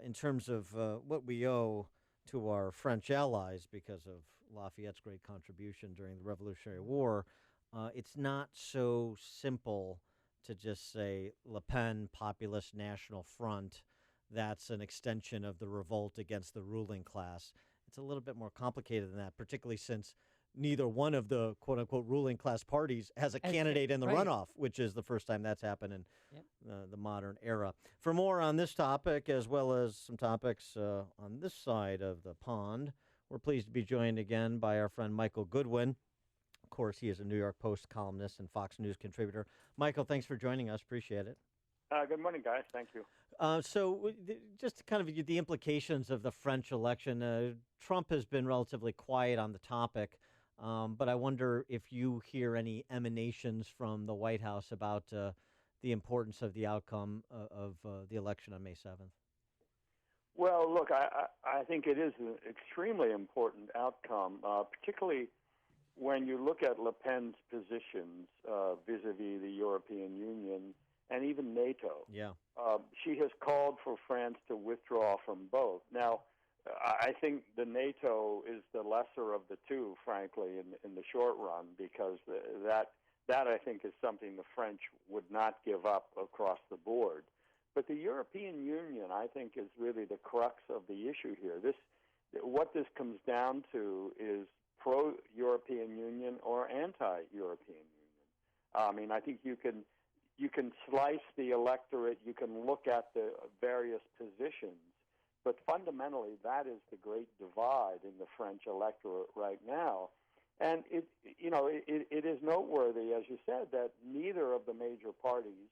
in terms of what we owe to our French allies because of Lafayette's great contribution during the Revolutionary War, it's not so simple to just say Le Pen, Populist National Front, that's an extension of the revolt against the ruling class. It's a little bit more complicated than that, particularly since neither one of the quote-unquote ruling class parties has a candidate in the runoff, which is the first time that's happened in the modern era. For more on this topic, as well as some topics on this side of the pond, we're pleased to be joined again by our friend Michael Goodwin. Of course, he is a New York Post columnist and Fox News contributor. Michael, thanks for joining us. Appreciate it. Good morning, guys. Thank you. So just to kind of the implications of the French election, Trump has been relatively quiet on the topic, but I wonder if you hear any emanations from the White House about the importance of the outcome of the election on May 7th. Well, look, I think it is an extremely important outcome, particularly when you look at Le Pen's positions vis-a-vis the European Union and even NATO. Yeah. She has called for France to withdraw from both. Now, I think the NATO is the lesser of the two, frankly, in the short run, because that I think is something the French would not give up across the board. But the European Union, I think, is really the crux of the issue here. What this comes down to is pro-European Union or anti-European Union. I mean, I think you can slice the electorate, you can look at the various positions, but fundamentally that is the great divide in the French electorate right now. And it is noteworthy, as you said, that neither of the major parties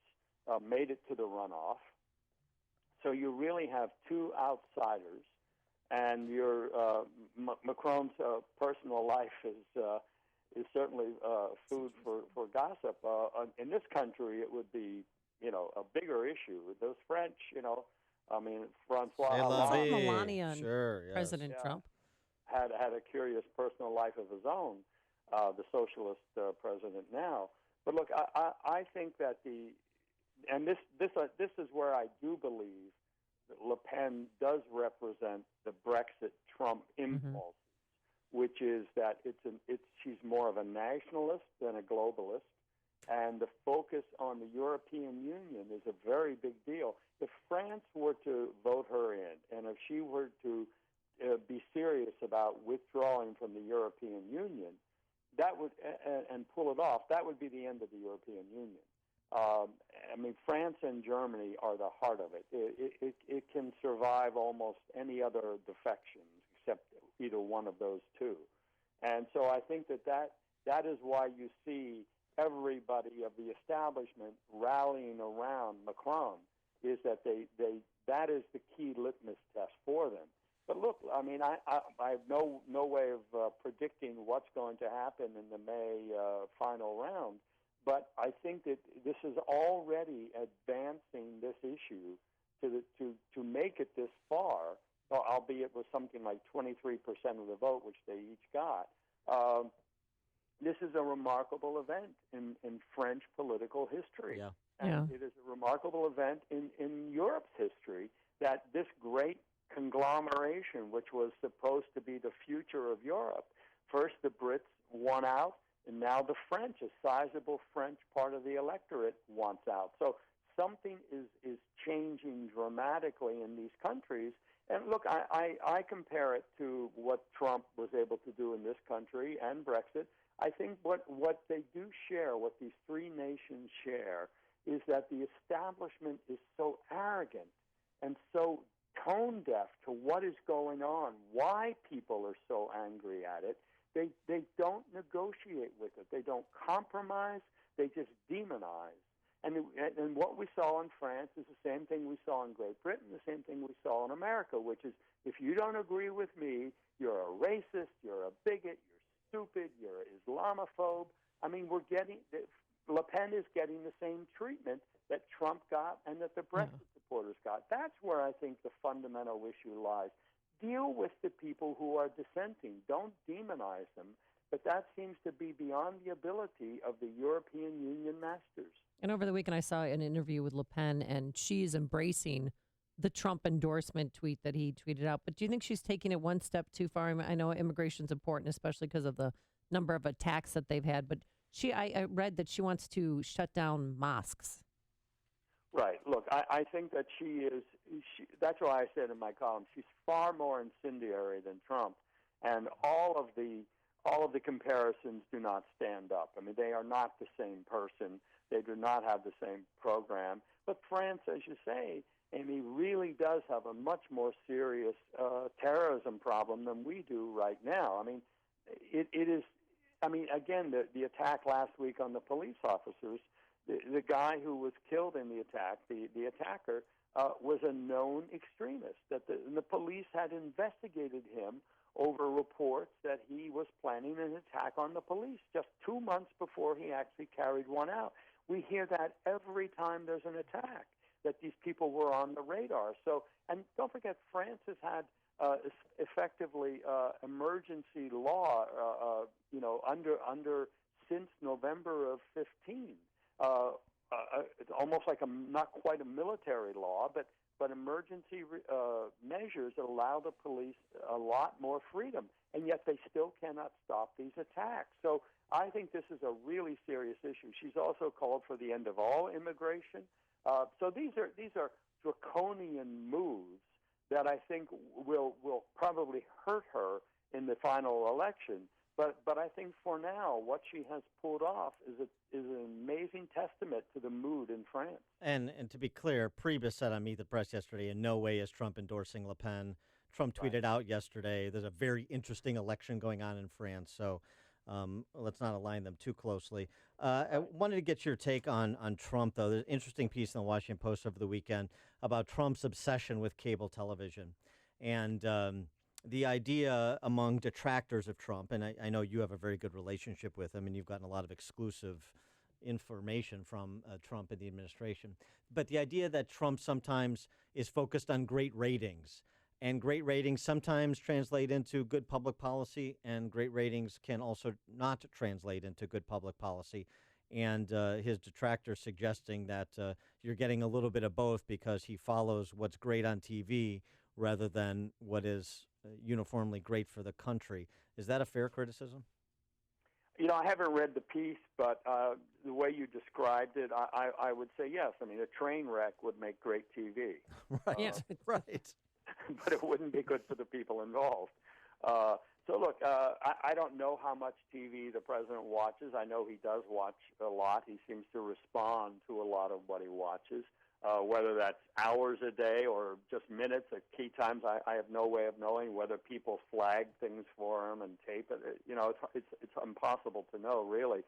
made it to the runoff. So you really have two outsiders, and Macron's personal life is certainly food for gossip. In this country, it would be, a bigger issue. Those French, Francois Hollande, Melania and sure, yes. President Trump had a curious personal life of his own, the socialist president now. But look, I think that this is where I do believe that Le Pen does represent the Brexit Trump impulse, which is that she's more of a nationalist than a globalist, and the focus on the European Union is a very big deal. If France were to vote her in, and if she were to be serious about withdrawing from the European Union, that would and pull it off, that would be the end of the European Union. France and Germany are the heart of it. It can survive almost any other defection except either one of those two. And so I think that is why you see everybody of the establishment rallying around Macron, is that that is the key litmus test for them. But look, I have no way of predicting what's going to happen in the May final round, but I think that this is already advancing this issue to make it this far, albeit with something like 23% of the vote, which they each got. This is a remarkable event in French political history. Yeah. And it is a remarkable event in Europe's history that this great conglomeration, which was supposed to be the future of Europe, first the Brits won out, and now the French, a sizable French part of the electorate, wants out. So something is changing dramatically in these countries. And look, I compare it to what Trump was able to do in this country and Brexit. I think what they do share, what these three nations share, is that the establishment is so arrogant and so tone deaf to what is going on, why people are so angry at it. They don't negotiate with it. They don't compromise. They just demonize. And what we saw in France is the same thing we saw in Great Britain, the same thing we saw in America, which is if you don't agree with me, you're a racist, you're a bigot, you're stupid, you're an Islamophobe. Le Pen is getting the same treatment that Trump got and that the Brexit supporters got. That's where I think the fundamental issue lies. Deal with the people who are dissenting. Don't demonize them. but that seems to be beyond the ability of the European Union masters. And over the weekend, I saw an interview with Le Pen, and she's embracing the Trump endorsement tweet that he tweeted out. But do you think she's taking it one step too far? I know immigration's important, especially because of the number of attacks that they've had. But I read that she wants to shut down mosques. Right. Look, I think that that's why I said in my column, she's far more incendiary than Trump. And all of the comparisons do not stand up. I mean, they are not the same person. They do not have the same program. But France, as you say, Amy, really does have a much more serious terrorism problem than we do right now. I mean, it is. I mean, again, the attack last week on the police officers, the guy who was killed in the attack, the attacker, was a known extremist. That the police had investigated him over reports that he was planning an attack on the police just 2 months before he actually carried one out. We hear that every time there's an attack, that these people were on the radar. So, and don't forget, France has had effectively emergency law, under since November of 15. It's almost like not quite a military law, but emergency measures allow the police a lot more freedom, and yet they still cannot stop these attacks. So I think this is a really serious issue. She's also called for the end of all immigration. So these are draconian moves that I think will probably hurt her in the final election. But I think for now, what she has pulled off is an amazing testament to the mood in France. And to be clear, Priebus said on Meet the Press yesterday, in no way is Trump endorsing Le Pen. Trump tweeted out yesterday, there's a very interesting election going on in France, so let's not align them too closely. I wanted to get your take on Trump, though. There's an interesting piece in the Washington Post over the weekend about Trump's obsession with cable television. And the idea among detractors of Trump, and I know you have a very good relationship with him, and you've gotten a lot of exclusive information from Trump and the administration, but the idea that Trump sometimes is focused on great ratings, and great ratings sometimes translate into good public policy, and great ratings can also not translate into good public policy. And his detractors suggesting that you're getting a little bit of both because he follows what's great on TV rather than what is uniformly great for the country. Is that a fair criticism? You know, I haven't read the piece, but the way you described it, I would say yes. I mean, a train wreck would make great TV. Right, right. But it wouldn't be good for the people involved. So, look, I don't know how much TV the president watches. I know he does watch a lot. He seems to respond to a lot of what he watches. Whether that's hours a day or just minutes at key times, I have no way of knowing. Whether people flag things for him and tape it, it's impossible to know, really.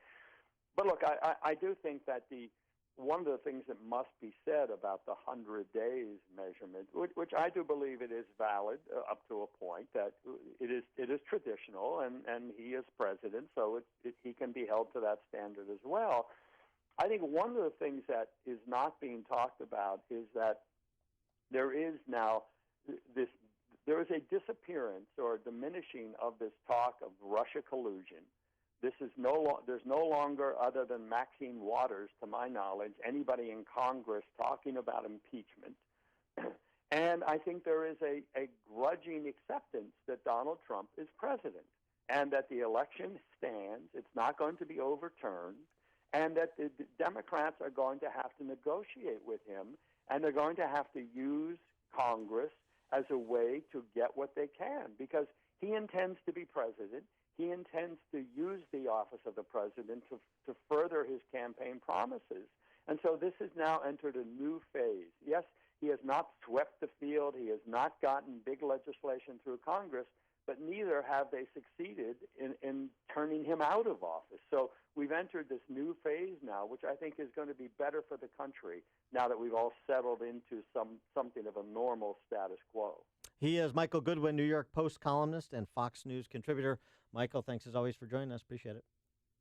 But look, I do think that one of the things that must be said about the 100 days measurement, which I do believe it is valid up to a point, that it is traditional, and he is president, so he can be held to that standard as well. I think one of the things that is not being talked about is that there is now there is a disappearance or a diminishing of this talk of Russia collusion. There's no longer, other than Maxine Waters, to my knowledge, anybody in Congress talking about impeachment. And I think there is a grudging acceptance that Donald Trump is president and that the election stands. It's not going to be overturned. And that the Democrats are going to have to negotiate with him, and they're going to have to use Congress as a way to get what they can, because he intends to be president. He intends to use the office of the president to further his campaign promises. And so this has now entered a new phase. Yes, he has not swept the field. He has not gotten big legislation through Congress, but neither have they succeeded in turning him out of office. So we've entered this new phase now, which I think is going to be better for the country now that we've all settled into something of a normal status quo. He is Michael Goodwin, New York Post columnist and Fox News contributor. Michael, thanks as always for joining us. Appreciate it.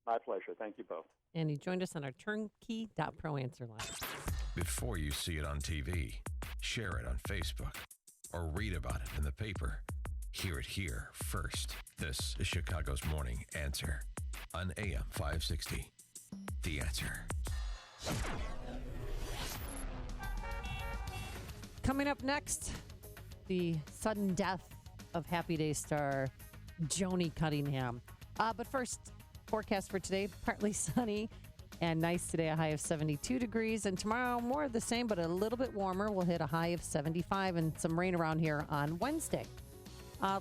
My pleasure. Thank you both. And he joined us on our turnkey.pro answer line. Before you see it on TV, share it on Facebook, or read about it in the paper. Hear it here first. This is Chicago's Morning Answer on AM 560. The Answer. Coming up next, the sudden death of Happy Days star Joni Cunningham. But first, forecast for today, partly sunny and nice today, a high of 72 degrees. And tomorrow, more of the same, but a little bit warmer. We'll hit a high of 75 and some rain around here on Wednesday.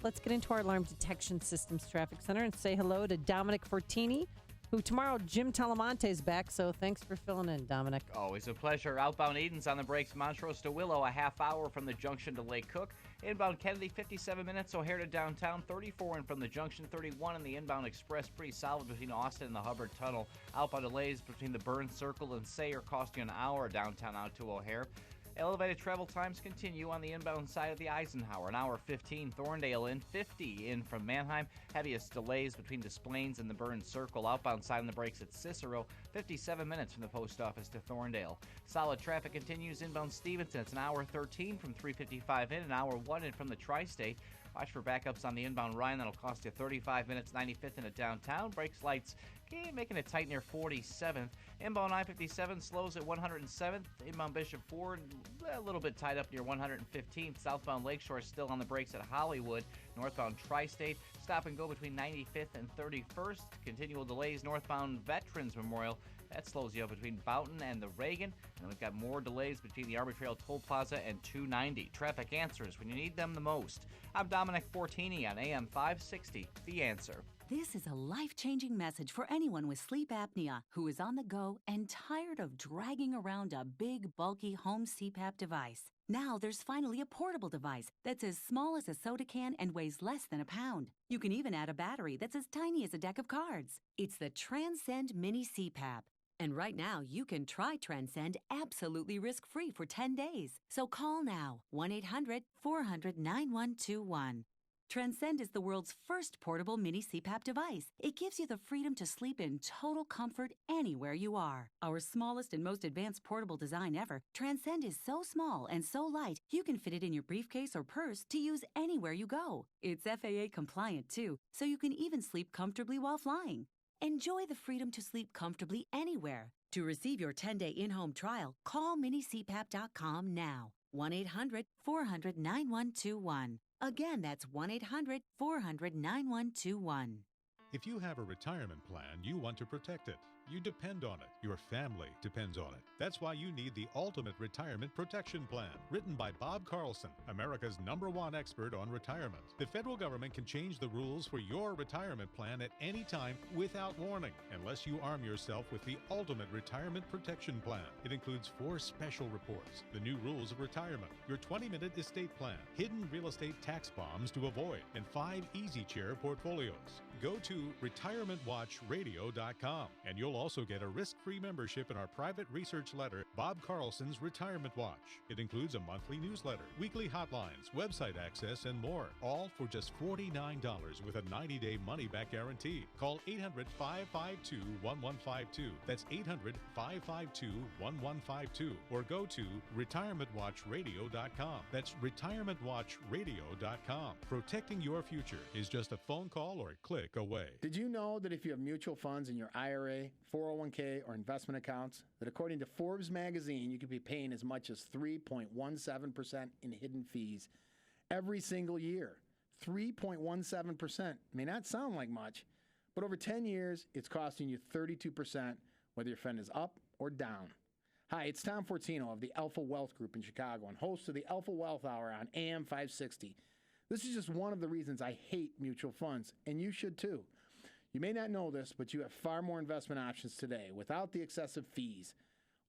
Let's get into our Alarm Detection Systems Traffic Center and say hello to Dominic Fortini, who tomorrow Jim Telemonte is back. So thanks for filling in, Dominic. Always a pleasure. Outbound Edens on the brakes. Montrose to Willow, a half hour from the junction to Lake Cook. Inbound Kennedy, 57 minutes. O'Hare to downtown, 34 in from the junction, 31 in the inbound express. Pretty solid between Austin and the Hubbard Tunnel. Outbound delays between the Burns Circle and Sayre cost you an hour downtown out to O'Hare. Elevated travel times continue on the inbound side of the Eisenhower. An hour 15, Thorndale in, 50 in from Mannheim. Heaviest delays between Des Plaines and the Burns Circle. Outbound side on the brakes at Cicero, 57 minutes from the post office to Thorndale. Solid traffic continues inbound Stevenson. It's an hour 13 from 355 in, an hour 1 in from the Tri-State. Watch for backups on the inbound Ryan. That'll cost you 35 minutes, 95th into downtown. Brakes lights, making it tight near 47th. Inbound I-57 slows at 107th. Inbound Bishop Ford, a little bit tied up near 115th. Southbound Lakeshore still on the brakes at Hollywood. Northbound Tri-State, stop and go between 95th and 31st. Continual delays northbound Veterans Memorial. That slows you up between Boughton and the Reagan. And we've got more delays between the Arbor Trail Toll Plaza and 290. Traffic answers when you need them the most. I'm Dominic Fortini on AM 560, The Answer. This is a life-changing message for anyone with sleep apnea who is on the go and tired of dragging around a big, bulky home CPAP device. Now there's finally a portable device that's as small as a soda can and weighs less than a pound. You can even add a battery that's as tiny as a deck of cards. It's the Transcend Mini CPAP. And right now, you can try Transcend absolutely risk-free for 10 days. So call now, 1-800-400-9121. Transcend is the world's first portable mini CPAP device. It gives you the freedom to sleep in total comfort anywhere you are. Our smallest and most advanced portable design ever, Transcend is so small and so light, you can fit it in your briefcase or purse to use anywhere you go. It's FAA compliant too, so you can even sleep comfortably while flying. Enjoy the freedom to sleep comfortably anywhere. To receive your 10-day in-home trial, call minicpap.com now. 1-800-400-9121. Again, that's 1-800-400-9121. If you have a retirement plan, you want to protect it. You depend on it. Your family depends on it. That's why you need the Ultimate Retirement Protection Plan, written by Bob Carlson, America's #1 expert on retirement. The federal government can change the rules for your retirement plan at any time without warning, unless you arm yourself with the Ultimate Retirement Protection Plan. It includes 4 special reports: the new rules of retirement, your 20-minute estate plan, hidden real estate tax bombs to avoid, and 5 easy chair portfolios. Go to retirementwatchradio.com and you'll also get a risk-free membership in our private research letter, Bob Carlson's Retirement Watch. It includes a monthly newsletter, weekly hotlines, website access, and more, all for just $49 with a 90-day money-back guarantee. Call 800-552-1152. That's 800-552-1152. Or go to retirementwatchradio.com. That's retirementwatchradio.com. Protecting your future is just a phone call or a click away. Did you know that if you have mutual funds in your IRA, 401k, or investment accounts, that according to Forbes magazine, you could be paying as much as 3.17% in hidden fees every single year? 3.17% may not sound like much, but over 10 years, it's costing you 32%, whether your fund is up or down. Hi, it's Tom Fortino of the Alpha Wealth Group in Chicago and host of the Alpha Wealth Hour on AM 560. This is just one of the reasons I hate mutual funds, and you should too. You may not know this, but you have far more investment options today without the excessive fees.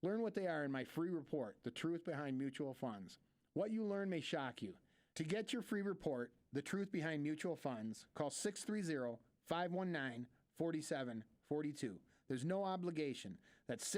Learn what they are in my free report, The Truth Behind Mutual Funds. What you learn may shock you. To get your free report, The Truth Behind Mutual Funds, call 630-519-4742. There's no obligation. That's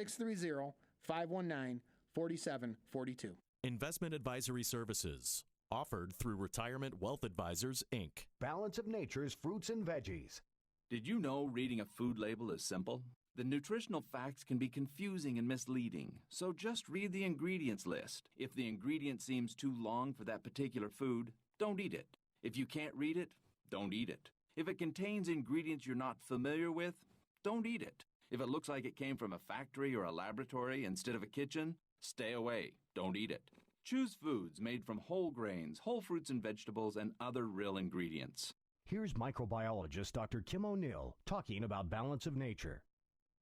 630-519-4742. Investment advisory services. Offered through Retirement Wealth Advisors, Inc. Balance of Nature's fruits and veggies. Did you know reading a food label is simple? The nutritional facts can be confusing and misleading, so just read the ingredients list. If the ingredient seems too long for that particular food, don't eat it. If you can't read it, don't eat it. If it contains ingredients you're not familiar with, don't eat it. If it looks like it came from a factory or a laboratory instead of a kitchen, stay away. Don't eat it. Choose foods made from whole grains, whole fruits and vegetables, and other real ingredients. Here's microbiologist Dr. Kim O'Neill talking about balance of nature.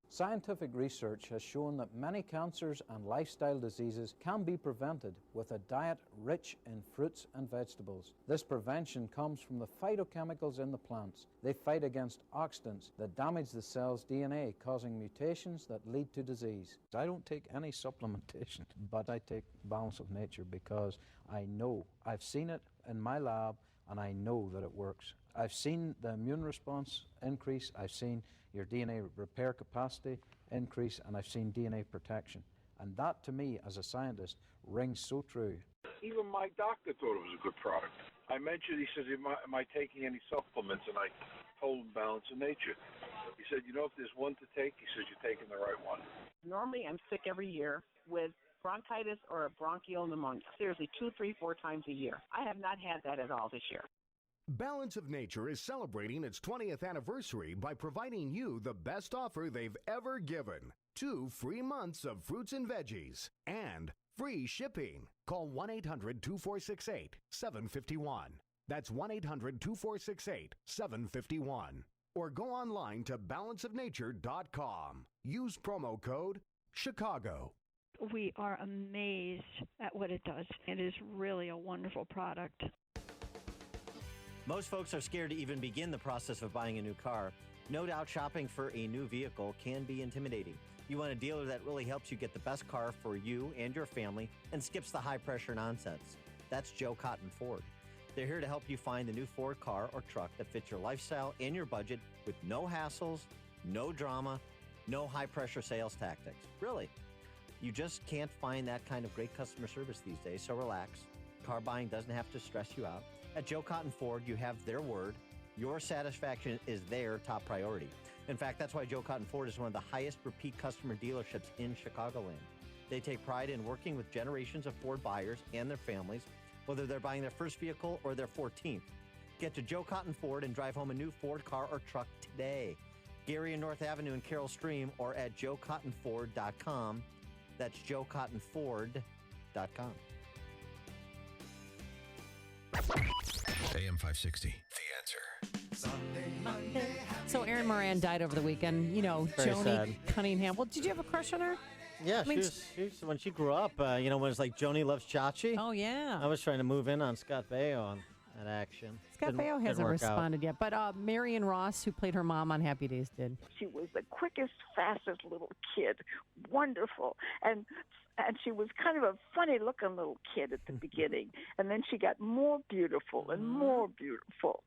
Scientific research has shown that many cancers and lifestyle diseases can be prevented with a diet rich in fruits and vegetables. This prevention comes from the phytochemicals in the plants. They fight against oxidants that damage the cell's DNA, causing mutations that lead to disease. I don't take any supplementation, but I take Balance of Nature because I know, I've seen it in my lab, and I know that it works. I've seen the immune response increase, I've seen your DNA repair capacity increase, and I've seen DNA protection. And that, to me, as a scientist, rings so true. Even my doctor thought it was a good product. I mentioned, he says, am I taking any supplements? And I told him Balance of Nature. He said, you know, if there's one to take, he says, you're taking the right one. Normally, I'm sick every year with bronchitis or a bronchial pneumonia. Seriously, 2, 3, 4 times a year. I have not had that at all this year. Balance of Nature is celebrating its 20th anniversary by providing you the best offer they've ever given. 2 free months of fruits and veggies and free shipping. Call 1-800-2468-751. That's 1-800-2468-751. Or go online to balanceofnature.com. Use promo code Chicago. We are amazed at what it does. It is really a wonderful product. Most folks are scared to even begin the process of buying a new car. No doubt shopping for a new vehicle can be intimidating. You want a dealer that really helps you get the best car for you and your family and skips the high-pressure nonsense. That's Joe Cotton Ford. They're here to help you find the new Ford car or truck that fits your lifestyle and your budget with no hassles, no drama, no high-pressure sales tactics. Really. You just can't find that kind of great customer service these days, so relax. Car buying doesn't have to stress you out. At Joe Cotton Ford, you have their word. Your satisfaction is their top priority. In fact, that's why Joe Cotton Ford is one of the highest repeat customer dealerships in Chicagoland. They take pride in working with generations of Ford buyers and their families, whether they're buying their first vehicle or their 14th. Get to Joe Cotton Ford and drive home a new Ford car or truck today. Gary and North Avenue and Carroll Stream, or at joecottonford.com. That's joecottonford.com. AM 560, The Answer. So Erin Moran died over the weekend. You know, Very Joni sad. Cunningham. Well, did you have a crush on her? Yeah, I mean, she was when she grew up, when it was like Joni Loves Chachi. Oh, yeah. I was trying to move in on Scott Baio on that action. Scott Baio hasn't responded yet, but Marion Ross, who played her mom on Happy Days, did. She was the quickest, fastest little kid. Wonderful. And she was kind of a funny-looking little kid at the beginning. And then she got more beautiful and more beautiful.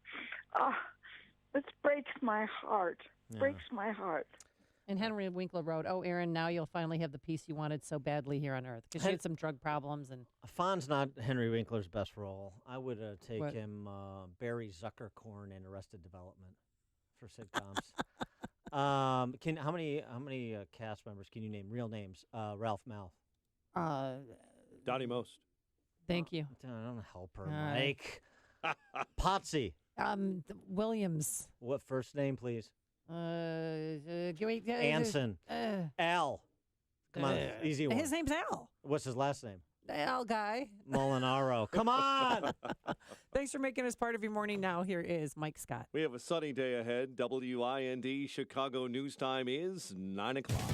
This breaks my heart. Breaks my heart. And Henry Winkler wrote, "Oh, Erin, now you'll finally have the peace you wanted so badly here on Earth." Because she had some drug problems. And Fawn's not Henry Winkler's best role. I would take What? him Barry Zuckerkorn in Arrested Development for sitcoms. How many cast members can you name? Real names? Ralph Malph. Donnie Most. Thank you. Don't help her, All right. Mike. Potsy. Williams. What first name, please? Give me Anson. Al. Come on, easy one. His name's Al. What's his last name? Al guy. Molinaro. Come on. Thanks for making us part of your morning. Now here is Mike Scott. We have a sunny day ahead. WIND Chicago News Time is 9 o'clock.